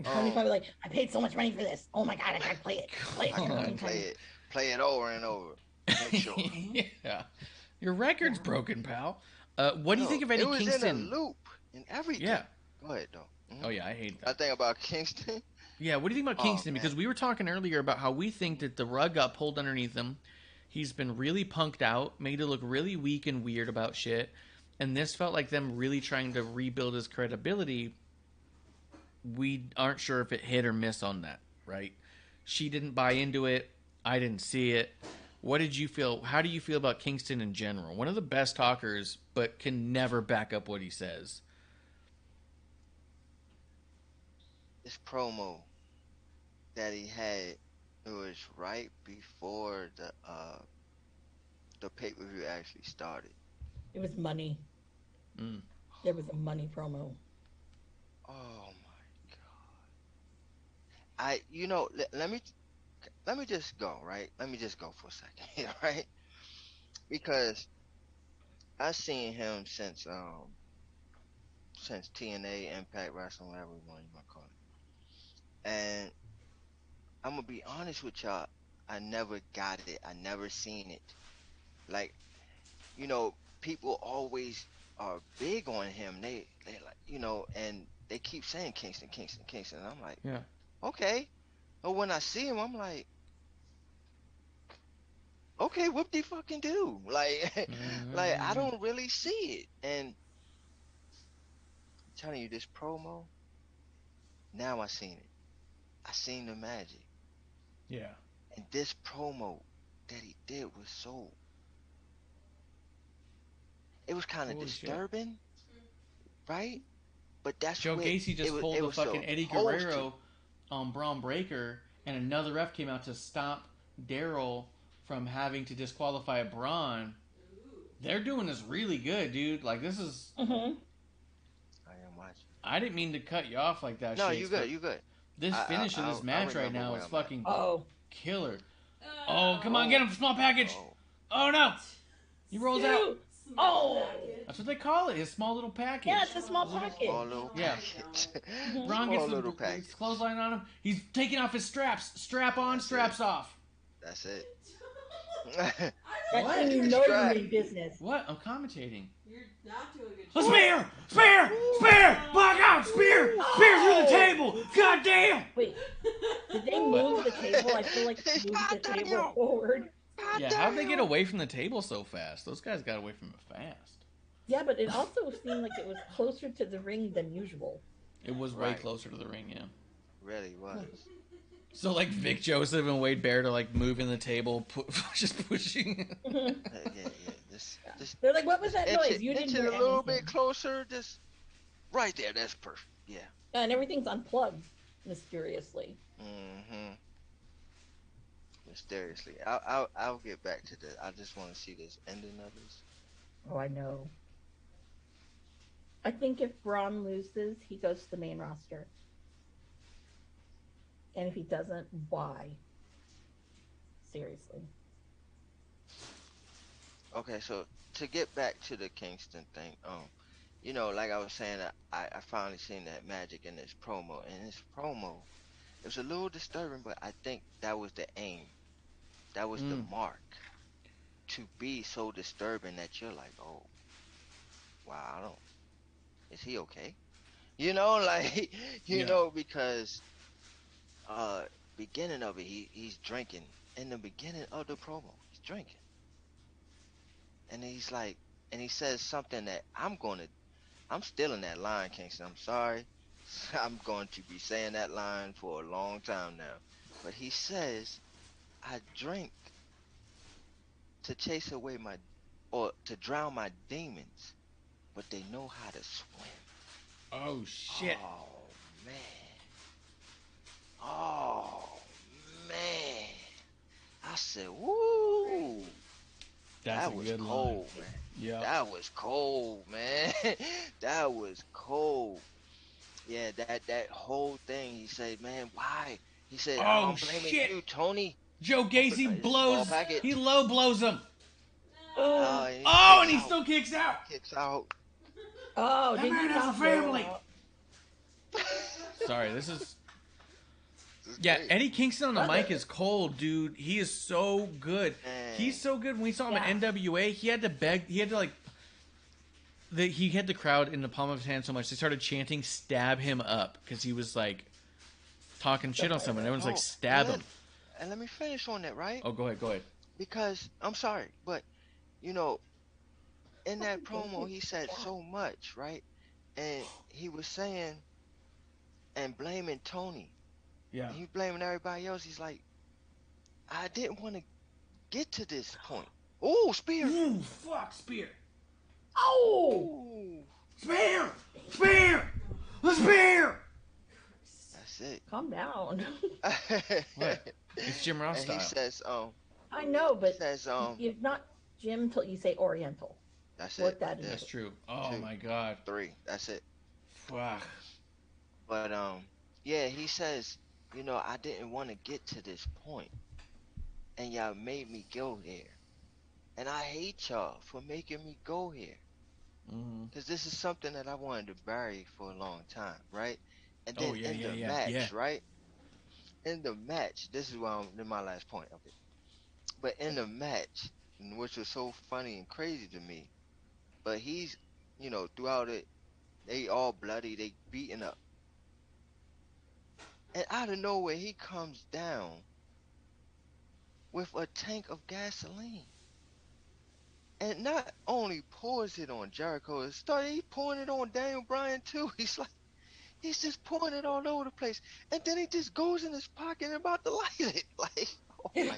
Tony's probably like, I paid so much money for this. Oh my god, I gotta play it. Play it over and over. Make sure. Yeah. Your record's broken, pal. What do you think of Eddie Kingston? It was in a loop and everything. Yeah. Go ahead, though. Mm-hmm. Oh, yeah, I hate that. I think about Kingston. Yeah, what do you think about Kingston? Because we were talking earlier about how we think that the rug got pulled underneath him. He's been really punked out, made to look really weak and weird about shit. And this felt like them really trying to rebuild his credibility. we aren't sure if it hit or miss on that, right? She didn't buy into it. I didn't see it. What did you feel? How do you feel about Kingston in general? One of the best talkers, but can never back up what he says. This promo that he had, it was right before the pay-per-view actually started. It was money. There was a money promo. Oh my god. Let me just go, right? Let me just go for a second here, right? Because I've seen him since TNA, Impact Wrestling, whatever you want to call it. And I'm gonna be honest with y'all, I never got it. I never seen it. Like, people always are big on him. They like, and they keep saying Kingston, Kingston, Kingston. And I'm like, Yeah. Okay. But when I see him, I'm like, okay, whoop de fucking do. Like, like I don't really see it. And I'm telling you, this promo, now I seen it. I seen the magic. Yeah. And this promo that he did was so, it was kind of disturbing, right? But that's Joe what Gacy just pulled the fucking Eddie supposed to. Guerrero on Braun Breaker, and another ref came out to stop Daryl from having to disqualify Braun. They're doing this really good, dude. Like, this is... I am watching. I didn't mean to cut you off like that, No, Shakes, you good, you good. This finish of this match right now is fucking killer. Oh, come on, get him, small package. Oh, no. He rolls out. Oh. That's what they call it, his small little package. Yeah, it's a small package. Small little package. Braun gets the clothesline on him. He's taking off his straps. Strap on, straps off. That's it. That's when you know you're in business. What? I'm commentating. You're not doing a good job. Spear! Spear! Spear! Block out! Spear! Spear through the table! God damn! Wait, did they move the table? I feel like they moved the table forward. Yeah, how'd they get away from the table so fast? Those guys got away from it fast. Yeah, but it also seemed like it was closer to the ring than usual. It was way closer to the ring, yeah. Really was. So, like, Vic Joseph and Wade Barrett are, like, moving the table, just pushing. Yeah. They're like, what was that noise? You didn't hear a little bit closer, just right there. That's perfect. Yeah. And everything's unplugged, mysteriously. Mm-hmm. Mysteriously. I'll get back to that. I just want to see this ending of this. Oh, I know. I think if Braun loses, he goes to the main roster. And if he doesn't, why? Seriously. Okay, so to get back to the Kingston thing, like I was saying, I finally seen that magic in this promo. And this promo, it was a little disturbing, but I think that was the aim. That was the mark. To be so disturbing that you're like, oh, wow, is he okay? Because beginning of it, he's drinking. In the beginning of the promo, he's drinking. And he's like, and he says something that I'm still in that line, Kingston. I'm sorry. I'm going to be saying that line for a long time now. But he says, I drink to chase away to drown my demons, but they know how to swim. Oh, shit. Oh, man. I said, woo. That was cold, man. Yeah. That was cold, man. That was cold. Yeah, that whole thing, he said, man, why? He said, I'm blaming you, Tony. Joe Gacy blows. He low blows him. And he still kicks out. Kicks out. Oh, that man has a family. Sorry, this is. Yeah, Eddie Kingston on the mic is cold, dude. He is so good. Man. He's so good. When we saw him at NWA, he had to beg. He had to he had the crowd in the palm of his hand so much they started chanting "stab him up" because he was like talking shit on someone. Everyone's like, "Stab him." And let me finish on that, right? Oh, go ahead. Because I'm sorry, but in that promo he said so much, right? And he was saying and blaming Tony. Yeah. And he blaming everybody else. He's like, I didn't want to get to this point. Oh, spear. Ooh, fuck, spear. Oh! Ooh. Spear! Spear! The spear! That's it. Calm down. What? It's Jim Ross And style. he says, I know, but says, you're not Jim till you say Oriental. that's Work it. that in. That's true. Oh, 2, my God. 3. That's it. Fuck. But yeah, he says, I didn't want to get to this point, and y'all made me go here, and I hate y'all for making me go here, because this is something that I wanted to bury for a long time, right? And then match, right? In the match, this is why in my last point, okay. But in the match, which was so funny and crazy to me, but he's, throughout it, they all bloody, they beating up. And out of nowhere, he comes down with a tank of gasoline. And not only pours it on Jericho, he's pouring it on Daniel Bryan too. He's just pouring it all over the place. And then he just goes in his pocket and about to light it. Like, oh my.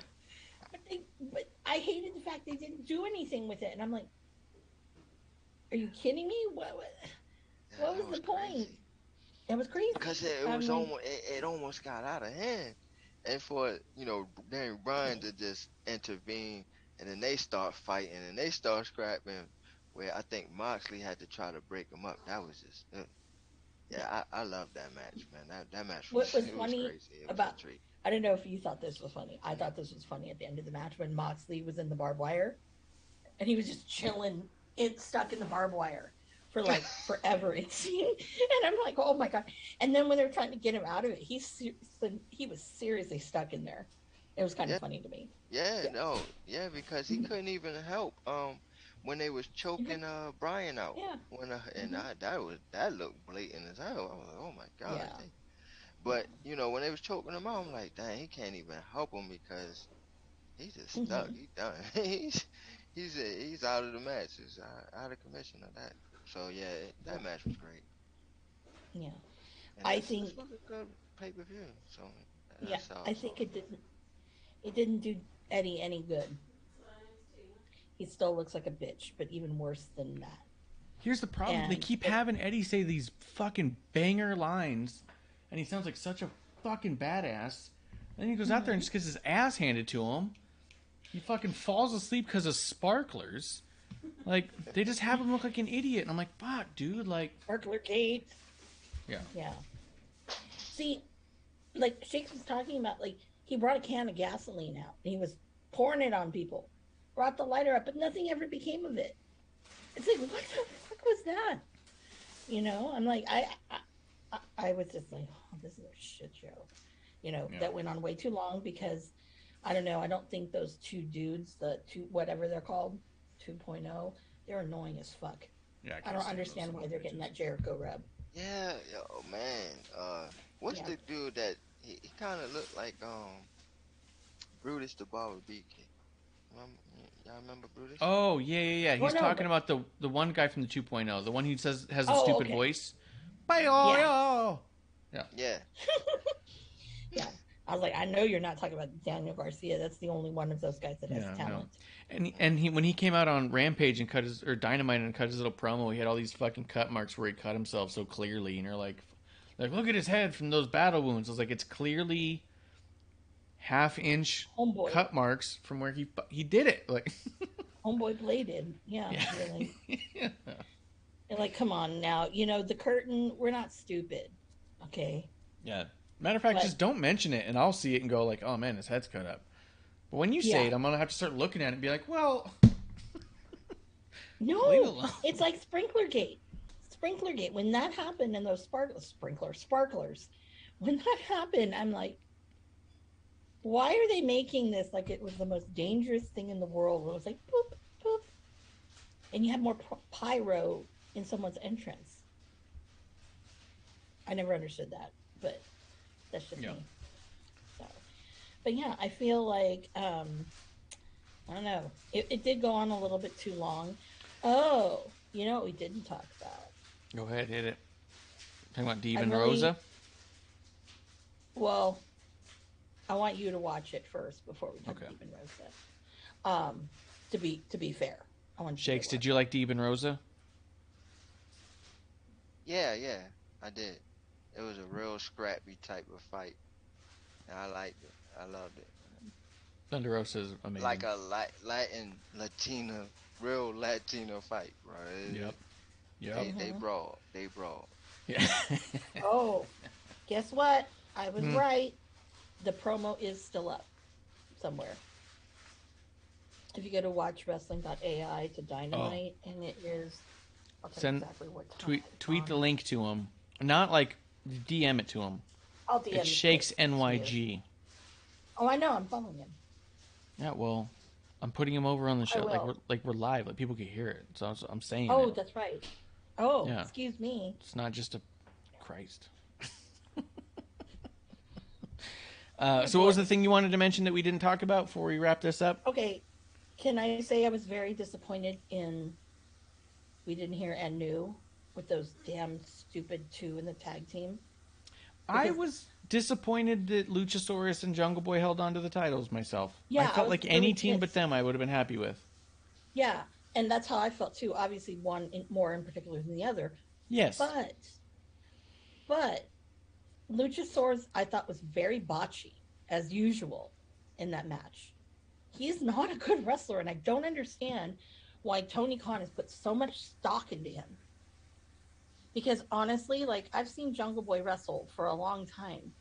But I hated the fact they didn't do anything with it. And I'm like, are you kidding me? What was the point? It was crazy. Because it almost got out of hand. And for, Daniel Bryan to just intervene, and then they start fighting, and they start scrapping, where I think Moxley had to try to break them up. That was just, I love that match, man. That match was funny crazy. I don't know if you thought this was funny. I thought this was funny at the end of the match when Moxley was in the barbed wire, and he was just chilling, stuck in the barbed wire for like forever, it seemed. And I'm like, oh my God. And then when they were trying to get him out of it, he was seriously stuck in there. It was kind of funny to me. Yeah, because he couldn't even help when they was choking Brian out. That looked blatant as hell. I was like, oh my God. Yeah. But when they was choking him out, I'm like, dang, he can't even help him because he's just stuck. He's done. he's out of the match. He's out of commission of that. So yeah, that match was great. Yeah, and I think this was a good pay-per-view. So yeah, I think it didn't do Eddie any good. He still looks like a bitch, but even worse than that. Here's the problem: they keep having Eddie say these fucking banger lines, and he sounds like such a fucking badass. And then he goes out there and just gets his ass handed to him. He fucking falls asleep because of sparklers. Like, they just have him look like an idiot. And I'm like, fuck, dude, like... Sparkler Kate. Yeah. Yeah. See, like, Shakes was talking about, like, he brought a can of gasoline out. And he was pouring it on people. Brought the lighter up, but nothing ever became of it. It's like, what the fuck was that? I'm like, I was just like, oh, this is a shit show. That went on way too long because, I don't know, I don't think those two dudes, whatever they're called, 2.0, they're annoying as fuck. Yeah, I don't understand why they're getting that Jericho rub. Yeah, man. What's the dude that he kind of looked like Brutus the Barber Beat Kid? Y'all remember Brutus? Oh yeah. He's talking about the one guy from the 2.0, the one who has a stupid voice. Yeah. Yeah. Yeah. I was like, I know you're not talking about Daniel Garcia. That's the only one of those guys that has talent. No. And he when he came out on Rampage and Dynamite and cut his little promo, he had all these fucking cut marks where he cut himself so clearly, and you're like look at his head from those battle wounds. I was like, it's clearly half-inch cut marks from where he did it. Like Homeboy bladed, really. Yeah. And like, come on now, the curtain. We're not stupid, okay? Yeah. Matter of fact, just don't mention it, and I'll see it and go like, "Oh man, his head's cut up." But when you say it, I'm gonna have to start looking at it and be like, "Well, no, it's like Sprinklergate. Sprinklergate. When that happened, and those sparklers, when that happened, I'm like, why are they making this like it was the most dangerous thing in the world? It was like boop boop, and you have more pyro in someone's entrance. I never understood that, but. That's just me. So, but yeah, I feel like I don't know. It did go on a little bit too long. Oh, what we didn't talk about? Go ahead, hit it. Talking about Diva and Rosa. Well, I want you to watch it first before we come to Deep and Rosa. To be fair, I want Shakes. Did you like Deep and Rosa? Yeah, I did. It was a real scrappy type of fight. And I liked it. I loved it. Thunder Rosa is amazing. Like a Latina, real Latino fight, bro. Yep. They brawl. They brawl. Yeah. Oh, guess what? I was right. The promo is still up somewhere. If you go to watchwrestling.ai to Dynamite, and it is. I'll tell you exactly what time. Tweet the link to him. Not like DM it to him. I'll DM it. Shakes NYG. Oh, I know. I'm following him. Yeah, well, I'm putting him over on the show. We're live. Like people can hear it. So I'm saying. Oh, that's right. Oh, yeah. Excuse me. It's not just a Christ. So what was the thing you wanted to mention that we didn't talk about before we wrap this up? Okay. Can I say I was very disappointed in we didn't hear Anu with those damn stupid 2 in the tag team? I was disappointed that Luchasaurus and Jungle Boy held on to the titles myself. Yeah, I felt like any team but them I would have been happy with. Yeah, and that's how I felt too. Obviously one more in particular than the other. Yes. But Luchasaurus I thought was very botchy, as usual, in that match. He's not a good wrestler, and I don't understand why Tony Khan has put so much stock into him. Because honestly, like, I've seen Jungle Boy wrestle for a long time.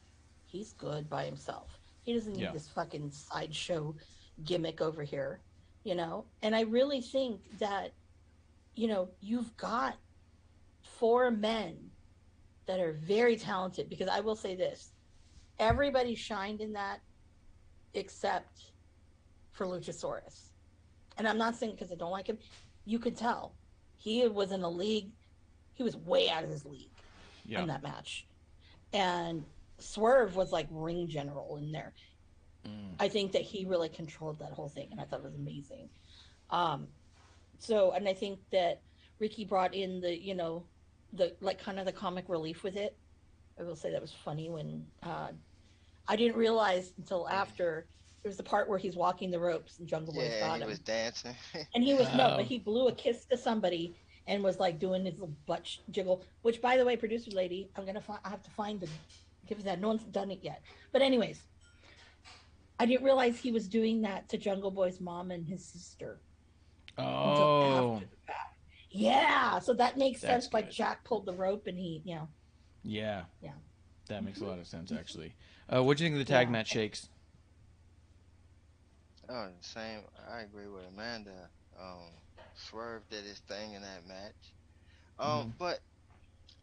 He's good by himself. He doesn't need this fucking sideshow gimmick over here, you know? And I really think that, you know, you've got 4 men that are very talented. Because I will say this. Everybody shined in that except for Luchasaurus. And I'm not saying because I don't like him. You could tell. He was in a league. He was way out of his league in that match. And Swerve was like ring general in there. I think that he really controlled that whole thing. And I thought it was amazing. And I think that Ricky brought in the, you know, the like kind of the comic relief with it. I will say that was funny when I didn't realize until after there was the part where he's walking the ropes and Jungle Boy's got him. Yeah, he was dancing. And he was but he blew a kiss to somebody and was like doing his little butt jiggle. Which, by the way, producer lady, I have to find the give that. No one's done it yet. But anyways, I didn't realize he was doing that to Jungle Boy's mom and his sister. Oh. Yeah, so that makes sense. Good. Like Jack pulled the rope and he, you know. Yeah. That makes a lot of sense, actually. What do you think of the tag match, Shakes? Oh, the same. I agree with Amanda. Swerve did his thing in that match. But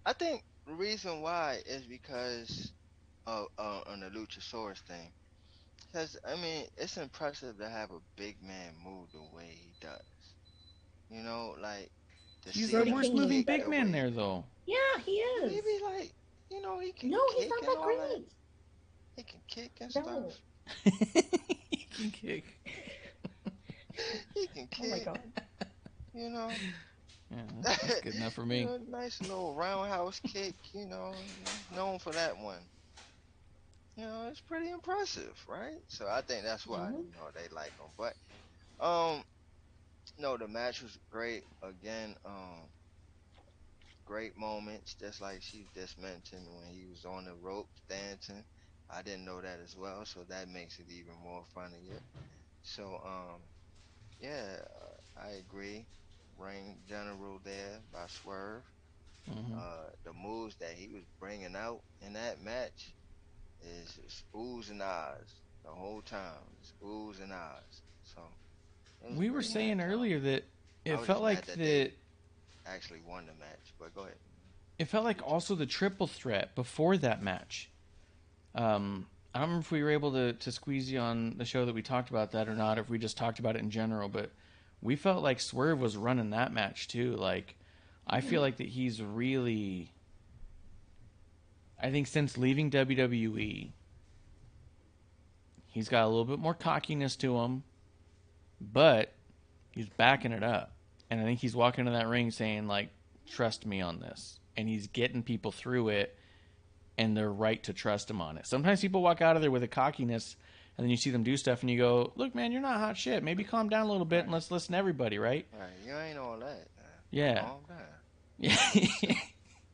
I think the reason why is because of on the Luchasaurus thing. Because, I mean, it's impressive to have a big man move the way he does. You know, like... He's the worst moving big man there, though. Yeah, he is. Maybe, like, you know, he can No, kick he's not and that all great. that. He can kick and stuff. He can kick. He can kick. Oh, my God. You know? Yeah, that's good enough for me. You know, nice little roundhouse kick, you know, known for that one. You know, it's pretty impressive, right? So I think that's why, you know, they like him. But, no, the match was great. Again, great moments, just like she just mentioned when he was on the ropes dancing. I didn't know that as well, so that makes it even more funnier. So, I agree. Ring general there by Swerve. The moves that he was bringing out in that match is oohs and ahs the whole time. It's oohs and ahs. So we were saying earlier that it felt like they actually won the match, but go ahead. It felt like also the triple threat before that match. I don't remember if we were able to squeeze you on the show that we talked about that or not, or if we just talked about it in general, but we felt like Swerve was running that match too. Like, I feel like that he's really, I think since leaving WWE, he's got a little bit more cockiness to him, but he's backing it up. And I think he's walking into that ring saying, like, trust me on this. And he's getting people through it. and they're right to trust him on it. Sometimes people walk out of there with a cockiness, and then you see them do stuff, and you go, look, man, you're not hot shit. Maybe calm down a little bit and let's listen to everybody, right? Right, you ain't all that. Yeah. Calm down. Yeah.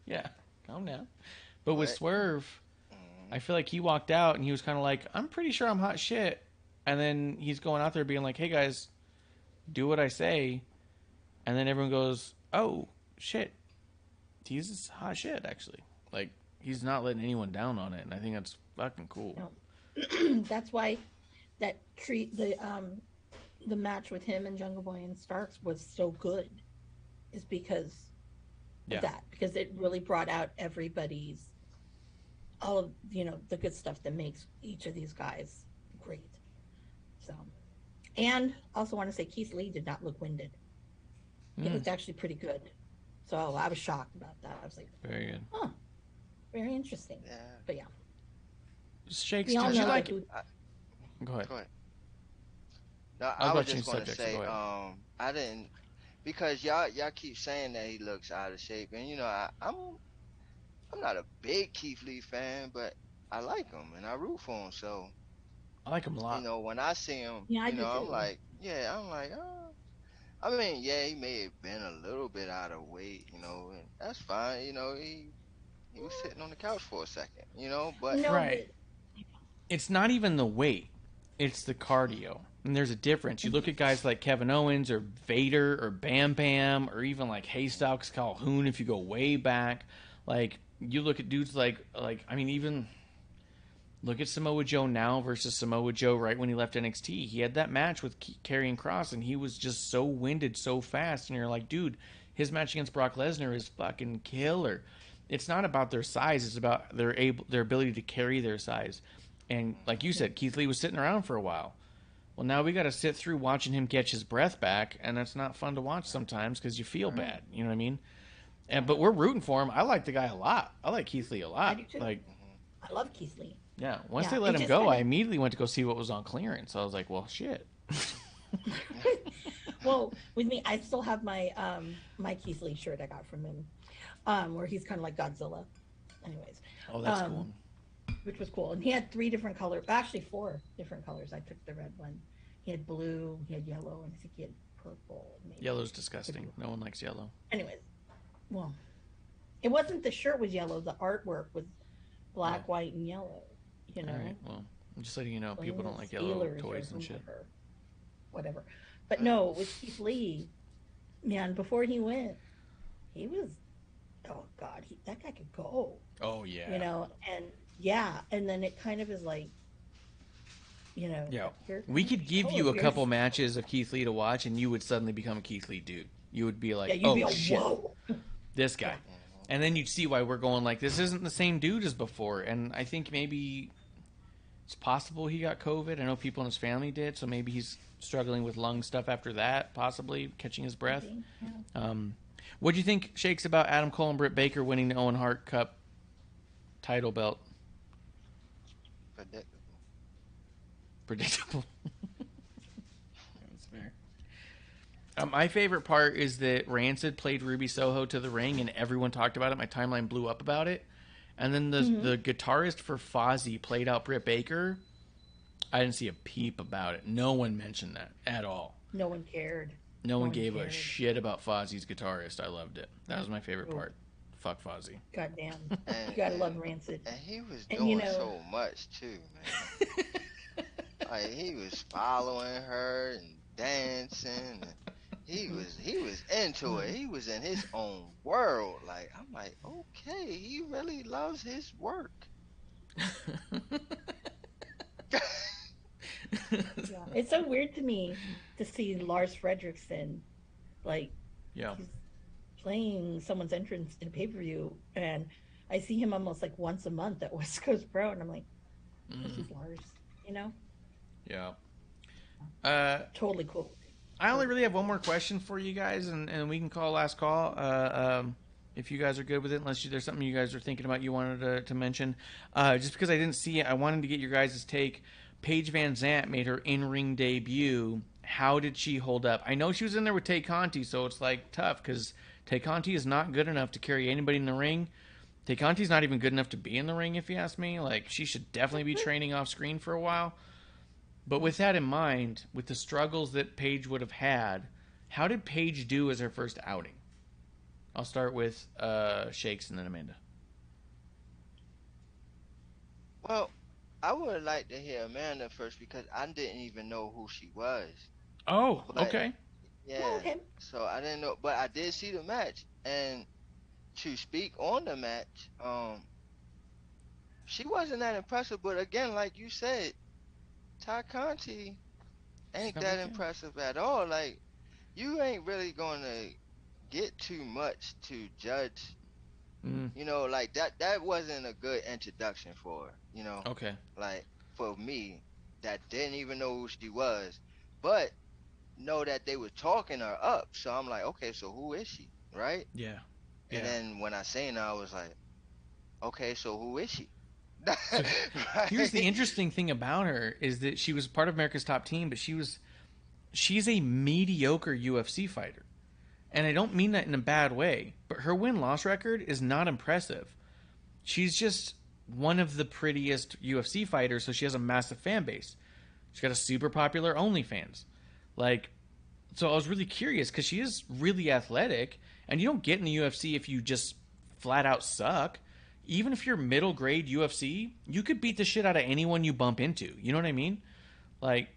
Yeah, calm down. But with Swerve, I feel like he walked out, and he was kind of like, I'm pretty sure I'm hot shit. And then he's going out there being like, hey, guys, do what I say. And then everyone goes, oh, shit. He's hot shit, actually. Like, he's not letting anyone down on it, and I think that's fucking cool. No. That's why that the match with him and Jungle Boy and Starks was so good, is because of that. Because it really brought out everybody's, all of, the good stuff that makes each of these guys great. So, and also want to say Keith Lee did not look winded. It was actually pretty good. So I was shocked about that. I was like, very good. Huh. Very interesting. Yeah. But yeah. Shakes, did you like it? Go ahead. No, I was just going to say, I didn't, because y'all keep saying that he looks out of shape, and I'm not a big Keith Lee fan, but I like him and I root for him. So I like him a lot. When I see him, I'm like, oh. I mean, he may have been a little bit out of weight, and that's fine. He was sitting on the couch for a second, but right. It's not even the weight; it's the cardio, and there's a difference. You look at guys like Kevin Owens or Vader or Bam Bam or even like Haystacks Calhoun. If you go way back, like you look at dudes like I mean, even look at Samoa Joe now versus Samoa Joe right when he left NXT. He had that match with Karrion Kross, and he was just so winded so fast. And you're like, dude, his match against Brock Lesnar is fucking killer. It's not about their size; it's about their ability to carry their size. And like you said, Keith Lee was sitting around for a while. Well, now we got to sit through watching him catch his breath back, and that's not fun to watch sometimes because you feel bad. You know what I mean? But we're rooting for him. I like the guy a lot. I like Keith Lee a lot. I do too. I love Keith Lee. Yeah. Once they let him go, I immediately went to go see what was on clearance. I was like, well, shit. Well, with me, I still have my my Keith Lee shirt I got from him, where he's kind of like Godzilla. Anyways. Oh, that's cool. Which was cool. And he had 3 different colors, actually 4 different colors. I took the red one. He had blue, he had yellow, and I think he had purple. Maybe. Yellow's disgusting. No one likes yellow. Anyways, well, it wasn't the shirt was yellow. The artwork was black, white, and yellow. All right. Well, I'm just letting you know, people don't like yellow toys and shit. Whatever. But no, with Keith Lee, man, before he went, he was, oh God, that guy could go. Oh yeah. And then it kind of is like, yeah. We could give you a couple matches of Keith Lee to watch, and you would suddenly become a Keith Lee dude. You would be like, shit, whoa. This guy. And then you'd see why we're going like, this isn't the same dude as before. And I think maybe it's possible he got COVID. I know people in his family did, so maybe he's struggling with lung stuff after that, possibly catching his breath. What do you think, Shakes, about Adam Cole and Britt Baker winning the Owen Hart Cup title belt? Predictable. That's fair. My favorite part is that Rancid played Ruby Soho to the ring, and everyone talked about it. My timeline blew up about it. And then the guitarist for Fozzy played out Britt Baker. I didn't see a peep about it. No one mentioned that at all. No one cared. No one gave a shit about Fozzy's guitarist. I loved it. That was my favorite part. Fuck Fozzy. Goddamn. You gotta love Rancid. And he was doing so much too, man. Like he was following her and dancing. He was into it. He was in his own world. Like I'm like, okay, he really loves his work. Yeah. It's so weird to me to see Lars Fredrickson, like, he's playing someone's entrance in a pay-per-view, and I see him almost like once a month at West Coast Pro, and I'm like, this is Lars, Yeah. Totally cool. I only really have one more question for you guys, and we can call last call if you guys are good with it, unless there's something you guys are thinking about you wanted to mention. Just because I didn't see it, I wanted to get your guys' take. Paige Van Zant made her in-ring debut. How did she hold up? I know she was in there with Tay Conti, so it's like tough because Tay Conti is not good enough to carry anybody in the ring. Tay Conti's not even good enough to be in the ring, if you ask me. Like, she should definitely be training off screen for a while. But with that in mind, with the struggles that Paige would have had, how did Paige do as her first outing? I'll start with Shakes and then Amanda. Well, I would like to hear Amanda first because I didn't even know who she was. Oh, But, okay. Yeah. Okay. So I didn't know, but I did see the match, and to speak on the match, she wasn't that impressive. But again, like you said, Ty Conti ain't that impressive at all. Like, you ain't really gonna get too much to judge. You know, like that wasn't a good introduction for her, you know. Okay. Like, for me, that didn't even know who she was, but know that they were talking her up. So I'm like, okay, so who is she, right? Yeah. And then when I seen her, I was like, okay, so who is she? So Right? here's the interesting thing about her is that she was part of America's Top Team, but she's a mediocre UFC fighter. And I don't mean that in a bad way, but her win-loss record is not impressive. She's just one of the prettiest UFC fighters, so she has a massive fan base. She's got a super popular OnlyFans. Like, so I was really curious because she is really athletic, and you don't get in the UFC if you just flat out suck. Even if you're middle grade UFC, you could beat the shit out of anyone you bump into. You know what I mean? Like,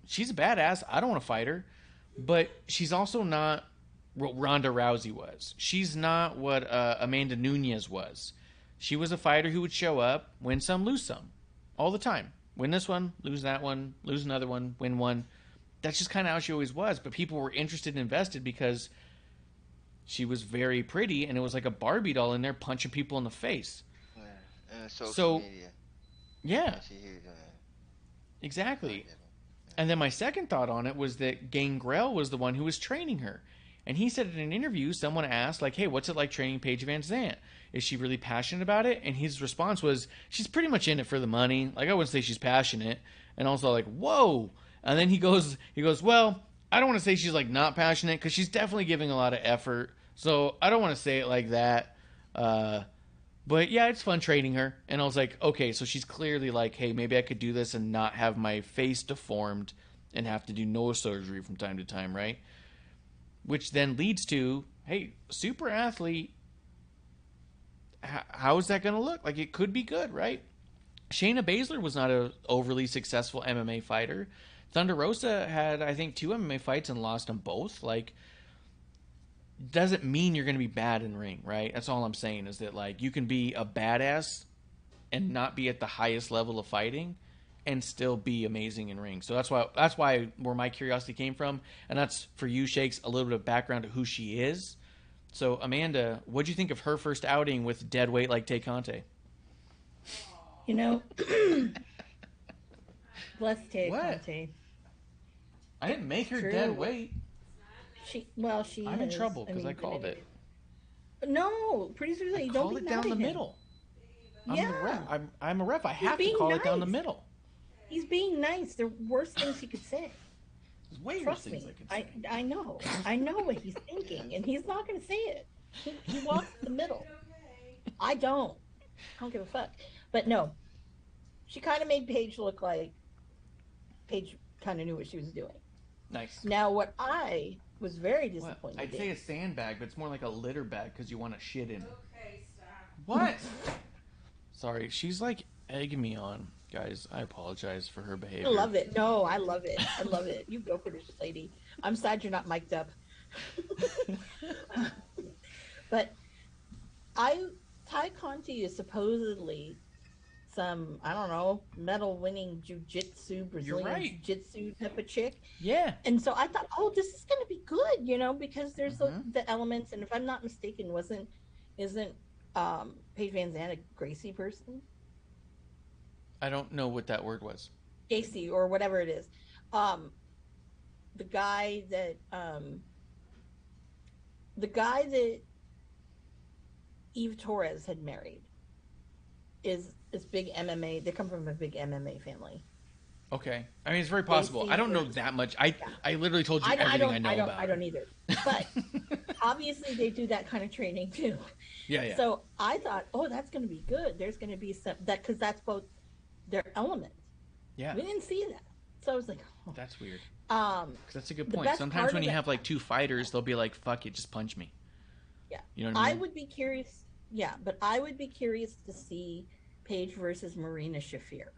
she's a badass. I don't want to fight her, but she's also not what Ronda Rousey was. She's not what Amanda Nunes was. She was a fighter who would show up, win some, lose some, all the time. Win this one, lose that one, lose another one, win one. That's just kind of how she always was. But people were interested and invested because she was very pretty, and it was like a Barbie doll in there punching people in the face. Yeah. And social media. Yeah. Exactly. And then my second thought on it was that Gangrel was the one who was training her. And he said in an interview, someone asked, like, hey, what's it like training Paige Van Zandt? Is she really passionate about it? And his response was, she's pretty much in it for the money. Like, I wouldn't say she's passionate. And also like, whoa. And then he goes, well, I don't want to say she's like not passionate because she's definitely giving a lot of effort. So I don't want to say it like that. But yeah, it's fun training her. And I was like, okay, so she's clearly like, hey, maybe I could do this and not have my face deformed and have to do nose surgery from time to time, right? Which then leads to, hey, super athlete, how is that going to look? Like, it could be good, right? Shayna Baszler was not an overly successful MMA fighter. Thunder Rosa had, I think, 2 MMA fights and lost them both. Like, doesn't mean you're going to be bad in ring, right? That's all I'm saying is that, like, you can be a badass and not be at the highest level of fighting and still be amazing in ring. So that's why where my curiosity came from. And that's, for you, Shakes, a little bit of background to who she is. So, Amanda, what'd you think of her first outing with dead weight like Tay Conti? You know, bless Tay Conti. I didn't make her dead weight. I'm in trouble because I called it. No, producer, you don't be call it mad down at the him. middle. I'm Yeah. the ref. I'm a ref. I have to call it down the middle. He's being nice. There are worse things he could say. There's way Trust worse things me. I could say. I know. I know what he's thinking, and he's not going to say it. He walks the middle. I don't give a fuck. But no, she kind of made Paige look like Paige kind of knew what she was doing. Nice. Now, what I was very disappointed I'd say a sandbag, but it's more like a litter bag because you want to shit in it. Okay, stop. What? Sorry, she's like egging me on. Guys, I apologize for her behavior. I love it. No, I love it. I love it. You go for this, lady. I'm sad you're not mic'd up. But Ty Conti is supposedly some, I don't know, medal-winning jiu-jitsu, Brazilian jiu-jitsu type of chick. Yeah. And so I thought, oh, this is going to be good, you know, because there's the elements. And if I'm not mistaken, isn't Paige Van Zandt a Gracie person? I don't know what that word was. Gacy or whatever it is. The guy that Eve Torres had married is big MMA. They come from a big MMA family. Okay. I mean, it's very possible. I don't know that much. I literally told you everything I know about. I don't either. But obviously they do that kind of training too. Yeah. So I thought, oh, that's going to be good. There's going to be some that because that's both their element. Yeah. We didn't see that, so I was like, oh. That's weird. 'Cause that's a good point. Sometimes when you have like two fighters, they'll be like, "Fuck it, just punch me." Yeah. You know what I mean? I would be curious. Yeah, but I would be curious to see Paige versus Marina Shafir.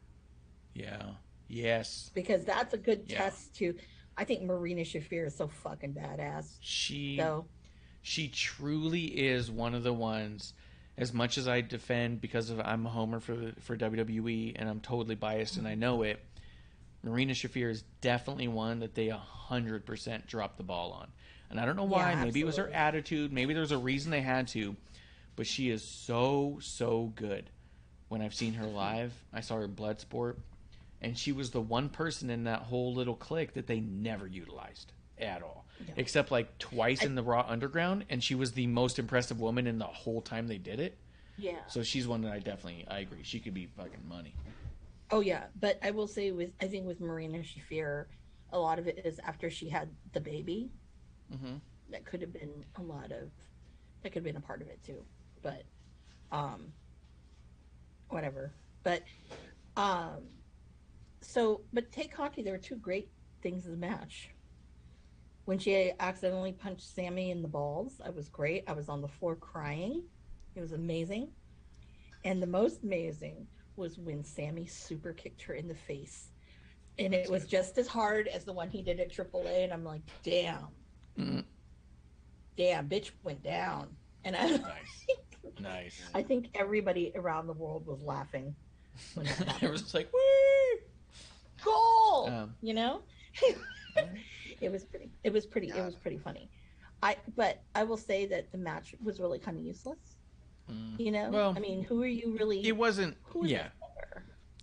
Yeah. Yes. Because that's a good test to. I think Marina Shafir is so fucking badass. She truly is one of the ones. As much as I defend because I'm a homer for WWE and I'm totally biased and I know it, Marina Shafir is definitely one that they 100% dropped the ball on. And I don't know why. Yeah, maybe it was her attitude. Maybe there's a reason they had to. But she is so good. When I've seen her live, I saw her in Bloodsport. And she was the one person in that whole little clique that they never utilized at all. Yeah. Except like twice in the Raw Underground. And she was the most impressive woman in the whole time they did it. Yeah. So she's one that I agree. She could be fucking money. Oh, yeah. But I will say I think with Marina Shafir, a lot of it is after she had the baby. Mm-hmm. That could have been that could have been a part of it too. But, whatever. But, but Tay Conti, there were two great things in the match. When she accidentally punched Sammy in the balls, I was great. I was on the floor crying. It was amazing. And the most amazing was when Sammy super kicked her in the face. And it was just as hard as the one he did at AAA. And I'm like, damn. Mm-hmm. Damn, bitch went down. And I Nice. I think everybody around the world was laughing. When it was like, woo! Goal! You know? It was pretty funny. But I will say that the match was really kind of useless. You know? Well, I mean, who are you really? It wasn't. Yeah.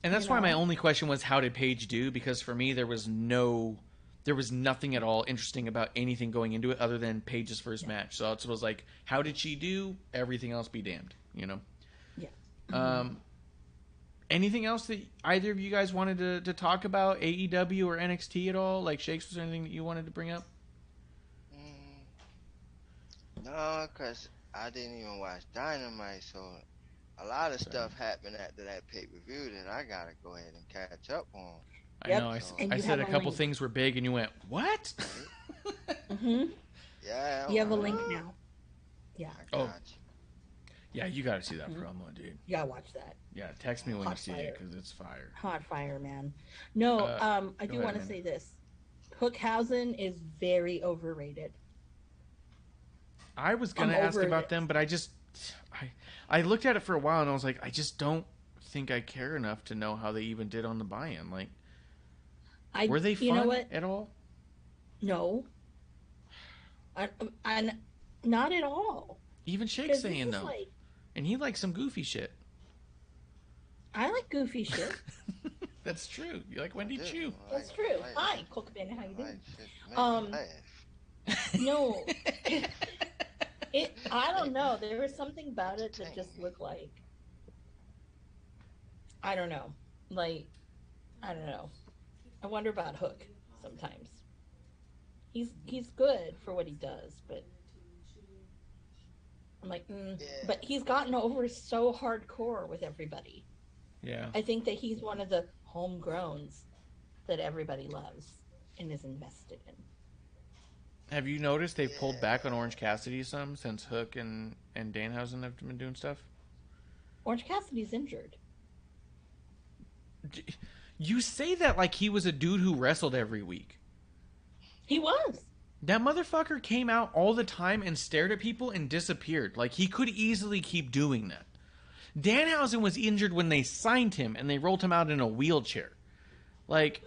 And that's why my only question was, how did Paige do? Because for me, there was nothing at all interesting about anything going into it other than Paige's first match. So it was like, how did she do? Everything else be damned, you know? Yeah. Anything else that either of you guys wanted to talk about, AEW or NXT at all? Like, Shakes, was there anything that you wanted to bring up? No, because I didn't even watch Dynamite, so a lot of stuff happened after that pay-per-view that I got to go ahead and catch up on. I know. I said a couple things were big, and you went, what? Mm-hmm. Yeah. You have a link now. Yeah. Yeah, you got to see that promo, dude. You got to watch that. Yeah, text me when you see it, because it's fire. Hot fire, man. No, I do want to say this. Hookhausen is very overrated. I was going to ask about them, but I looked at it for a while, and I was like, I just don't think I care enough to know how they even did on the buy-in. Like, were they fun at all? No. I not at all. Even Shake's saying, though. And he likes some goofy shit. I like goofy shit. That's true. You like Wendy Chu. That's true. Hi, Cookman. How you doing? No. I don't know. There was something about it that just looked like, I don't know. Like, I don't know. I wonder about Hook sometimes. He's good for what he does, but I'm like, but he's gotten over so hardcore with everybody. Yeah. I think that he's one of the homegrowns that everybody loves and is invested in. Have you noticed they've pulled back on Orange Cassidy some since Hook and Danhausen have been doing stuff? Orange Cassidy's injured. You say that like he was a dude who wrestled every week. He was. That motherfucker came out all the time and stared at people and disappeared. Like, he could easily keep doing that. Danhausen was injured when they signed him and they rolled him out in a wheelchair. Like,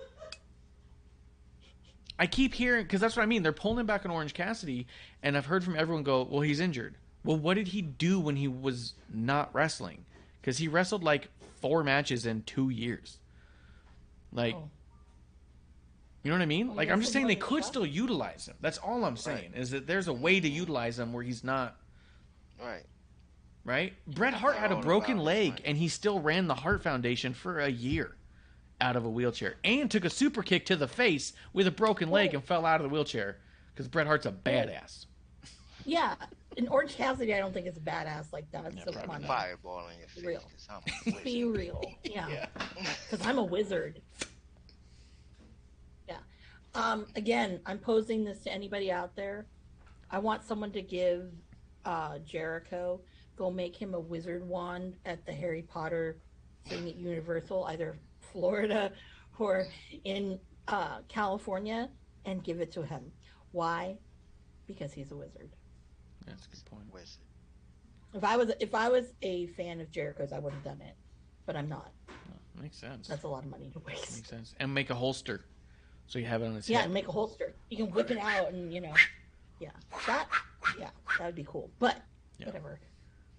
I keep hearing, because that's what I mean. They're pulling him back on Orange Cassidy, and I've heard from everyone go, well, he's injured. Well, what did he do when he was not wrestling? Because he wrestled like 4 matches in 2 years. Like, you know what I mean? Like, I'm just saying they could still utilize him. That's all I'm saying, is that there's a way to utilize him where he's not. Right? Bret Hart had a broken leg, and he still ran the Hart Foundation for a year out of a wheelchair. And took a super kick to the face with a broken leg and fell out of the wheelchair because Bret Hart's a badass. Yeah, and Orange Cassidy, I don't think is a badass like that. So come on, fireball in your face. Real. Be real. Yeah, because I'm a wizard. Yeah. Again, I'm posing this to anybody out there. I want someone to give Jericho, go make him a wizard wand at the Harry Potter thing at Universal, either Florida or in California, and give it to him. Why? Because he's a wizard. That's a good point. Wizard. If I was a fan of Jericho's, I would have done it, but I'm not. Oh, makes sense. That's a lot of money to waste. Makes sense. And make a holster, so you have it on his hip. and make a holster. You can whip it out, and that would be cool. But whatever.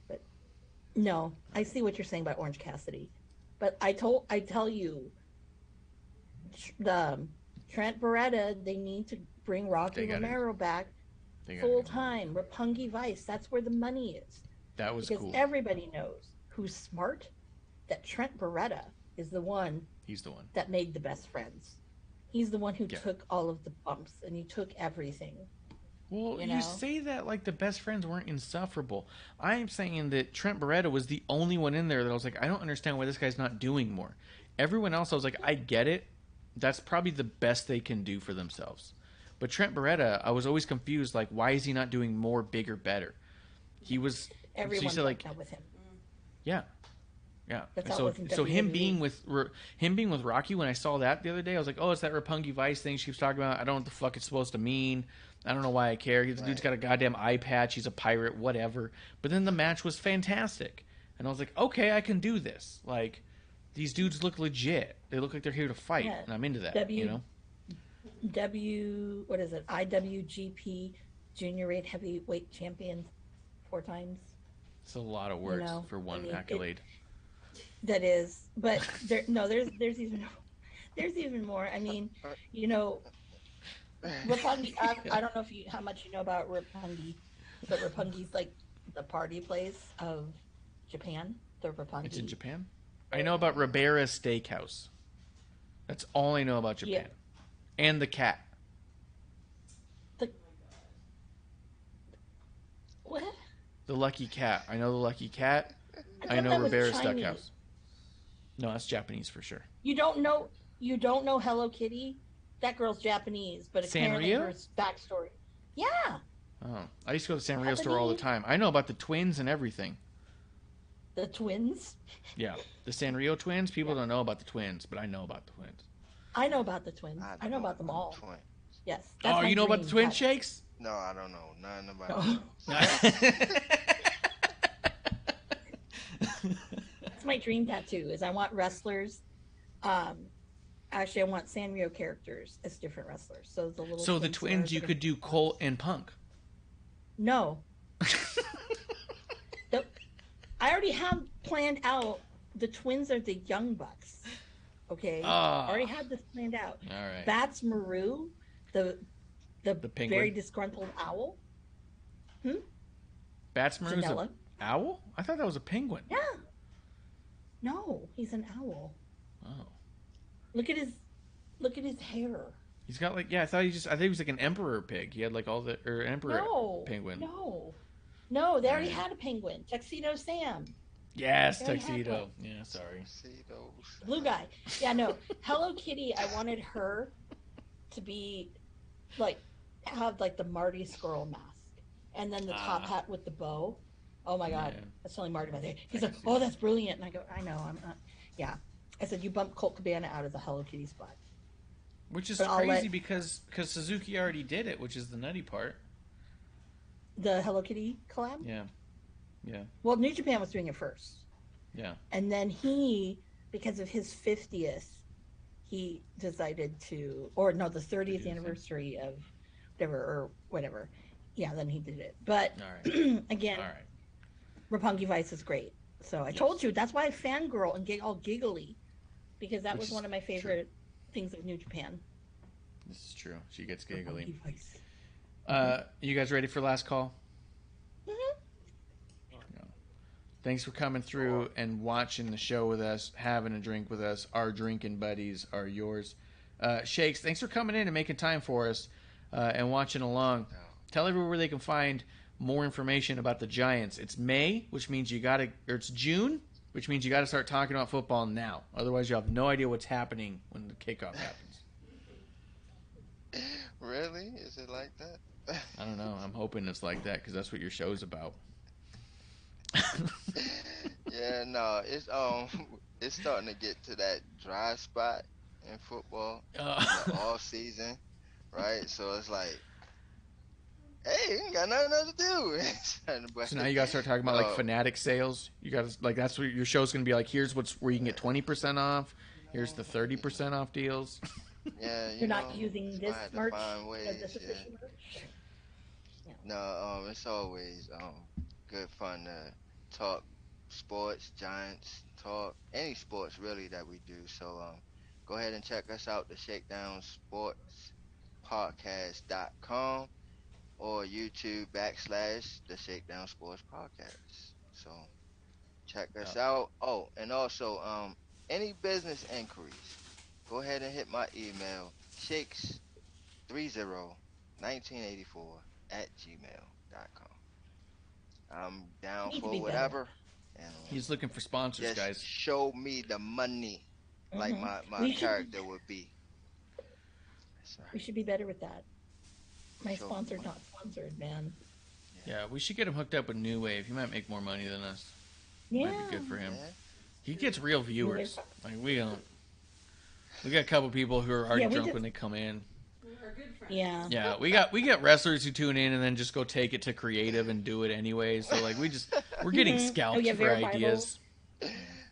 But no, I see what you're saying about Orange Cassidy, but I tell you, the Trent Beretta, they need to bring Rocky Romero back full time. Roppongi Vice, that's where the money is. That was because cool. Everybody knows who's smart. That Trent Beretta is the one. He's the one that made the best friends. He's the one who took all of the bumps and he took everything. Well, you say that like the best friends weren't insufferable. I am saying that Trent Beretta was the only one in there that I was like, I don't understand why this guy's not doing more. Everyone else, I was like, I get it. That's probably the best they can do for themselves. But Trent Beretta, I was always confused. Like, why is he not doing more, bigger, better? He was. Everyone so like, with him. Yeah. Yeah. So him being with Rocky, when I saw that the other day, I was like, oh, it's that Roppongi Vice thing she keeps talking about. I don't know what the fuck it's supposed to mean. I don't know why I care. The dude's got a goddamn eye patch. He's a pirate, whatever. But then the match was fantastic. And I was like, okay, I can do this. Like, these dudes look legit. They look like they're here to fight. Yeah. And I'm into that, what is it? IWGP Junior Heavyweight Champion 4 times. It's a lot of words for one accolade. That is. But there's even more. I mean, Roppongi, I don't know how much you know about Roppongi, but Roppongi's like the party place of Japan. The Roppongi. It's in Japan? I know about Ribera Steakhouse. That's all I know about Japan. Yeah. And the cat. What? The Lucky Cat. I know the Lucky Cat. I know Ribera Steakhouse. No, that's Japanese for sure. You don't know Hello Kitty? That girl's Japanese, but apparently her backstory. Yeah. Oh, I used to go to the Sanrio store all the time. I know about the twins and everything. The twins? Yeah, the Sanrio twins. People don't know about the twins, but I know about the twins. I know about the twins. I know about them all. Twins. Yes. Oh, you know about the twin Shakes? No, I don't know nothing about it. That's my dream tattoo. Is I want wrestlers. Actually, I want Sanrio characters as different wrestlers. So the little. So the twins, you could do Colt and Punk. No. I already have planned out. The twins are the Young Bucks. Okay. I already had this planned out. All right. Bats Maru, the very disgruntled owl. Bats Maru's an owl? I thought that was a penguin. Yeah. No, he's an owl. Oh. Look at his hair. He's got like I think he was like an emperor pig. He had like all the emperor penguin. No, they already had a penguin. Tuxedo Sam. Yes, Tuxedo. Yeah, sorry. Blue guy. Yeah, no. Hello Kitty, I wanted her to be have like the Marty Squirrel mask. And then the top hat with the bow. Oh my God. Yeah. That's only Marty by there. He's like, oh, that's brilliant. And I go, I know, I'm not. Yeah. I said, you bumped Colt Cabana out of the Hello Kitty spot. Which is crazy because Suzuki already did it, which is the nutty part. The Hello Kitty collab? Yeah. Yeah. Well, New Japan was doing it first. Yeah. And then because of his 50th, he decided to, the 30th anniversary of whatever. Yeah, then he did it. But again, Roppongi Vice is great. So I told you, that's why I fangirl and get all giggly, because that was one of my favorite things of New Japan. This is true. She gets giggly. Vice. You guys ready for last call? Mm-hmm. Thanks for coming through and watching the show with us, having a drink with us. Our drinking buddies are yours. Shakes, thanks for coming in and making time for us and watching along. Tell everyone where they can find more information about the Giants. It's May, which means it's June, which means you got to start talking about football now. Otherwise, you have no idea what's happening when the kickoff happens. Really? Is it like that? I don't know. I'm hoping it's like that because that's what your show's about. Yeah, no, it's starting to get to that dry spot in football in the off season, right? So it's like, hey, you ain't got nothing else to do. So now you got to start talking about like Fanatic sales. You got to like that's what your show's going to be like. Here's where you can get 20% off. Here's the 30% off deals. Yeah, you're not using this merch. Ways, yeah. No, it's always good fun to talk sports, Giants, talk any sports really that we do. So go ahead and check us out, the Shakedown Sports Podcast.com or YouTube / the Shakedown Sports Podcast. So check us out. Oh, and also any business inquiries, go ahead and hit my email, shakes301984@gmail.com. I'm down for whatever. And he's looking for sponsors, just guys. show me the money, like my character would be. Right. We should be better with that. My sponsor's not sponsored, man. Yeah, we should get him hooked up with New Wave. He might make more money than us. Yeah. Might be good for him. Yeah. He gets real viewers. Like we don't. We got a couple people who are already drunk when they come in. We're good friends. Yeah. Yeah, we got wrestlers who tune in and then just go take it to creative and do it anyway. So like we're getting scalped for ideas.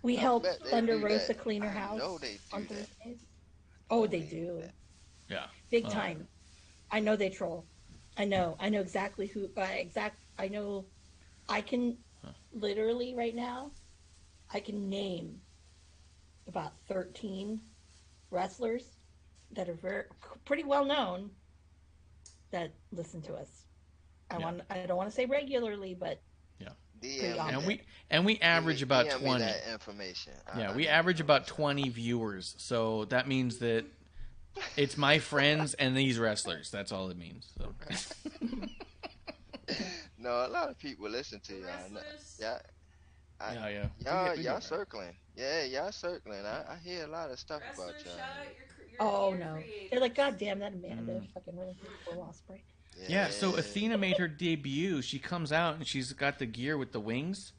We help Thunder Rosa clean her house on Thursdays. Oh, they do. Yeah. Big time. I know they troll. I know exactly who. I know. I can literally right now. I can name about 13 wrestlers that are pretty well known that listen to us. I don't want to say regularly, but and we average about 20. That information. We average about 20 viewers. So that means that it's my friends and these wrestlers. That's all it means. So. No, a lot of people listen to y'all. Y'all circling. Yeah, y'all circling. I hear a lot of stuff about y'all. No. They're like, God damn, that Amanda fucking really cool Osprey. Yeah, so Athena made her debut. She comes out and she's got the gear with the wings.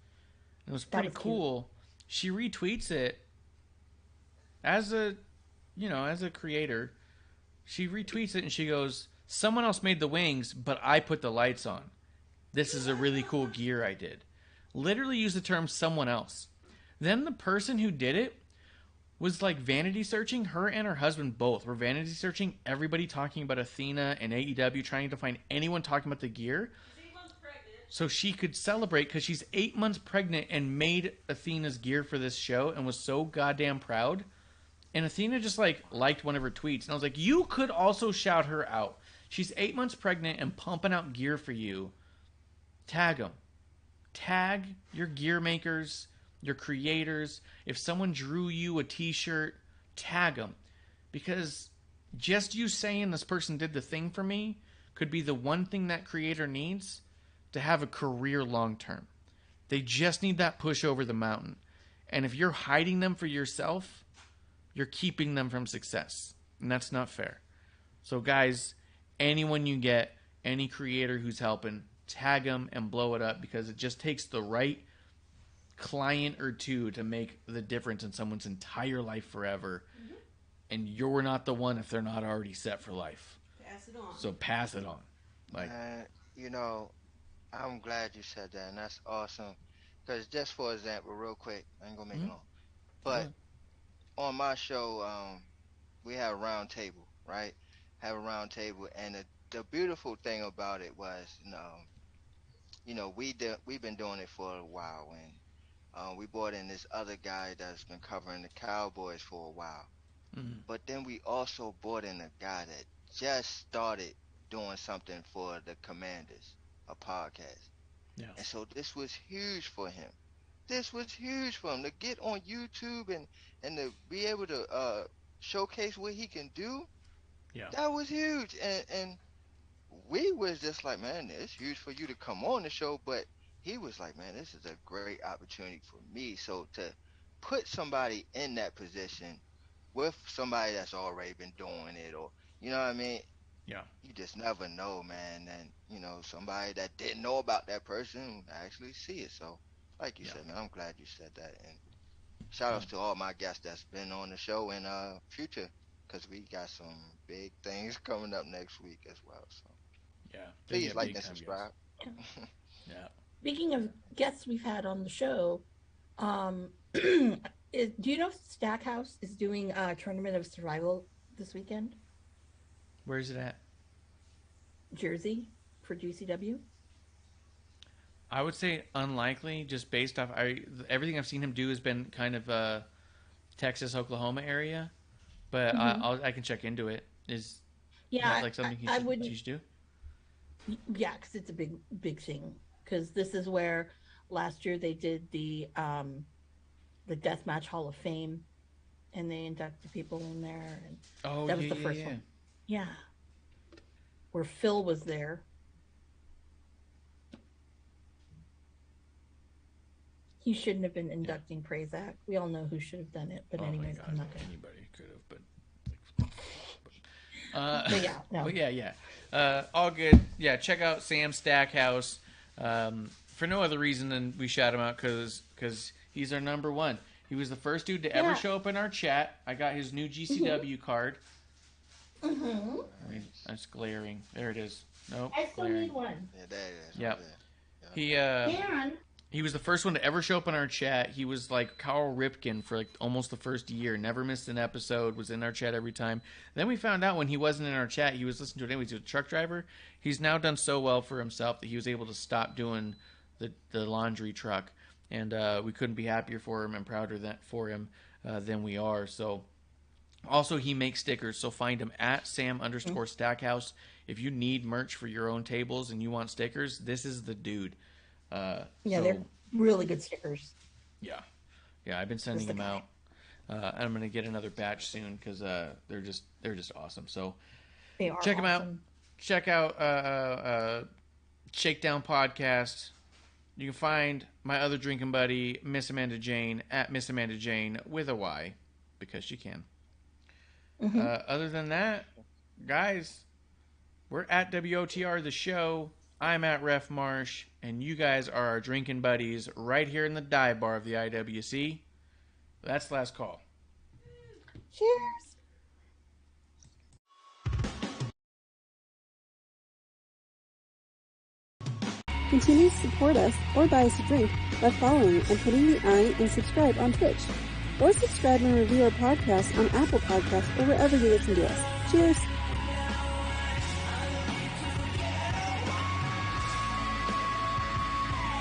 It was pretty cool. Cute. She retweets it as a creator. She retweets it and she goes, "Someone else made the wings, but I put the lights on. This is a really cool gear I did." Literally use the term "someone else." Then the person who did it was like vanity searching. Her and her husband both were vanity searching everybody talking about Athena and AEW, trying to find anyone talking about the gear. She's 8 months pregnant. So she could celebrate because she's 8 months pregnant and made Athena's gear for this show and was so goddamn proud. And Athena just liked one of her tweets. And I was like, you could also shout her out. She's 8 months pregnant and pumping out gear for you. Tag them. Tag your gear makers, your creators. If someone drew you a t-shirt, tag them. Because just you saying this person did the thing for me could be the one thing that creator needs to have a career long term. They just need that push over the mountain. And if you're hiding them for yourself, you're keeping them from success. And that's not fair. So guys, anyone you get, any creator who's helping, tag them and blow it up, because it just takes the right client or two to make the difference in someone's entire life forever. Mm-hmm. And you're not the one if they're not already set for life. Pass it on. So pass it on. I'm glad you said that, and that's awesome. Because just for example, real quick, I ain't gonna make it long, but on my show, we have a round table, right? Have a round table, and the beautiful thing about it was, we've been doing it for a while, and we brought in this other guy that's been covering the Cowboys for a while. Mm-hmm. But then we also brought in a guy that just started doing something for the Commanders, a podcast. Yeah. And so this was huge for him. To get on YouTube and to be able to showcase what he can do. Yeah. That was huge. And we was just like, man, it's huge for you to come on the show, but he was like, man, this is a great opportunity for me. So to put somebody in that position with somebody that's already been doing it, or you know what I mean, Yeah. you just never know, man. And somebody that didn't know about that person actually see it. So, like you Yeah. said, man, I'm glad you said that. And shout outs to all my guests that's been on the show in future, because we got some big things coming up next week as well. So Yeah. They please get like big and time subscribe. Yeah. Speaking of guests we've had on the show, do you know Stackhouse is doing a tournament of survival this weekend? Where is it at? Jersey for GCW. I would say unlikely, just based off everything I've seen him do has been kind of Texas, Oklahoma area, but I can check into it. Is that like something he should do? Yeah, because it's a big thing. Because this is where last year they did the Deathmatch Hall of Fame, and they inducted people in there, and that was the first one. Yeah, where Phil was there. He shouldn't have been inducting Prazak. We all know who should have done it, but anyways, I'm not gonna. Anybody could have, but yeah, no. But yeah. All good. Yeah, check out Sam Stackhouse. For no other reason than we shout him out because he's our number one. He was the first dude to ever show up in our chat. I got his new GCW card. Mm-hmm. I mean, that's glaring. There it is. Nope. I still need one. Yeah, there it is. Yep. Yeah. He was the first one to ever show up in our chat. He was like Carl Ripken for like almost the first year. Never missed an episode. Was in our chat every time. Then we found out when he wasn't in our chat, he was listening to it anyways. He was a truck driver. He's now done so well for himself that he was able to stop doing the laundry truck. And we couldn't be happier for him and prouder for him than we are. So also he makes stickers. So find him at Sam_Stackhouse. If you need merch for your own tables and you want stickers, this is the dude. They're really good stickers. Yeah, I've been sending them out. I'm gonna get another batch soon because they're just awesome. So check them out. Check out Shakedown Podcast. You can find my other drinking buddy, MsAmandaJayne, at MsAmandaJayne with a Y, because she can. Mm-hmm. Other than that, guys, we're at WOTR the show. I'm at Ref Marsh, and you guys are our drinking buddies right here in the dive bar of the IWC. That's last call. Cheers. Continue to support us or buy us a drink by following and putting the I in subscribe on Twitch. Or subscribe and review our podcast on Apple Podcasts or wherever you listen to us. Cheers!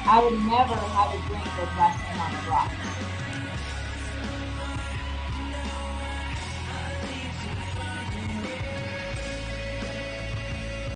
I would never have a drink with wrestling on the rocks.